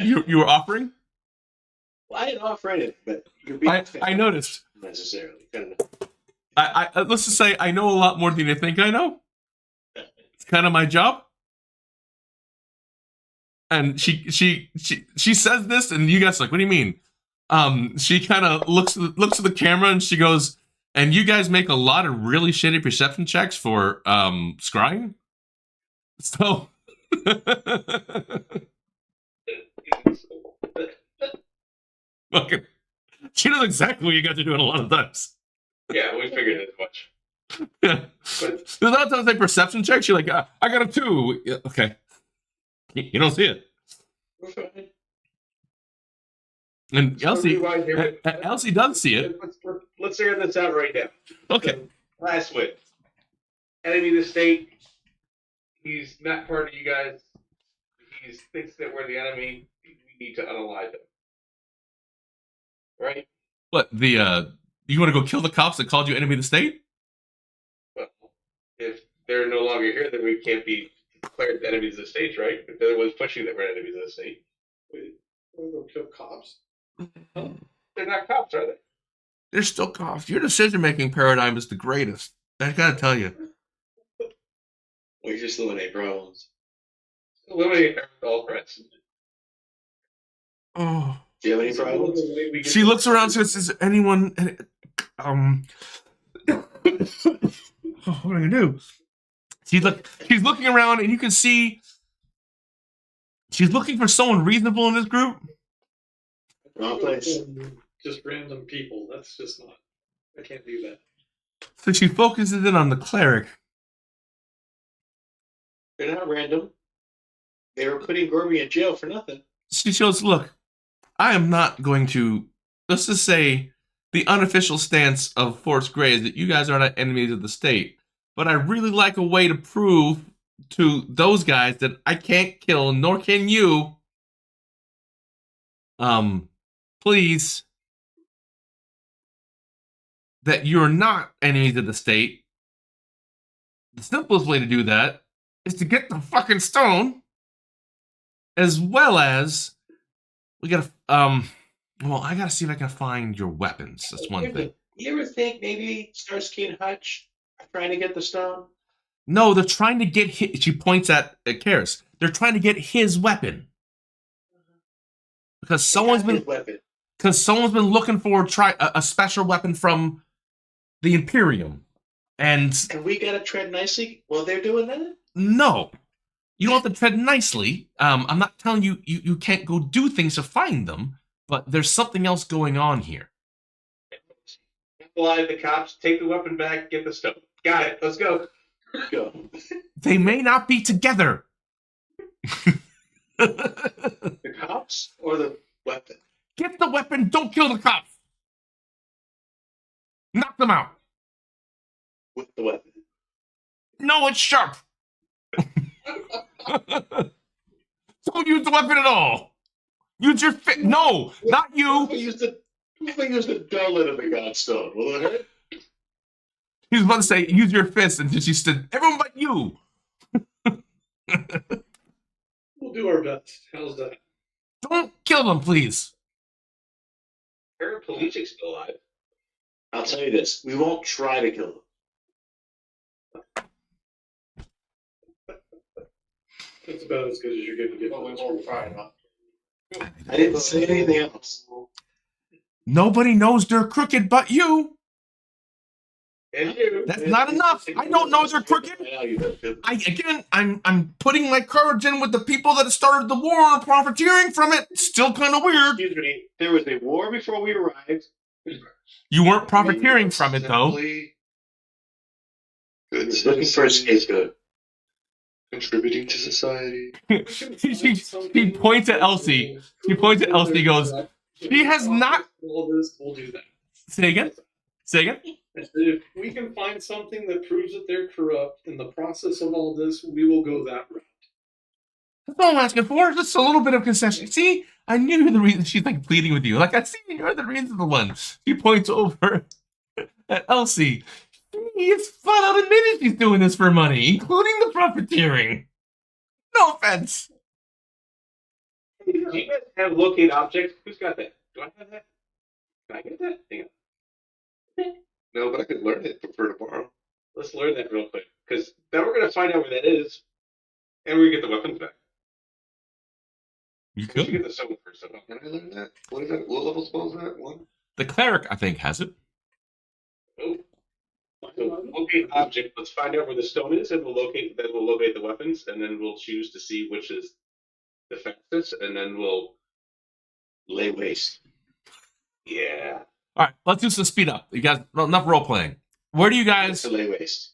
you were offering?" Well, I didn't offer anything, but you're being I noticed. necessarily. Kind of. I let's just say I know a lot more than you think I know. It's kind of my job. And she says this, and you guys are like, "What do you mean?" She kind of looks at the camera, and she goes, "And you guys make a lot of really shitty perception checks for scrying." So, okay, she knows exactly what you guys are doing a lot of times. Yeah, we figured as much. Yeah, there's a lot of times they perception checks. You're like, "I got a 2." Yeah, okay. You don't see it. We're fine. And Elsie Rewind Elsie does see it. Let's air this out right now. Okay. Last win. enemy of the state. He's not part of you guys. He thinks that we're the enemy. We need to unalive him. Right? What, the, you want to go kill the cops that called you enemy of the state? Well, if they're no longer here, then we can't be declared enemies of the state, right? If they're the ones pushing that we're enemies of the state. Wait, we're gonna go kill cops? They're not cops, are they? They're still cops. Your decision-making paradigm is the greatest. I gotta tell you. We just eliminate problems. Eliminate all threats. Oh. Do you have any problems? She looks around and says, "Is anyone? What am I gonna do?" She's looking around, and you can see she's looking for someone reasonable in this group. Wrong place. Just random people. That's just not. I can't do that. So she focuses in on the cleric. They're not random. They were putting Gorby in jail for nothing. She shows, "Look, I am not going to. Let's just say the unofficial stance of Force Grey is that you guys are not enemies of the state. But I really like a way to prove to those guys that I can't kill, nor can you. Please, that you're not enemies of the state. The simplest way to do that is to get the fucking stone, as well as we gotta, well, I gotta see if I can find your weapons. That's one thing. You ever think maybe Starsky and Hutch are trying to get the stone? No, they're trying to get his, she points at Karis. They're trying to get his weapon. Because someone's been looking for a special weapon from the Imperium. And we gotta tread nicely while they're doing that? no. You don't have to tread nicely. I'm not telling you, you can't go do things to find them, but there's something else going on here. Fly the cops, take the weapon back, get the stone. Got it. Let's go. Go. They may not be together. The cops or the weapon? Get the weapon, don't kill the cops. Knock them out. With the weapon. No, it's sharp. Don't use the weapon at all. Use your fit. No, not you. If we use the dull end of the Godstone, will it hurt? He was about to say, use your fist, and she said, everyone but you. We'll do our best. How's that? Don't kill them, please. Paraplegic's still alive. I'll tell you this: we won't try to kill them. That's about as good as you're going to get. Well, we won't try, huh? I didn't say anything else. Nobody knows they're crooked but you. And you. That's not enough. I don't know they're crooked. I know you don't. I'm putting my courage in with the people that started the war and are profiteering from it. Still kind of weird. Excuse me. There was a war before we arrived. You weren't profiteering from it, though. Good Looking for a scapegoat. contributing to society. She points at Elsie. She points at Elsie. Goes, she has not. All this, we'll do that. Say again. Say again. I said, if we can find something that proves that they're corrupt in the process of all this, we will go that route. That's all I'm asking for. Just a little bit of concession. See, I knew you're the reason. She's like pleading with you. Like, I see you're the reasonable one. She points over at Elsie. She is flat out admitted she's doing this for money, including the profiteering. No offense. Do you guys have locate objects? Who's got that? Do I have that? Can I get that? Hang on. No, but I could learn it for tomorrow. Let's learn that real quick. Because then we're going to find out where that is. And we get the weapons back. You We should could. get the stone first. Somehow. Can I learn that? What is that? What level spell is that? One? The cleric, I think, has it. Oh. So locate object. Let's find out where the stone is, and we'll locate the weapons, and then we'll choose to see which is the fastest, and then we'll Lay waste. yeah. All right, let's do some speed up. You guys, enough role playing. Where do you guys? To lay waste.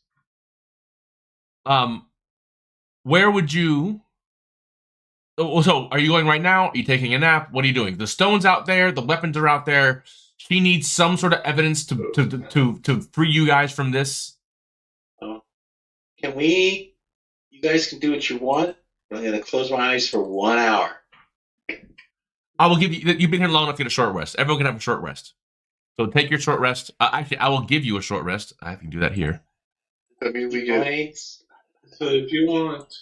Where would you? So, are you going right now? Are you taking a nap? What are you doing? The stone's out there. The weapons are out there. She needs some sort of evidence to free you guys from this. Can we? You guys can do what you want. I'm gonna close my eyes for 1 hour. I will give you. You've been here long enough to get a short rest. Everyone can have a short rest. So take your short rest. Actually, I will give you a short rest. I can do that here. I mean, we get. Right? So if you want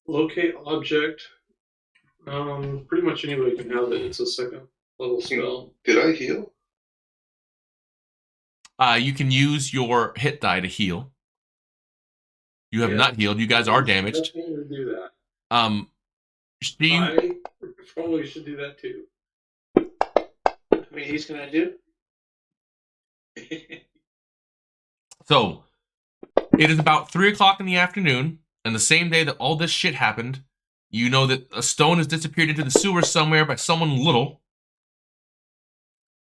locate object, pretty much anybody can have it. It's a second level spell. Did I heal? You can use your hit die to heal. You have not healed. You guys are damaged. Definitely do that. Steve, I probably should do that too. What he's gonna do? so it is about 3:00 in the afternoon, and the same day that all this shit happened, you know that a stone has disappeared into the sewer somewhere by someone little,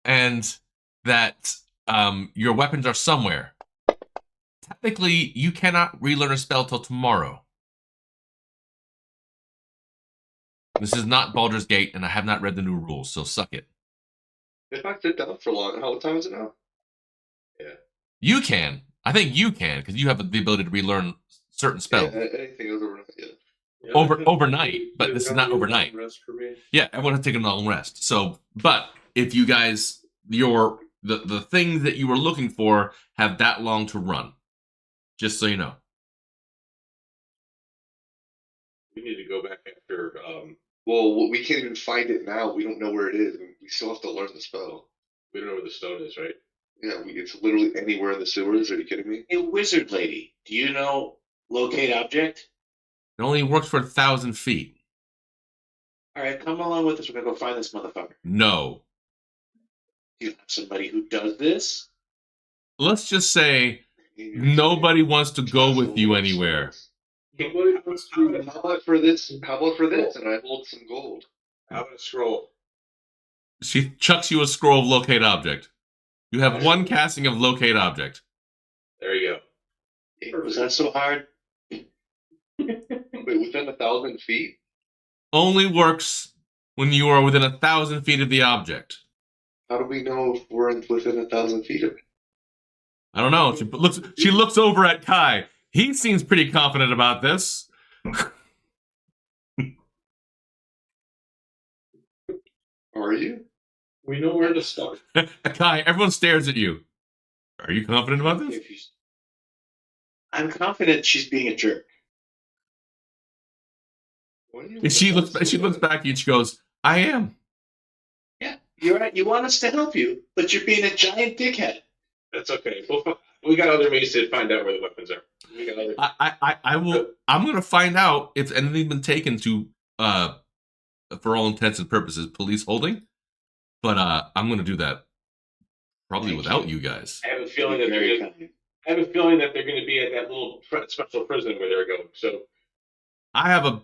and that your weapons are somewhere. Technically, you cannot relearn a spell till tomorrow. This is not Baldur's Gate, and I have not read the new rules, so suck it. If I sit down for long, what time is it now? You can. I think you can, because you have the ability to relearn certain spells. Yeah, anything else overnight, yeah. Yeah, Overnight, but this is not overnight. Rest for me. Yeah, everyone has taken a long rest. So, but if you guys, the things that you were looking for have that long to run, just so you know. We need to go back after. Well, we can't even find it now. We don't know where it is. We still have to learn the spell. We don't know where the stone is, right? Yeah, it's literally anywhere in the sewers. Are you kidding me? Hey, wizard lady, do you know locate object? It only works for 1,000 feet. All right, come along with us. We're gonna go find this motherfucker. No. Do you have somebody who does this? Let's just say nobody wants to go with you anywhere. Nobody wants to. How about for this? How about for this? And I hold some gold. How about a scroll? She chucks you a scroll of locate object. You have one casting of locate object. There you go. Was that so hard? Wait, within 1,000 feet? Only works when you are within 1,000 feet of the object. How do we know if we're within 1,000 feet of it? I don't know. She looks over at Kai. He seems pretty confident about this. Are you? We know where to start. Kai, everyone stares at you. Are you confident about this? I'm confident she's being a jerk. And she looks back at you and she goes, I am. Yeah, you're right. You want us to help you, but you're being a giant dickhead. That's okay. We got other ways to find out where the weapons are. We got other. I will. I'm gonna find out if anything's been taken to, for all intents and purposes, police holding. But I'm gonna do that probably without you guys. I have a feeling that they're going to be at that little special prison where they're going. So I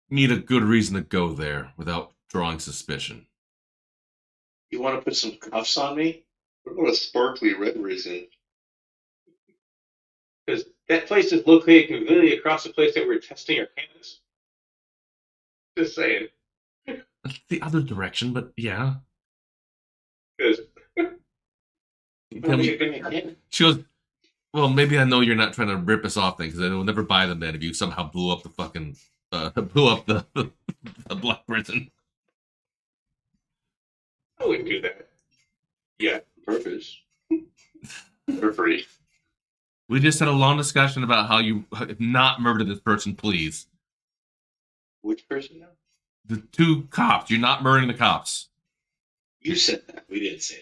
need a good reason to go there without drawing suspicion. You want to put some cuffs on me? What about a sparkly red reason? because that place is located completely across the place that we're testing our cannons. Just saying. The other direction, but yeah. Because Tell me- She goes, well, maybe I know you're not trying to rip us off then, because I will never buy them then if you somehow blew up the fucking, blew up the black prison. I wouldn't do that. Yeah, purpose. For free. We just had a long discussion about how you not murder this person, please. Which person now? The two cops. You're not murdering the cops. You said that. We didn't say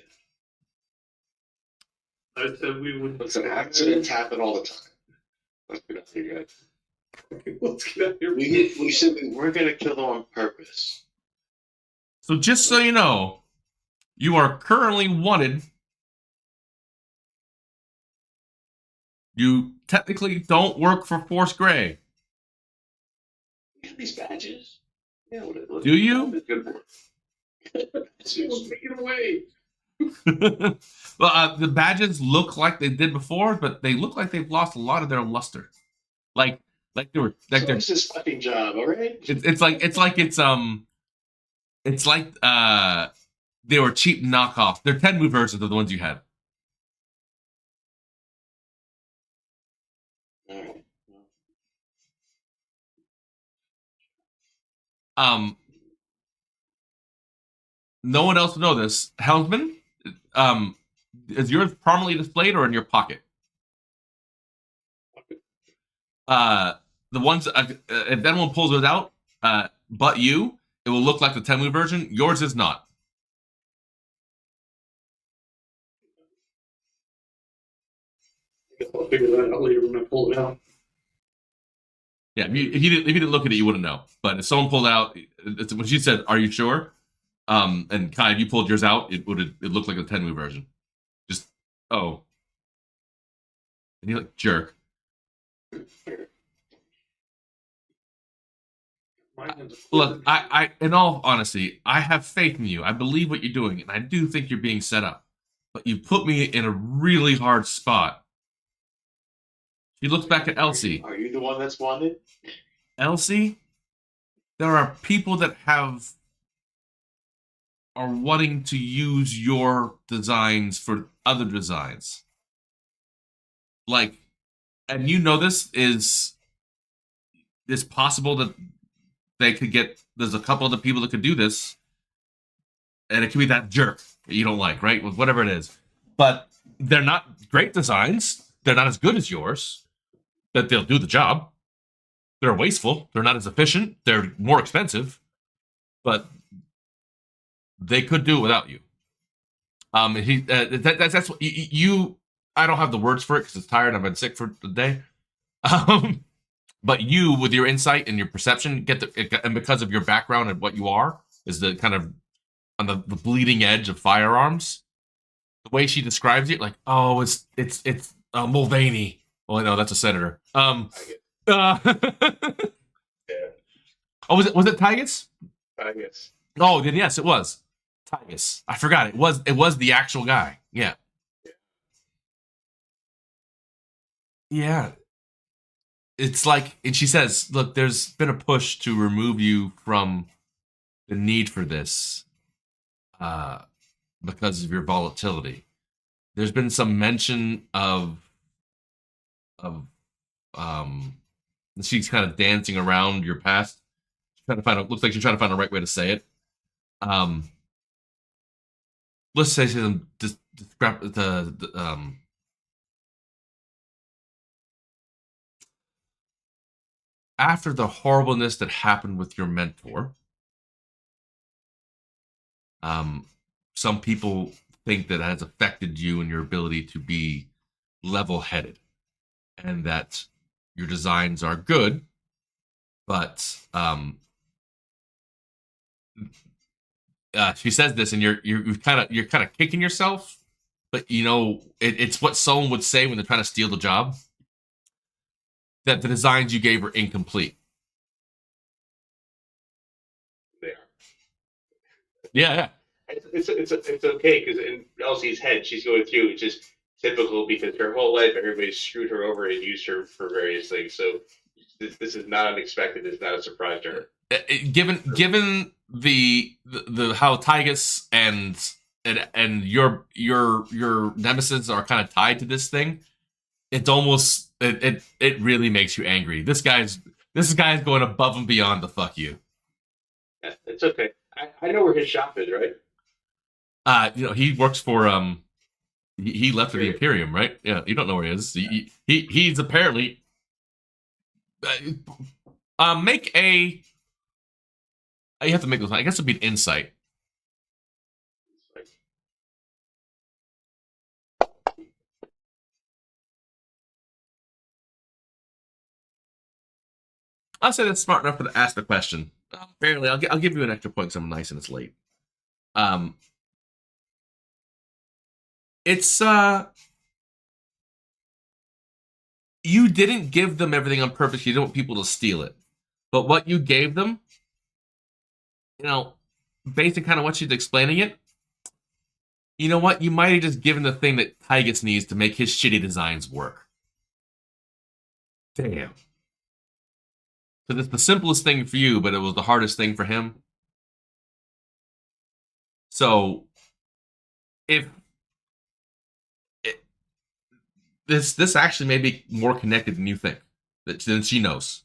that. I said we would. Listen, accidents happen all the time. Let's get out of here, guys. Let's get out of here. We said we weren't going to kill them on purpose. So just so you know, you are currently wanted. You technically don't work for Force Grey. We have these badges. Yeah, Do you? It's good for it. Take it away. Well, the badges look like they did before, but they look like they've lost a lot of their luster. Like they were like So they're. it's this fucking job, all right? It's like they were cheap knockoffs. They're 10 move versions of the ones you had. No one else will know this. Helmsman, is yours prominently displayed or in your pocket? The ones if anyone pulls it out, but you, it will look like the Tenmu version. Yours is not. I guess I'll figure that out later when I pull it out. Yeah, if you didn't look at it, you wouldn't know. But if someone pulled out, when she said, "Are you sure?" And Kai, if you pulled yours out, it looked like the Tenmu version. Just and you're like jerk. Look, I in all honesty, I have faith in you. I believe what you're doing, and I do think you're being set up. But you put me in a really hard spot. She looks back at Elsie. Are you the one that's wanted? Elsie, there are people that are wanting to use your designs for other designs. Like, and you know this is it's possible that they could get there's a couple of the people that could do this, and it could be that jerk that you don't like, right? Whatever it is. But they're not great designs. They're not as good as yours, but they'll do the job. They're wasteful. They're not as efficient. They're more expensive, but they could do it without you. That's what you. I don't have the words for it because it's tired. I've been sick for the day. But you, with your insight and your perception, and because of your background and what you are, is the kind of on the bleeding edge of firearms. The way she describes it, like, oh, it's Mulvaney. Well, no, that's a senator. Yeah. Oh, was it Tigus? I guess. Oh, then yes, it was Tigus. I forgot it was the actual guy. Yeah. Yeah. It's like, and she says, look, there's been a push to remove you from the need for this because of your volatility. There's been some mention of she's kind of dancing around your past. Trying to find looks like she's trying to find the right way to say it. Let's say she describe after the horribleness that happened with your mentor, some people think that has affected you and your ability to be level-headed, and that your designs are good, but she says this, and you're kind of kicking yourself, but you know it's what someone would say when they're trying to steal the job. That the designs you gave are incomplete. They are. Yeah. It's okay because in Elsie's head, she's going through. It's just typical because her whole life everybody's screwed her over and used her for various things. So this is not unexpected. It's not a surprise to her. Given the how Tygus and your nemesis are kind of tied to this thing, it's almost it really makes you angry. This guy's going above and beyond to fuck you. Yeah, it's okay. I know where his shop is, right? He works for he left for the Imperium, right? Yeah, you don't know where he is. He's apparently make a. You have to make those. I guess it'd be an insight. I'll say that's smart enough to ask the question. Apparently, I'll give you an extra point because I'm nice and it's late. It's you didn't give them everything on purpose. You didn't want people to steal it, but what you gave them, based on kind of what she's explaining it, you know what? You might have just given the thing that Tygus needs to make his shitty designs work. Damn. So it's the simplest thing for you, but it was the hardest thing for him. So, if this actually may be more connected than you think, than she knows.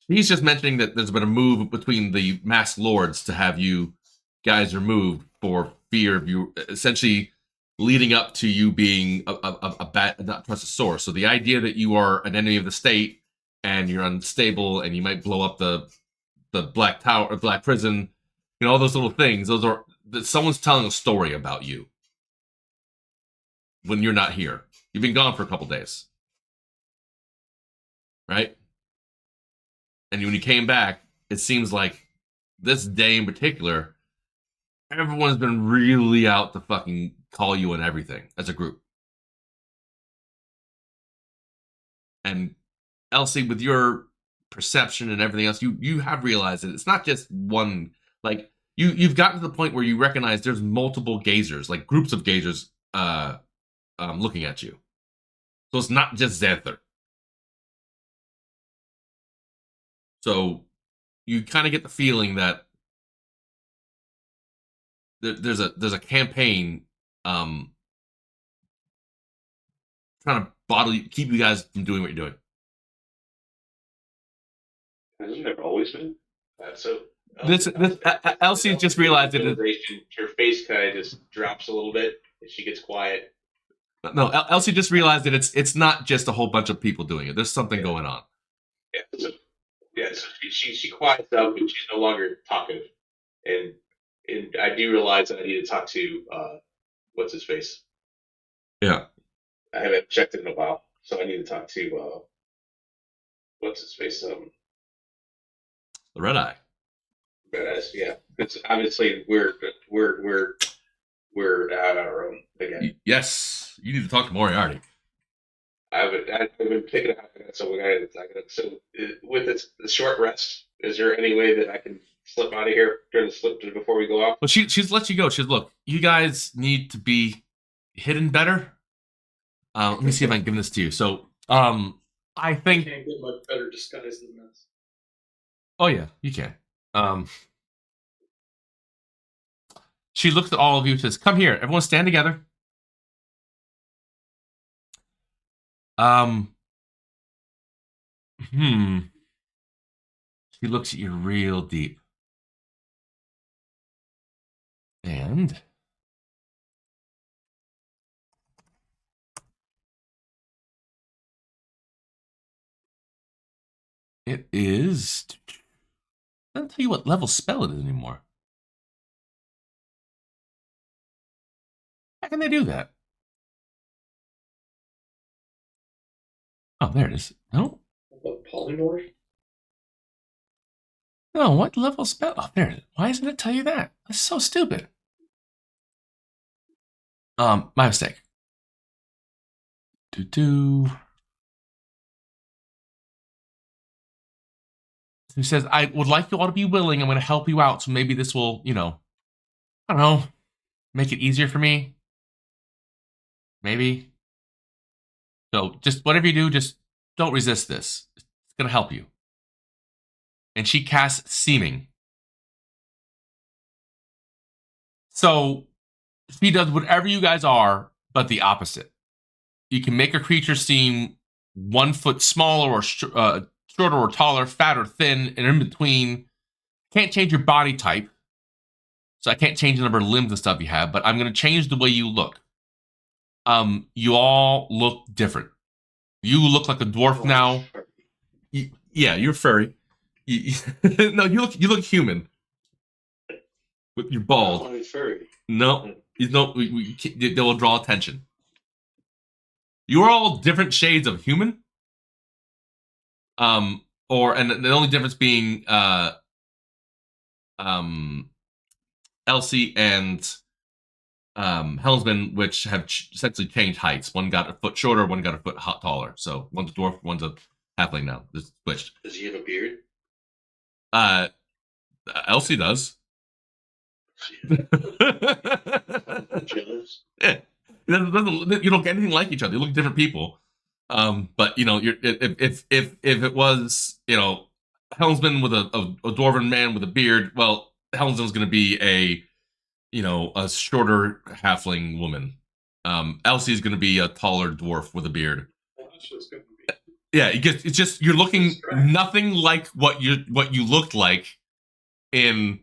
He's just mentioning that there's been a move between the masked lords to have you guys removed for fear of you, essentially leading up to you being a bad, not trusted source. So the idea that you are an enemy of the state and you're unstable and you might blow up the Black Tower or Black Prison, all those little things. Those are someone's telling a story about you when you're not here. You've been gone for a couple days, right? And when you came back, it seems like this day in particular, everyone's been really out to fucking call you on everything as a group. And Elsie, with your perception and everything else, you have realized that it's not just one. Like you've gotten to the point where you recognize there's multiple gazers, like groups of gazers, looking at you. So it's not just Xanther. So you kind of get the feeling that there's a campaign trying to keep you guys from doing what you're doing. Hasn't there always been? So Elsie just realized that her face kind of just drops a little bit, and she gets quiet. No, Elsie just realized that it's not just a whole bunch of people doing it. There's something going on. So she quiets up, and she's no longer talkative. And I do realize that I need to talk to what's his face. Yeah, I haven't checked in a while, so I need to talk to what's his face. The Red Eye. Badass, yeah. It's obviously we're out of our own again. Yes, you need to talk to Moriarty. I've been picking up on that, so with the short rest, is there any way that I can slip out of here before we go off? Well, she's let you go. She's look, you guys need to be hidden better. Let me see if I can give this to you. So, I think Can't get much better disguise than this. Oh yeah, you can. She looks at all of you and says, "Come here, everyone, stand together." She looks at you real deep, and it is. I don't tell you what level spell it is anymore. How can they do that? Oh, there it is. No, What, polymorph? no. What level spell? Oh, there it is. Why doesn't it tell you that? That's so stupid. My mistake. He says, "I would like you all to be willing. I'm going to help you out. So maybe this will, I don't know, make it easier for me. Maybe. So just whatever you do, just don't resist this. It's going to help you." And she casts Seeming. So she does whatever you guys are, but the opposite. You can make a creature seem 1 foot smaller or shorter or taller, fat or thin, and in between. Can't change your body type. So I can't change the number of limbs and stuff you have, but I'm going to change the way you look. You all look different. You look like a dwarf now. Yeah, you're furry. No, you look human. You're bald. I'm furry. No, they will draw attention. You are all different shades of human. And the only difference being Elsie and Helmsman, which have essentially changed heights. One got a foot shorter, one got a foot taller. So one's a dwarf, one's a halfling now. It's switched. Does he have a beard? Elsie does. Jealous? Yeah. You don't get anything like each other. You look different people. But if it was Helmsman with a dwarven man with a beard, well, Helmsman's going to be a shorter halfling woman. Elsie's going to be a taller dwarf with a beard. That's just going to be. Yeah, it's just you're looking nothing like what you looked like in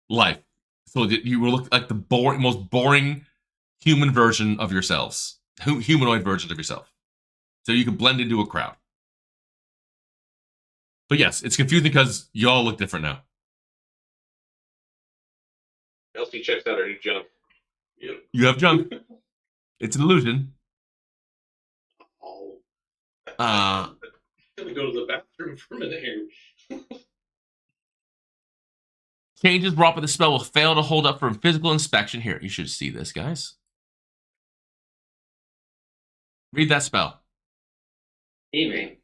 life. So that you will look like the most boring human version of yourselves, humanoid version of yourself. So you can blend into a crowd. But yes, it's confusing because you all look different now. Elsie checks out her new junk. You have junk. It's an illusion. Oh, I'm gonna go to the bathroom for a minute here. Changes brought by the spell will fail to hold up for physical inspection. Here, you should see this, guys. Read that spell. Evening.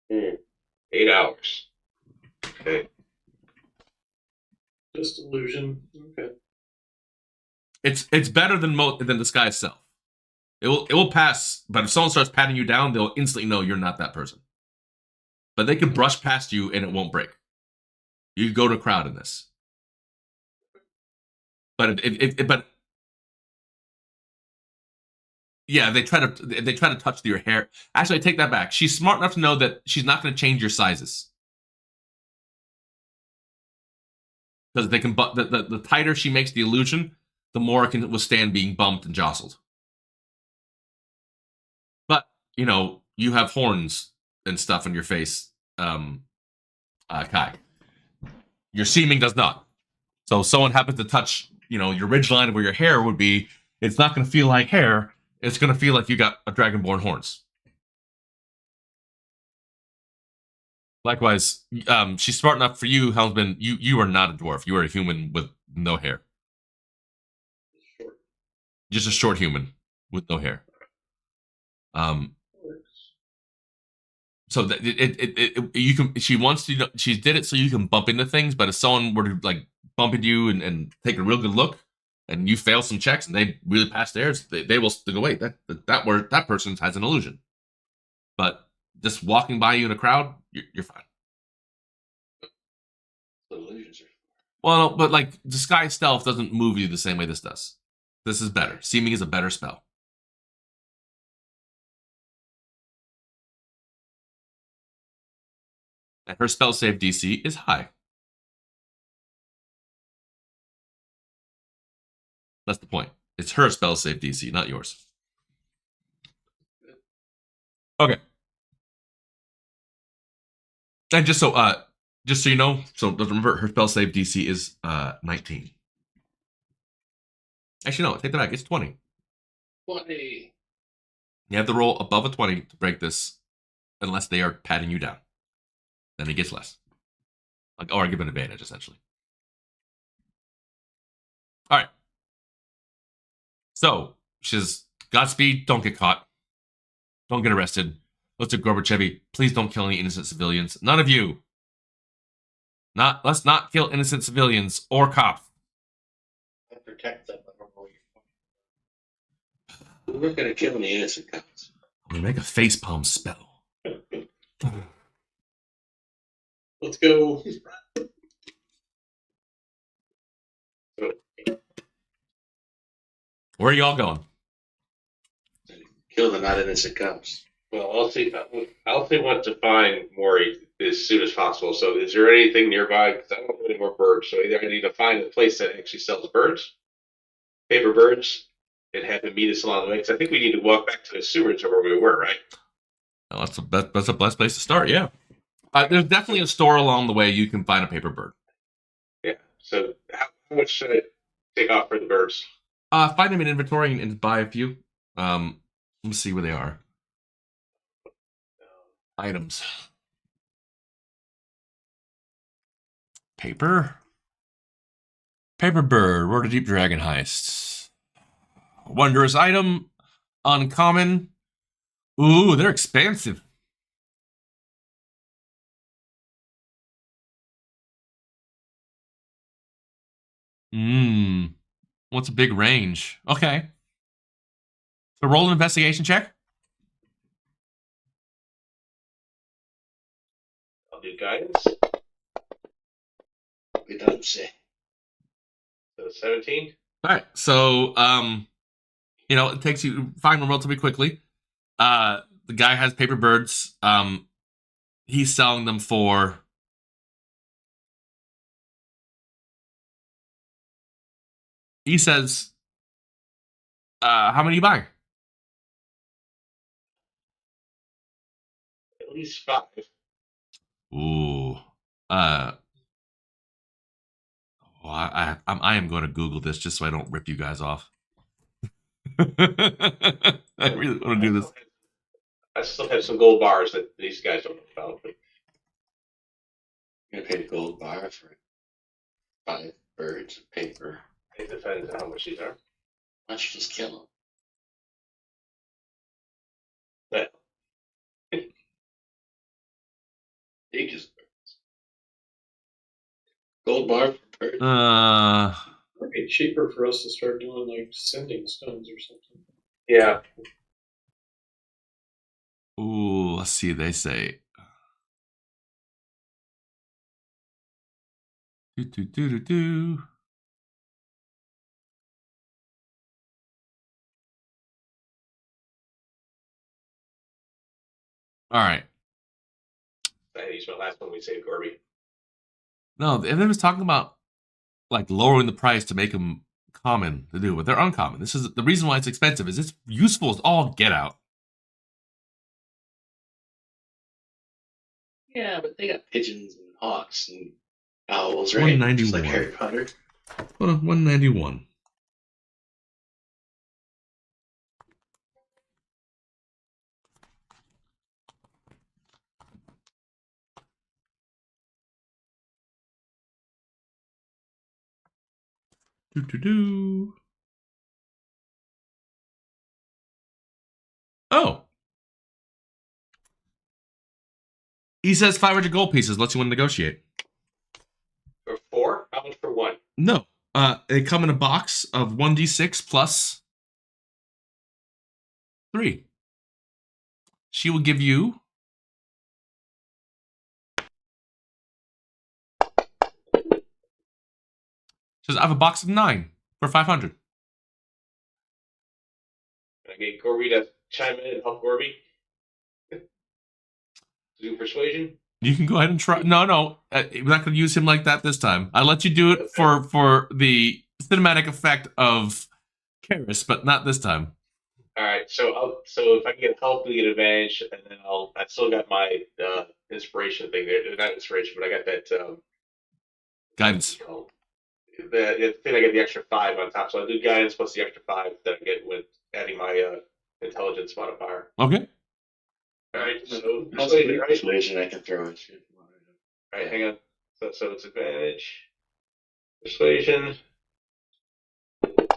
Hmm. 8 hours. Okay. Just illusion. Okay. It's better than the sky itself. It will pass, but if someone starts patting you down, they'll instantly know you're not that person. But they can brush past you and it won't break. You can go to a crowd in this. But but yeah, they try to touch your hair. Actually, I take that back. She's smart enough to know that she's not going to change your sizes. Because they can, the tighter she makes the illusion, the more it can withstand being bumped and jostled. But you have horns and stuff in your face, Kai. Your seeming does not. So if someone happens to touch, your ridgeline where your hair would be, it's not going to feel like hair. It's going to feel like you got a dragonborn horns. Likewise, she's smart enough for you, Helmsman. You are not a dwarf. You are a human with no hair. Just a short human with no hair. So that you can. She wants to. She did it so you can bump into things. But if someone were to bump into you and take a real good look, and you fail some checks and they really pass theirs, they will go, wait, that person has an illusion. But just walking by you in a crowd, you're fine. illusions are. Well, but disguise stealth doesn't move you the same way this does. This is better. Seeming is a better spell. And her spell save DC is high. That's the point. It's her spell save DC, not yours. Okay. And just so you know, so remember her spell save DC is 19. Actually, no, take that back. It's 20. 20. You have to roll above a 20 to break this, unless they are patting you down. Then it gets less. Or give an advantage, essentially. All right. So she's Godspeed. Don't get caught. Don't get arrested. Let's do Gorbachev. Please don't kill any innocent civilians. None of you. Let's not kill innocent civilians or cops. I protect them. I don't know what you're We're not going to kill any innocent cops. We make a facepalm spell. Let's go. Where are y'all going? Kill the not innocent cops. Well, Elsie wants to find Maury as soon as possible. So, is there anything nearby? Because I don't have any more birds. So, either I need to find a place that actually sells birds, paper birds, and have them meet us along the way. Because I think we need to walk back to the sewers or where we were, right? Oh, that's the best place to start. Yeah. There's definitely a store along the way you can find a paper bird. Yeah. So, how much should I take off for the birds? Find them in inventory and buy a few. Let's see where they are. Items. Paper bird. Word of Deep Dragon Heist. Wondrous item. Uncommon. Ooh, they're expansive. What's a big range? Okay. So roll an investigation check. I'll do guidance. It doesn't say. So, 17. All right. So, it takes you find them relatively quickly. The guy has paper birds. He's selling them for. He says, "How many you buy?" At least 5. Ooh. I am going to Google this just so I don't rip you guys off. I really want to do this. I still have some gold bars that these guys don't know about. But You're gonna pay the gold bar for 5 birds of paper. it depends on how much these are. Why don't you just kill them? But They just birds. Gold bar for birds. It'd be cheaper for us to start doing like sending stones or something. yeah, Ooh, let's see. They say. Do. All right. I used my last one. We saved Gorby. No, and they was talking about like lowering the price to make them common to do, but they're uncommon. This is the reason why it's expensive. Is it's useful as all get out. Yeah, but they got pigeons and hawks and owls, right? Just like 191. Harry Potter. 191. Do. Oh. He says 500 gold pieces. Lets you want to negotiate. For 4? How much for 1? No. They come in a box of 1d6 plus 3. She will give you. Says I have a box of 9 for 500. Can I get Gorby to chime in and help Gorby? Do persuasion? You can go ahead and try. No. We're not going to use him like that this time. I let you do it for the cinematic effect of Karis, but not this time. All right. So if I can get help, we get advantage, and then I still got my inspiration thing there. Not inspiration, but I got that Guidance. The thing I get the extra 5 on top. So I do guidance plus the extra 5 that I get with adding my intelligence modifier. Okay. All right. So Persuasion, persuasion I can throw at you. All right, hang on. So it's advantage, persuasion. All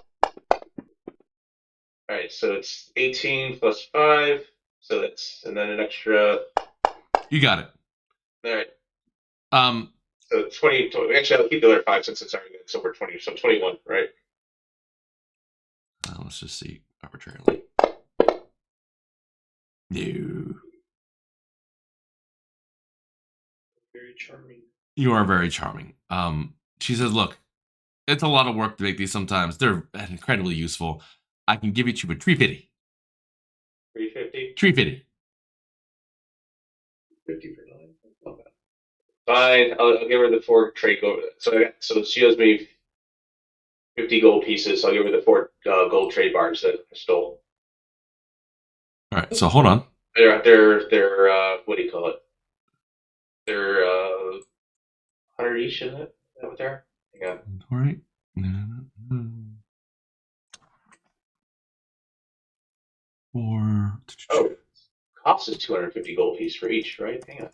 right, so it's 18 plus 5. So that's and then an extra. You got it. All right. So 20. Actually, I'll keep the other 5 since it's already good. So we're 20. So 21, right? Let's just see arbitrarily. No. Very charming. You are very charming. She says, look, it's a lot of work to make these sometimes. They're incredibly useful. I can give it to you for 350. 350. 350. 50 for 9. Not bad. Fine. I'll give her the 4 trade gold. So she owes me 50 gold pieces. So I'll give her the 4 gold trade bars that I stole. All right, so hold on. They're what do you call it? They're 100 each, isn't it? Is that what they're? Hang on. All right. Four. Oh, cost is 250 gold piece for each, right? Hang on.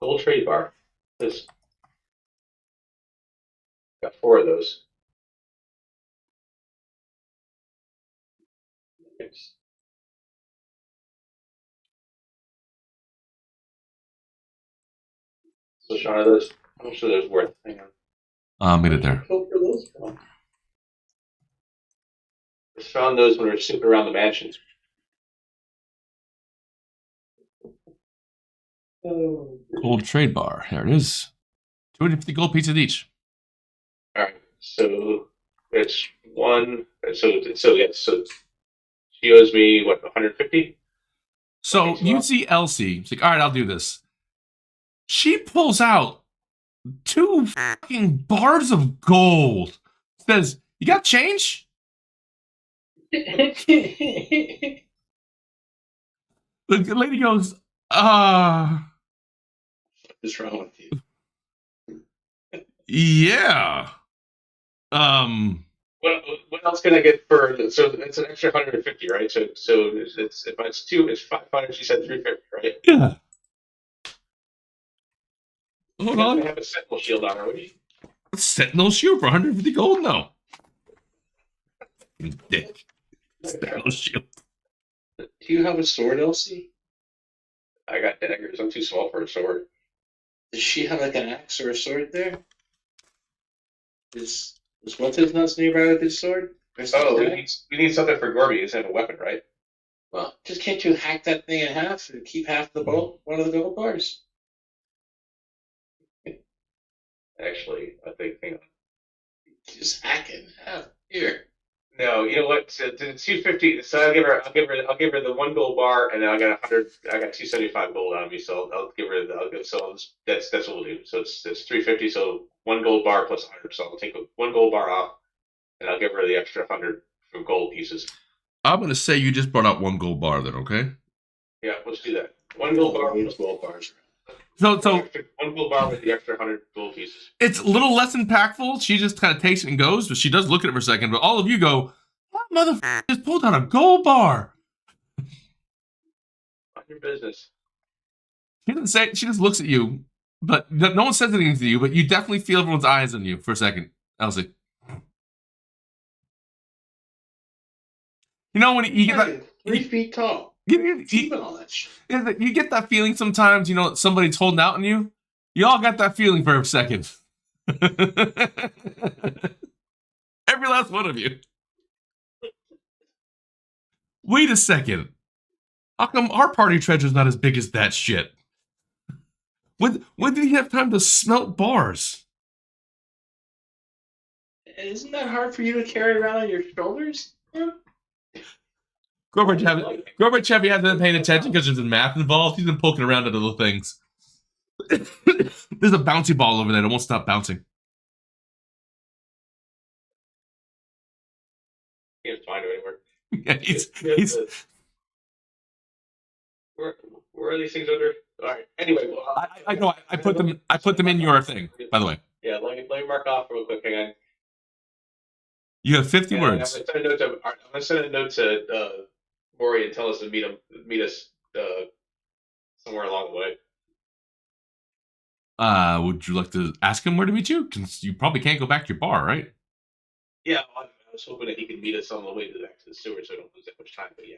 Gold trade bar. This got 4 of those. Nice. So Sean, are those how much are those worth? Hang on. I'll get it there. Hope for those from. Just found those when we were snooping around the mansion. Oh, Gold trade bar. There it is. 250 gold pieces each. All right. So it's one. So she owes me what 150. So Okay, you well, see Elsie. She's like, all right, I'll do this. She pulls out 2 fucking bars of gold. Says, you got change? The lady goes, What's wrong with you? yeah. what else can I get for? So it's an extra 150, right? So it's if it's two, it's 500. She said 350, right? Yeah. Hold She doesn't on. have a sentinel shield on her, would she? Sentinel shield for 150 gold? No. You dick. Sentinel shield. Do you have a sword, Elsie? I got daggers. I'm too small for a sword. Does she have like an axe or a sword there? Is what's his nuts nearby with his sword? Oh, we need something for Gorby. He doesn't have a weapon, right? Well, just can't you hack that thing in half and keep half the bolt, one of the gold bars? Actually, I think. Hang on. Just hack it in half. Here. No, you know what? So the 250. So I'll give her the 1 gold bar, and then I got 100. I got 275 gold on me, so I'll give her. That's what we'll do. So it's 350. So 1 gold bar plus 100. So I'll take 1 gold bar off, and I'll give her the extra 100 from gold pieces. I'm going to say you just brought out 1 gold bar then, okay? Yeah, let's do that. 1 gold bar Those plus gold bars. So 1 gold bar with the extra 100 gold pieces. it's a little less impactful. She just kind of takes it and goes, but she does look at it for a second. But all of you go, that motherfucker just pulled out a gold bar. On your business. She doesn't say. She just looks at you, but no one says anything to you. But you definitely feel everyone's eyes on you for a second, Elsie. You know when you get that 3 feet tall. you Keeping all that shit. you get that feeling sometimes. You know somebody's holding out on you. You all got that feeling for a second. Every last one of you. Wait a second. How come our party treasure's not as big as that shit? When did he have time to smelt bars? Isn't that hard for you to carry around on your shoulders? Gorbachev hasn't been paying attention because there's math involved. He's been poking around at little things. There's a bouncy ball over there that won't stop bouncing. Can't find it anywhere. Yeah, he's Where are these things under? All right. Anyway, well, I know. I put them in your thing. By the way, Yeah, let me mark off real quick. Hang on. you have 50 And words. I'm gonna send a note to Maury and tell us to meet us somewhere along the way. Would you like to ask him where to meet you? Because you probably can't go back to your bar, right? Yeah, I was hoping that he could meet us on the way back to the sewer, so I don't lose that much time. But yeah,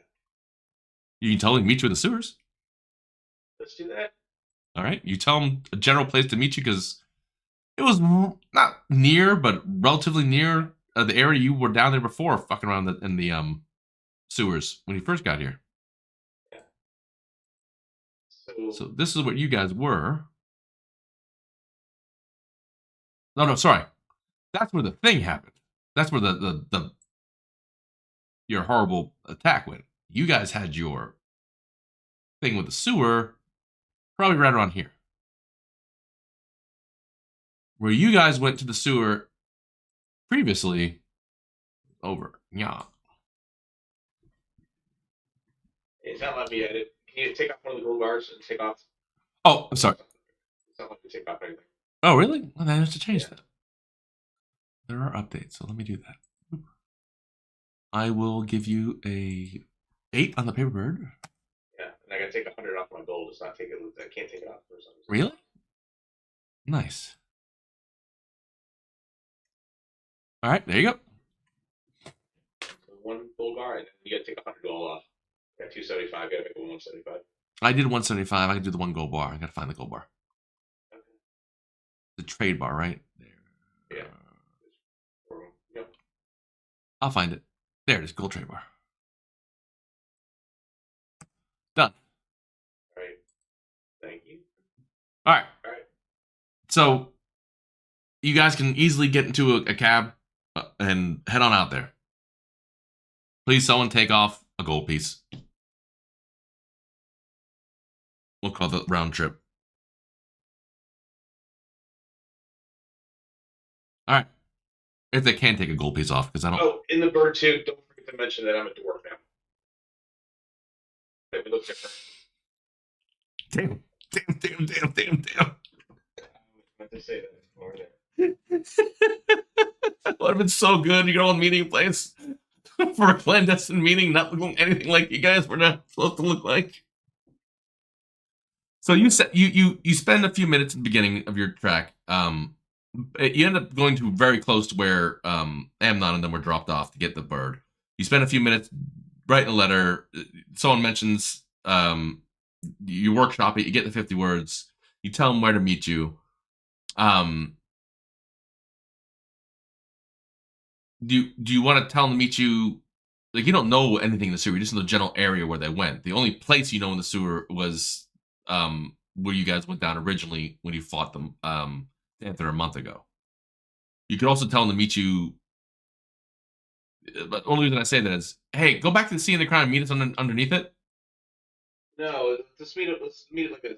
You can tell him to meet you in the sewers. let's do that. All right. You tell him a general place to meet you because it was not near, but relatively near the area you were down there before, fucking around in the sewers when you first got here. So this is what you guys were. No, sorry. That's where the thing happened. That's where the your horrible attack went. You guys had your thing with the sewer probably right around here. Where you guys went to the sewer previously, over. Yeah. It's not letting me edit. Can you take off one of the gold bars and take off? Oh, I'm sorry. It's not letting me take off anything. Oh, really? Well, then I have to change that. There are updates, so let me do that. I will give you a 8 on the paper bird. Yeah, and I gotta take 100 off my gold. It's not taking. I can't take it off for some reason. Really? Nice. All right, there you go. So 1 gold bar, and then you gotta take 100 gold off. Yeah, 275. Gotta make it 175. I did 175. I can do the 1 gold bar. I gotta find the gold bar. Okay. The trade bar, right? There. Yeah. Yep. I'll find it. There it is, gold trade bar. Done. All right. Thank you. All right. All right. So you guys can easily get into a cab and head on out there. Please, someone take off a gold piece. We'll call the round trip. All right. If they can take a gold piece off, because I don't. Oh, in the bird too. Don't forget to mention that I'm a dwarf now. That we look different. Damn. I meant to say that over there. That would have been so good. You go on meeting place for a clandestine meeting, not looking anything like you guys were not supposed to look like. So you said you spend a few minutes at the beginning of your track. You end up going to very close to where Amnon and them were dropped off to get the bird. You spend a few minutes writing a letter. Someone mentions you workshop it. You get the 50 words. You tell them where to meet you. Do you want to tell them to meet you? Like, you don't know anything in the sewer. You just know the general area where they went. The only place you know in the sewer was where you guys went down originally when you fought them after a month ago. You could also tell them to meet you. But the only reason I say that is, hey, go back to the sea in the crown and meet us underneath it. No, let's meet it like a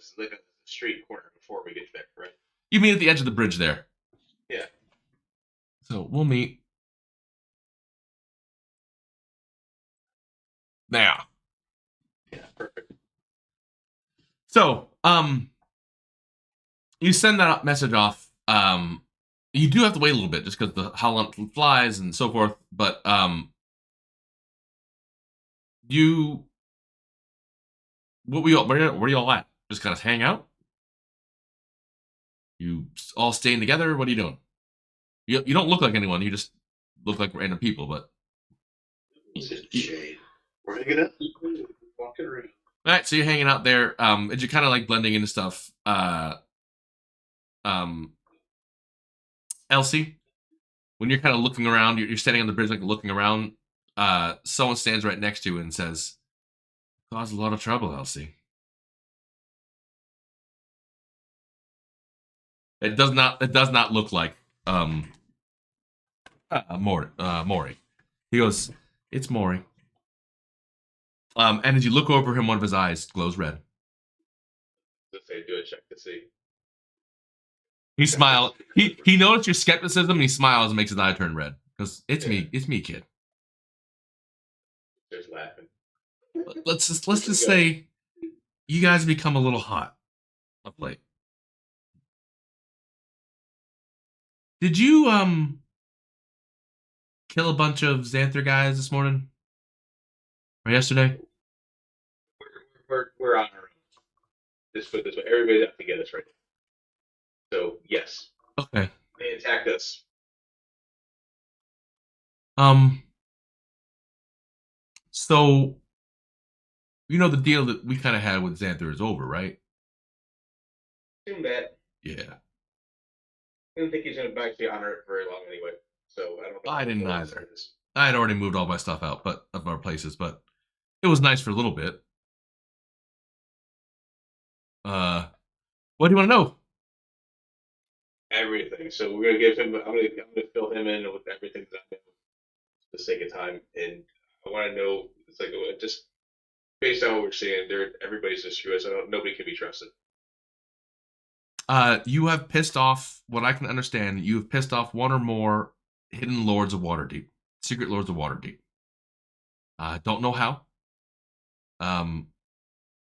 street corner before we get there, right? You meet at the edge of the bridge there. Yeah. So we'll meet. Now. Yeah, perfect. So, you send that message off. You do have to wait a little bit just because the how long it flies and so forth. But where you all at? Just kind of hang out? You all staying together? What are you doing? You don't look like anyone. You just look like random people. But Shade. We're hanging out. Walking around. all right, so you're hanging out there. And you're kind of like blending into stuff. Elsie, when you're kind of looking around, you're standing on the bridge, like looking around. Someone stands right next to you and says, "Caused a lot of trouble, Elsie." It does not look like Maury. He goes, "It's Maury." And as you look over him, one of his eyes glows red. Let's say do a check to see. He smiles. He noticed your skepticism, and he smiles and makes his eye turn red. Because it's me, kid. There's laughing. Let's just say you guys become a little hot of late. Did you kill a bunch of Xanther guys this morning or yesterday? We're on our own. Just put it this way, everybody's out to get us right now. So yes, Okay. they attacked us. So you know the deal that we kind of had with Xanther is over, right? Assume that. Yeah. I didn't think he's going to actually honor it very long anyway. So I don't know. I didn't either. I had already moved all my stuff out, of our places, but it was nice for a little bit. What do you want to know? Everything. So we're gonna give him. I'm gonna fill him in with everything that I know for the sake of time, and I want to know. It's like just based on what we're seeing, everybody's just screw us. Nobody can be trusted. You have pissed off what I can understand. You have pissed off one or more hidden lords of Waterdeep, secret lords of Waterdeep. Don't know how.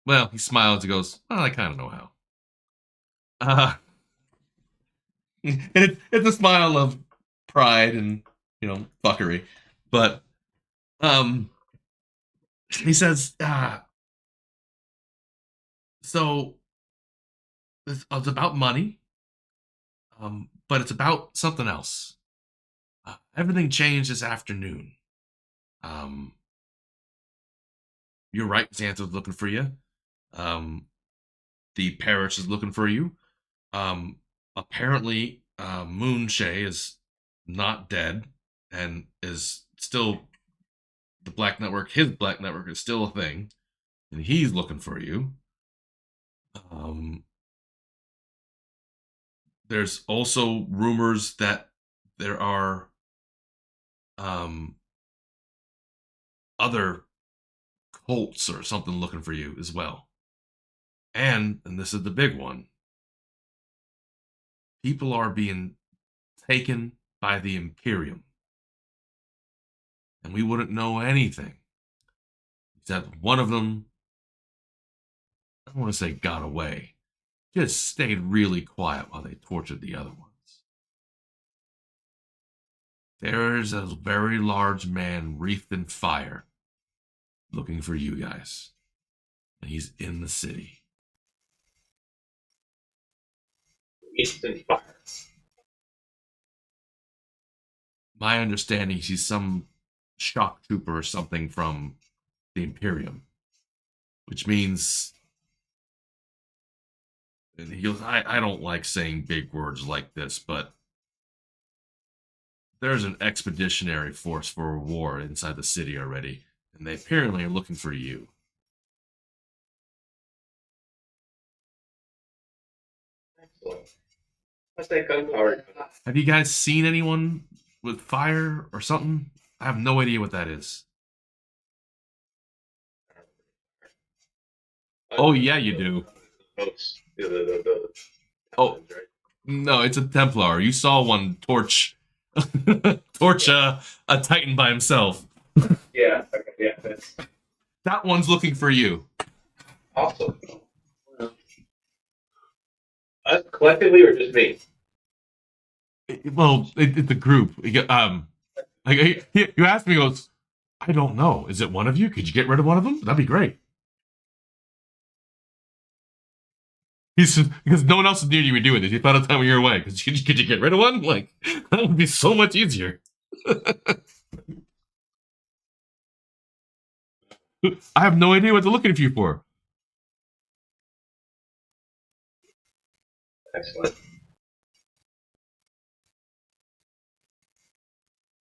Well, he smiles and goes, "Well, I kind of know how." And it's a smile of pride and fuckery, but he says, "So it's about money, but it's about something else. Everything changed this afternoon. You're right, Xanther's looking for you. The parish is looking for you. Apparently, Moonshay is not dead and is still the Black Network. His Black Network is still a thing, and he's looking for you. There's also rumors that there are other cults or something looking for you as well. And this is the big one, people are being taken by the Imperium. And we wouldn't know anything. Except one of them, I don't want to say got away, just stayed really quiet while they tortured the other ones. There's a very large man wreathed in fire looking for you guys. And he's in the city. Eastern Fire. My understanding, he's some shock trooper or something from the Imperium. Which means... And he goes, I don't like saying big words like this, but there's an expeditionary force for a war inside the city already, and they apparently are looking for you. Excellent. What's that gunpowder? Have you guys seen anyone with fire or something? I have no idea what that is. Oh, yeah, you do. Folks, Oh. right? No, it's a Templar. You saw one torch a Titan by himself. Yeah, okay, yeah, that's That one's looking for you. awesome. Us collectively or just me? Well, it's a group. You asked me, he goes, I don't know. Is it one of you? Could you get rid of one of them? That'd be great. Because no one else is near you were doing this. You found a time when you're away. Could you get rid of one? Like, that would be so much easier. I have no idea what they're looking for you for. Excellent.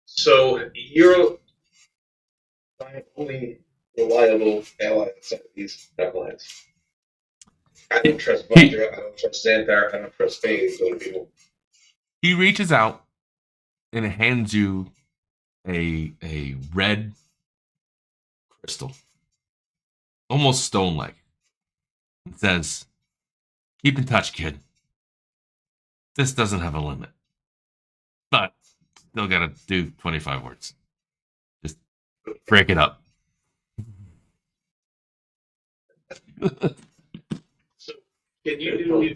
So you're my only reliable ally inside of these knuckleheads. I don't trust Vajra, I don't trust Xanthar, I don't trust any of these other people. He reaches out and hands you a red crystal, almost stone-like. It says, "Keep in touch, kid. This doesn't have a limit, but still gotta do 25 words. Just break it up." So can you do me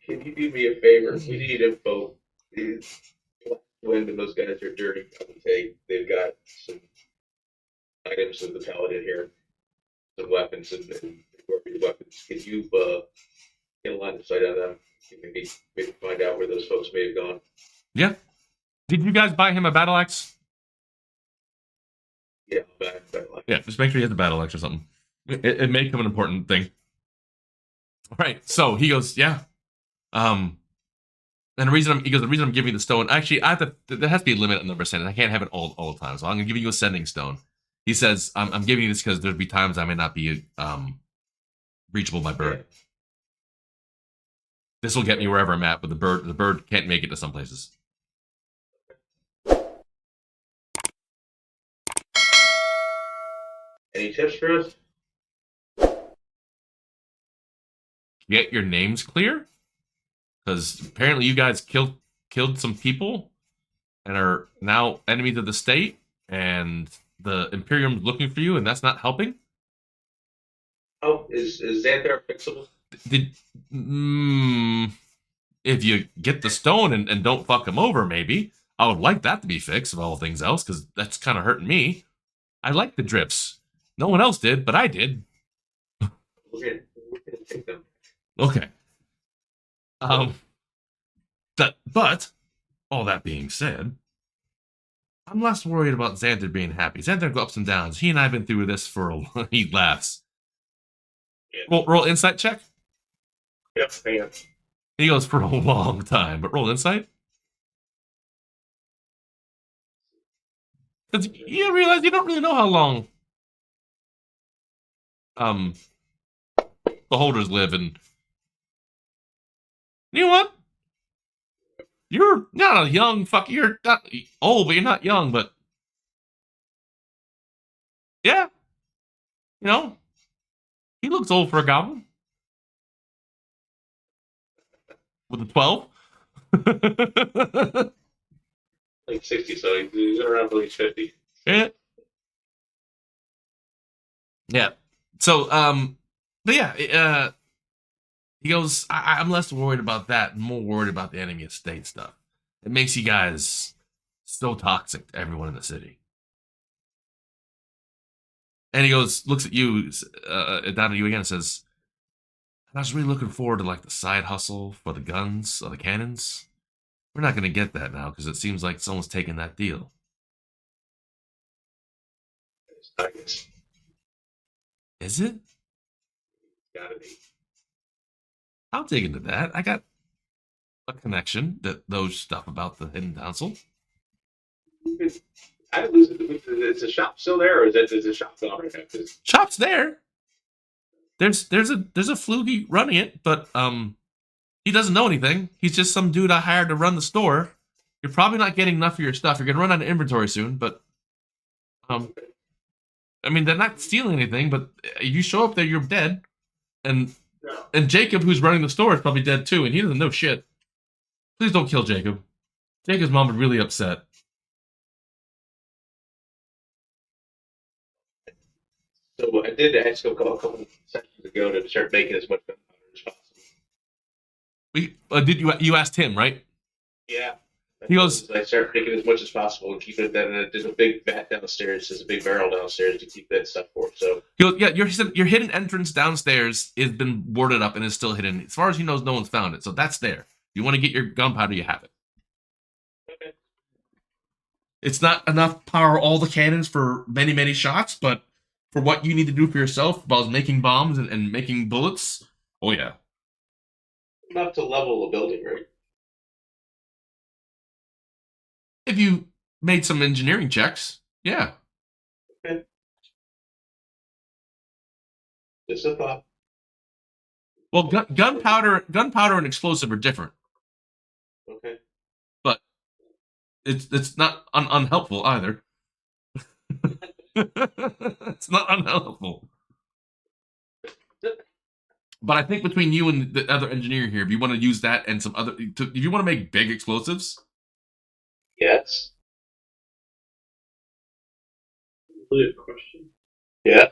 Can you do me a favor? We need info. When those guys are dirty, I would say they've got some items of the paladin here, some weapons and appropriate weapons. Can you get a line of sight on them? Maybe find out where those folks may have gone. Yeah. Did you guys buy him a battle axe? Yeah, back. Yeah, just make sure you have the battle axe or something. It may become an important thing. All right, so he goes, yeah. And the reason I'm giving you the stone, actually, there has to be a limit on the number of sendings. I can't have it all the time, so I'm giving you a sending stone. He says, I'm giving you this because there'd be times I may not be reachable by bird. This will get me wherever I'm at, but the bird can't make it to some places. Any tips for us? Get your names clear, because apparently you guys killed some people and are now enemies of the state, and the Imperium's looking for you, and that's not helping. Oh, is Xanthar fixable? If you get the stone and don't fuck him over, maybe. I would like that to be fixed, of all things else, because that's kind of hurting me. I like the drips. No one else did, but I did. We're gonna take them. Okay. But all that being said, I'm less worried about Xanthar being happy. Xanthar goes ups and downs. He and I have been through this for a while. He laughs. Yeah. Roll insight check. Yep, hang on. He goes for a long time, but roll insight. Because you realize you don't really know how long the holders live. And you know what? You're not a young fuck. You're not old, but you're not young. But yeah, you know, he looks old for a goblin with a 12. Like 60, so he's around at least 50. Yeah. Yeah. So, but yeah, he goes, I'm less worried about that and more worried about the enemy estate stuff. It makes you guys so toxic to everyone in the city. And he goes, looks at you, down at you again, and says, I was really looking forward to like the side hustle for the guns or the cannons. We're not going to get that now because it seems like someone's taking that deal. It's targets. Is it? Gotta be. I'll dig into that. I got a connection that knows stuff about the hidden council. I lose it. Is the shop still there, or is the shop gone right now? 'Cause Shop's there. There's a flugy running it, but he doesn't know anything. He's just some dude I hired to run the store. You're probably not getting enough of your stuff. You're gonna run out of inventory soon, but I mean, they're not stealing anything, but you show up there, you're dead. And Jacob, who's running the store, is probably dead too, and he doesn't know shit. Please don't kill Jacob. Jacob's mom would be really upset. So I did ask him a couple sessions ago to start making as much gunpowder as possible. Did you asked him, right? Yeah. He goes, I start making as much as possible and keep it. Then there's a big vat downstairs. There's a big barrel downstairs to keep that stuff for. So he goes, yeah, your hidden entrance downstairs has been boarded up and is still hidden. As far as he knows, no one's found it. So that's there. You want to get your gunpowder, you have it. okay. It's not enough to power all the cannons for many, many shots, but for what you need to do for yourself about making bombs and making bullets, oh yeah. Enough to level a building, right? If you made some engineering checks, yeah. Just a thought. Well, gunpowder and explosive are different, Okay. but it's not unhelpful either. It's not unhelpful. But I think between you and the other engineer here, if you want to use that and some other, if you want to make big explosives, Yes. Really a question. Yeah.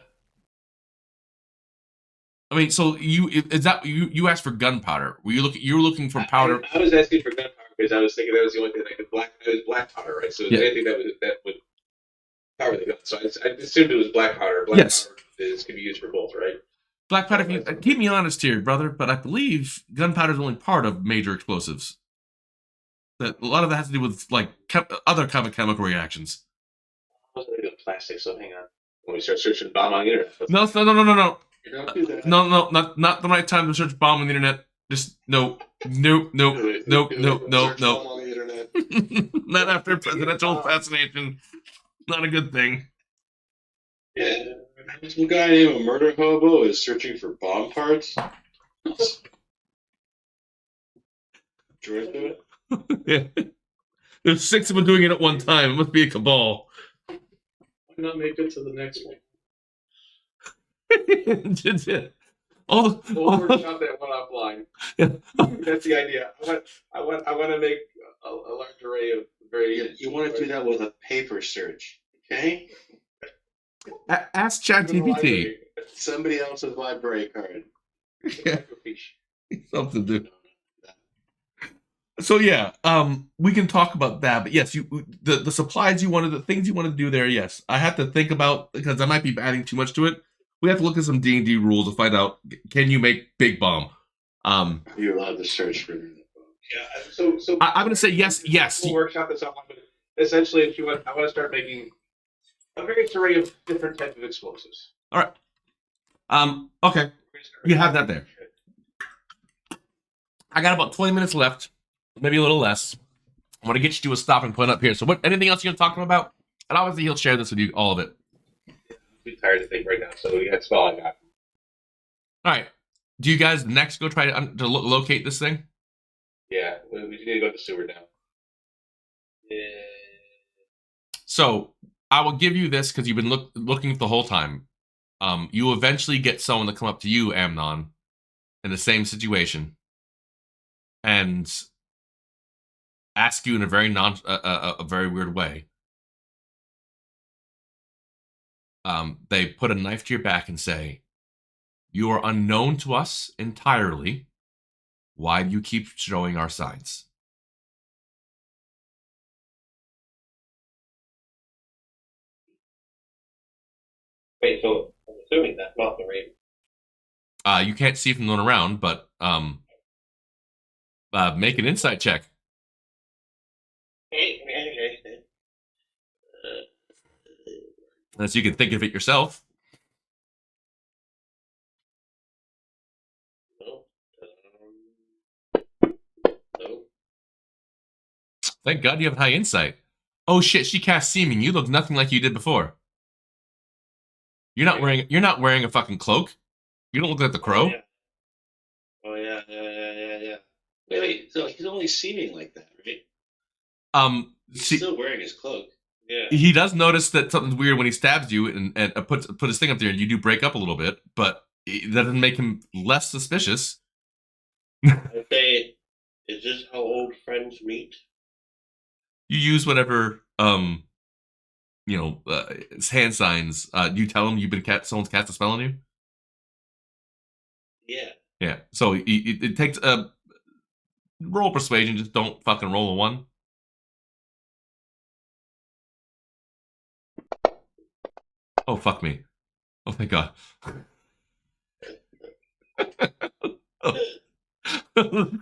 I mean, so is that you asked for gunpowder? Were you were looking for powder? I was asking for gunpowder because I was thinking that was the only thing that could black powder, right? So Yeah. anything that would power the gun. So I assumed it was black powder. Black Yes. powder can be used for both, right? Black powder. Keep me honest here, brother, but I believe gunpowder is only part of major explosives. That a lot of that has to do with like other kind of chemical reactions. I was going to do plastic, so hang on. When we start searching bomb on the internet. No. You don't do that. No, not the right time to search bomb on the internet. Just no. Do it. Nope. Search bomb on the internet. Not after presidential assassination. Not a good thing. Yeah. Some guy named a murder hobo is searching for bomb parts. Jordan do it? Yeah. There's 6 of them doing it at one time. It must be a cabal. Why not make it to the next one? all the, We'll workshop that one offline. Yeah. That's the idea. I want to make a large array of very. You want to do that with a paper search, okay? Ask ChatGPT. Somebody else's library card. Something to do. So yeah, we can talk about that. But yes, the supplies you wanted, the things you wanted to do there. Yes, I have to think about because I might be adding too much to it. We have to look at some D&D rules to find out can you make big bomb. Are you allowed to search for internet? Yeah. So I'm going to say yes. We'll workshop this offline, but essentially, if you want, I want to start making a various array of different types of explosives. All right. Okay. You have that there. I got about 20 minutes left, maybe a little less. I want to get you to a stopping point up here. So, anything else you're going to talk about? And obviously, he'll share this with you, all of it. I'm too tired to think right now, so that's all I got. All right. Do you guys next go try to locate this thing? Yeah, we need to go to the sewer now. Yeah. So I will give you this because you've been looking the whole time. You eventually get someone to come up to you, Amnon, in the same situation, and ask you in a very a very weird way. They put a knife to your back and say, "You are unknown to us entirely. Why do you keep showing our signs?" Wait, so I'm assuming that's not the Raven. You can't see from going around, but make an insight check. Unless you can think of it yourself. No. No. Thank God you have high insight. Oh shit, she cast seeming. You look nothing like you did before. You're not wearing a fucking cloak. You don't look like the crow. Oh yeah. Wait, so he's only seeming like that, right? He's See, still wearing his cloak. Yeah. he does notice that something's weird when he stabs you and put his thing up there, and you do break up a little bit, but that doesn't make him less suspicious. I say, is this how old friends meet? You use whatever hand signs. You tell him you've been someone's cast a spell on you. Yeah. Yeah. So it takes a roll persuasion. Just don't fucking roll a 1. Oh fuck me. Oh thank God.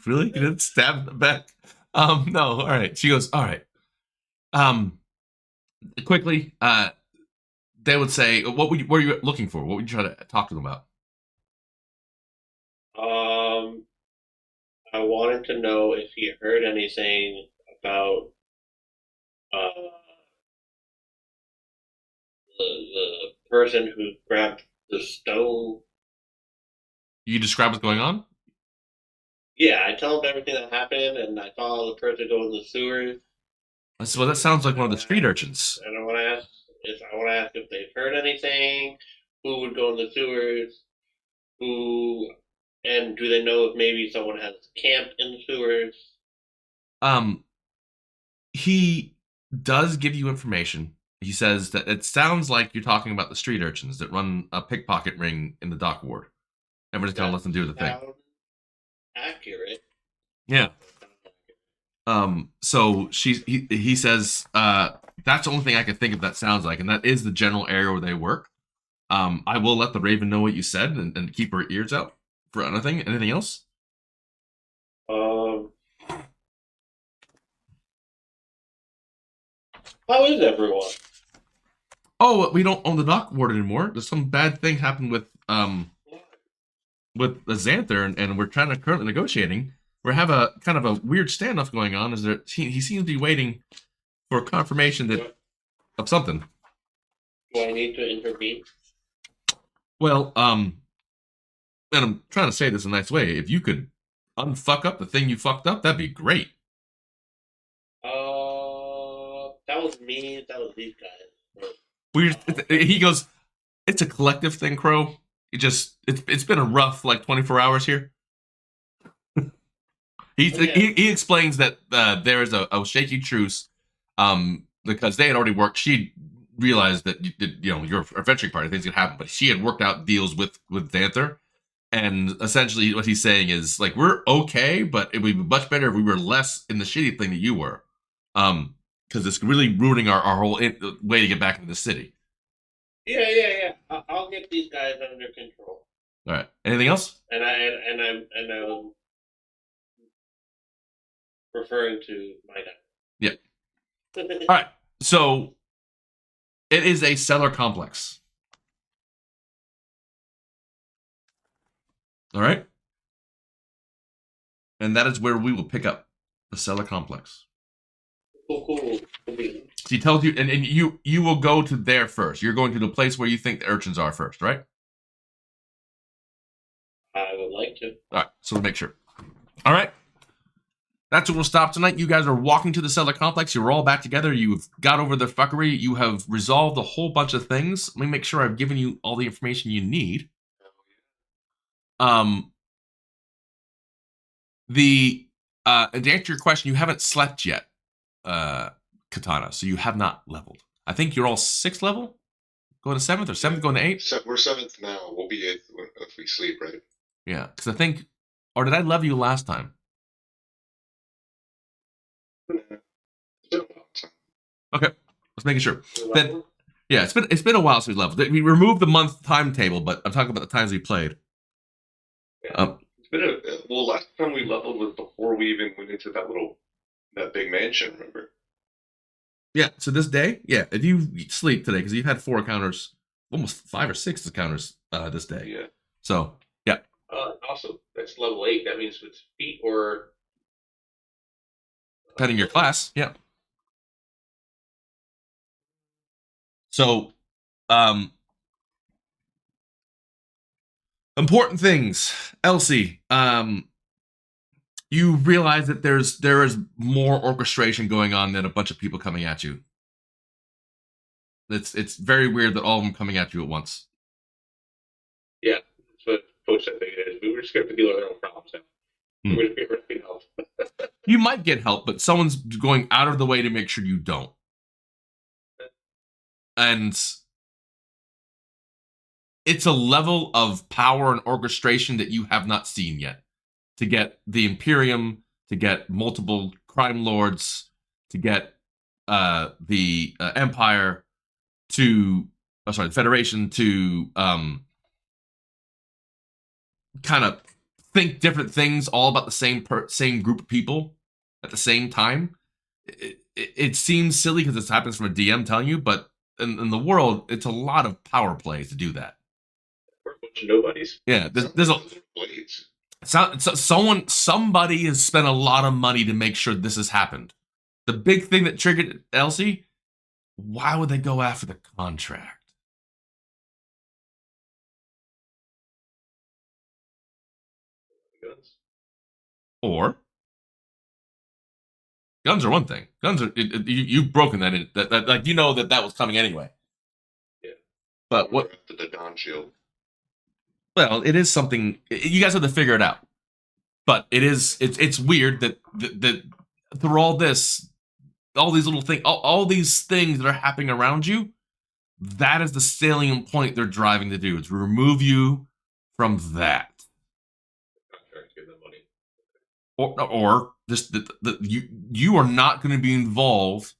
Really? You didn't stab in the back? No. All right. She goes, all right. Quickly, they would say, what were you looking for? What would you try to talk to them about? I wanted to know if he heard anything about the person who grabbed the stone. You describe what's going on? Yeah, I tell him everything that happened, and I saw the person go in the sewers. I said, well, that sounds like one of the street urchins. And I want to ask if they've heard anything. Who would go in the sewers? And do they know if maybe someone has camped in the sewers? He does give you information. He says that it sounds like you're talking about the street urchins that run a pickpocket ring in the dock ward. Everyone's gonna let them do the thing. Accurate. Yeah. So he says that's the only thing I can think of that sounds like, and that is the general area where they work. I will let the Raven know what you said and keep her ears out for anything. Anything else? How is everyone? Oh, we don't own the dock ward anymore. There's some bad thing happened with the Xanther, and we're currently negotiating. We have a kind of a weird standoff going on. Is there? He seems to be waiting for confirmation of something. Do I need to intervene? Well, and I'm trying to say this in a nice way. If you could unfuck up the thing you fucked up, that'd be great. That was me. That was these guys. He goes, it's a collective thing, Crow. It's been a rough 24 hours here. He explains that there is a shaky truce, because they had already worked. She realized that your adventuring party things could happen, but she had worked out deals with Xanther, and essentially what he's saying is we're okay, but it would be much better if we were less in the shitty thing that you were, because it's really ruining our whole way to get back into the city. Yeah. I'll get these guys under control. All right. Anything else? And I'm referring to my dad. Yeah. All right. So it is a cellar complex. All right. And that is where we will pick up the cellar complex. Cool. So he tells you, and you will go to there first. You're going to the place where you think the urchins are first, right? I would like to. All right, so let's make sure. All right. That's where we'll stop tonight. You guys are walking to the cellar complex. You're all back together. You've got over the fuckery. You have resolved a whole bunch of things. Let me make sure I've given you all the information you need. And to answer your question, you haven't slept yet, Katana, so you have not leveled. I think you're all 6th level? Going to 7th, or 7th going to 8th? We're 7th now. We'll be 8th if we sleep, right? Yeah, because I think, or did I level you last time? Okay, let's make sure. Then, yeah, it's been a while since we leveled. We removed the month timetable, but I'm talking about the times we played. Yeah. It's been well, last time we leveled was before we even went into that big mansion, remember? Yeah, so this day, yeah, if you sleep today, because you've had 4 encounters, almost 5 or 6 encounters this day. Yeah. So, yeah. Also, that's level 8. That means it's feet or... Depending your class, yeah. So, important things. Elsie, you realize that there is more orchestration going on than a bunch of people coming at you. It's very weird that all of them coming at you at once. Yeah, that's what Coach said it is. We were just going to deal with our own problems now. We're going to get help. You might get help, but someone's going out of the way to make sure you don't. And it's a level of power and orchestration that you have not seen yet. To get the Imperium, to get multiple crime lords, to get the Empire, the Federation, to kind of think different things all about the same group of people at the same time. It seems silly because this happens from a DM telling you, but in the world, it's a lot of power play to do that. We're a bunch of nobodies. Yeah, there's a blades. Somebody has spent a lot of money to make sure this has happened. The big thing that triggered Elsie, why would they go after the contract? Guns. Or guns are one thing. Guns are you've broken that in that like you know that was coming anyway. Yeah. But what After the Dawn Shield. Well, it is something you guys have to figure it out. But it's weird that through all this, all these little things, all these things that are happening around you, that is the salient point they're driving to do. It's remove you from that. Contract, give them money. Or just you are not going to be involved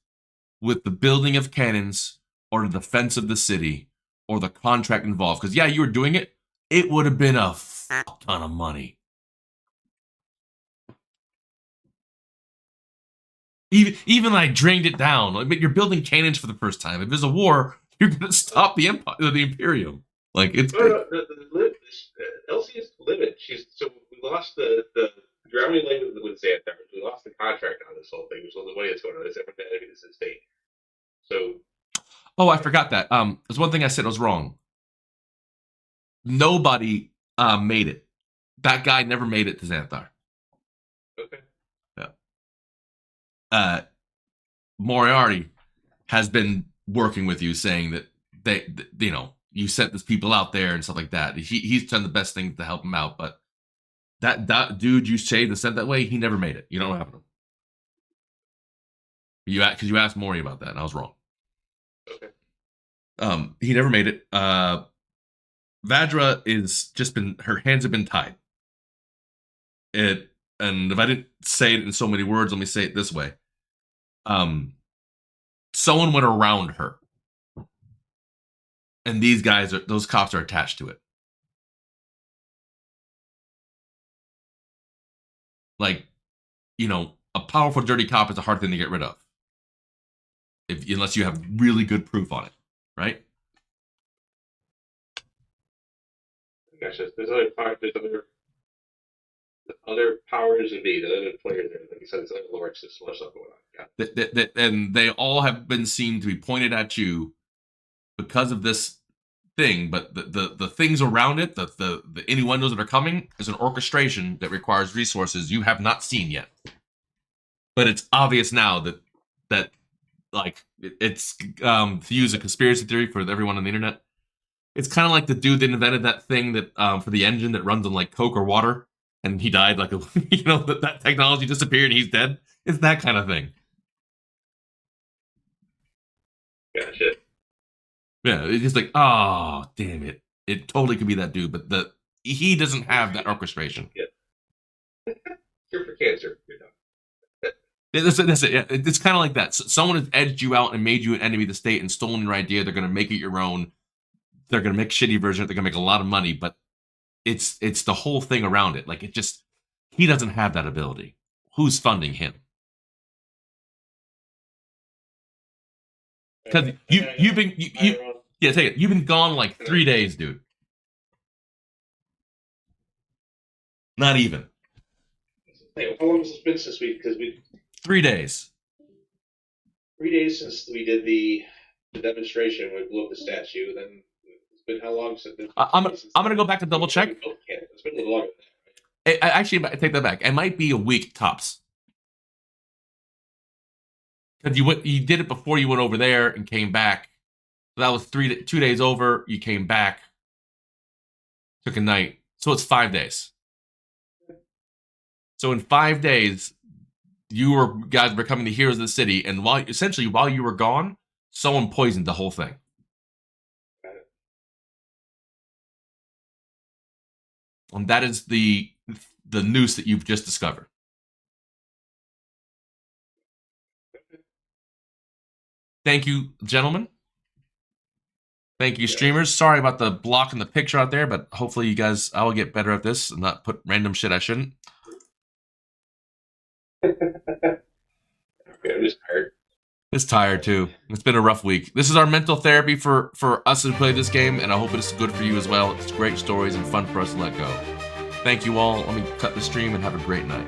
with the building of cannons or the defense of the city or the contract involved. Because yeah, you were doing it. It would have been a fuck ton of money. Even like drained it down. Like, you're building cannons for the first time. If there's a war, you're gonna stop the Empire, the Imperium. Like it's. Elsie is livid. So we lost the drowning lane with Xanthar. We lost the contract on this whole thing. So the way it's going on is everything is at stake. So. Oh, I forgot that. There's one thing I said was wrong. Nobody made it. That guy never made it to Xanthar. Okay. Moriarty has been working with you, saying that you sent these people out there and stuff like that. He's done the best thing to help him out, but that dude you saved and sent that way, he never made it. You don't know what happened to him. Because you asked Maury about that, and I was wrong. Okay. He never made it. Vadra is just been, her hands have been tied. And if I didn't say it in so many words, let me say it this way. Someone went around her. And those cops are attached to it. Like, a powerful dirty cop is a hard thing to get rid of. Unless you have really good proof on it, right? Gotcha. There's other powers indeed, other players there. Like you said, it's other lords, there's more stuff going on. Yeah. And they all have been seen to be pointed at you because of this thing, but the things around it, the innuendos that are coming, is an orchestration that requires resources you have not seen yet. But it's obvious now that like it's to use a conspiracy theory for everyone on the internet. It's kind of like the dude that invented that thing that for the engine that runs on like Coke or water, and he died like that technology disappeared and he's dead. It's that kind of thing. Gotcha. Yeah, it's just like, oh, damn it. It totally could be that dude, but he doesn't have that orchestration. Cure for cancer. That's it. Yeah. It's kind of like that. Someone has edged you out and made you an enemy of the state and stolen your idea. They're going to make it your own. They're going to make a shitty version. They're going to make a lot of money, but it's the whole thing around it. Like, he doesn't have that ability. Who's funding him? Because you've been take it. You've been gone like 3 days, dude. Not even. Hey, how long has it been since because we 3 days. 3 days since we did the demonstration. We blew up the statue. Then it's been how long since? I'm gonna go back to double check. It's been a little longer than that, right? Actually, I take that back. It might be a week tops. Because you did it before you went over there and came back. So that was 2 days over. You came back, took a night. So it's 5 days. So in 5 days, you guys were becoming the heroes of the city, and while you were gone, someone poisoned the whole thing. And that is the noose that you've just discovered. Thank you, gentlemen. Thank you, streamers. Sorry about the block in the picture out there, but hopefully you guys, I will get better at this and not put random shit I shouldn't. Okay, I'm just tired. It's tired too. It's been a rough week. This is our mental therapy for us who play this game, and I hope it's good for you as well. It's great stories and fun for us to let go. Thank you all. Let me cut the stream and have a great night.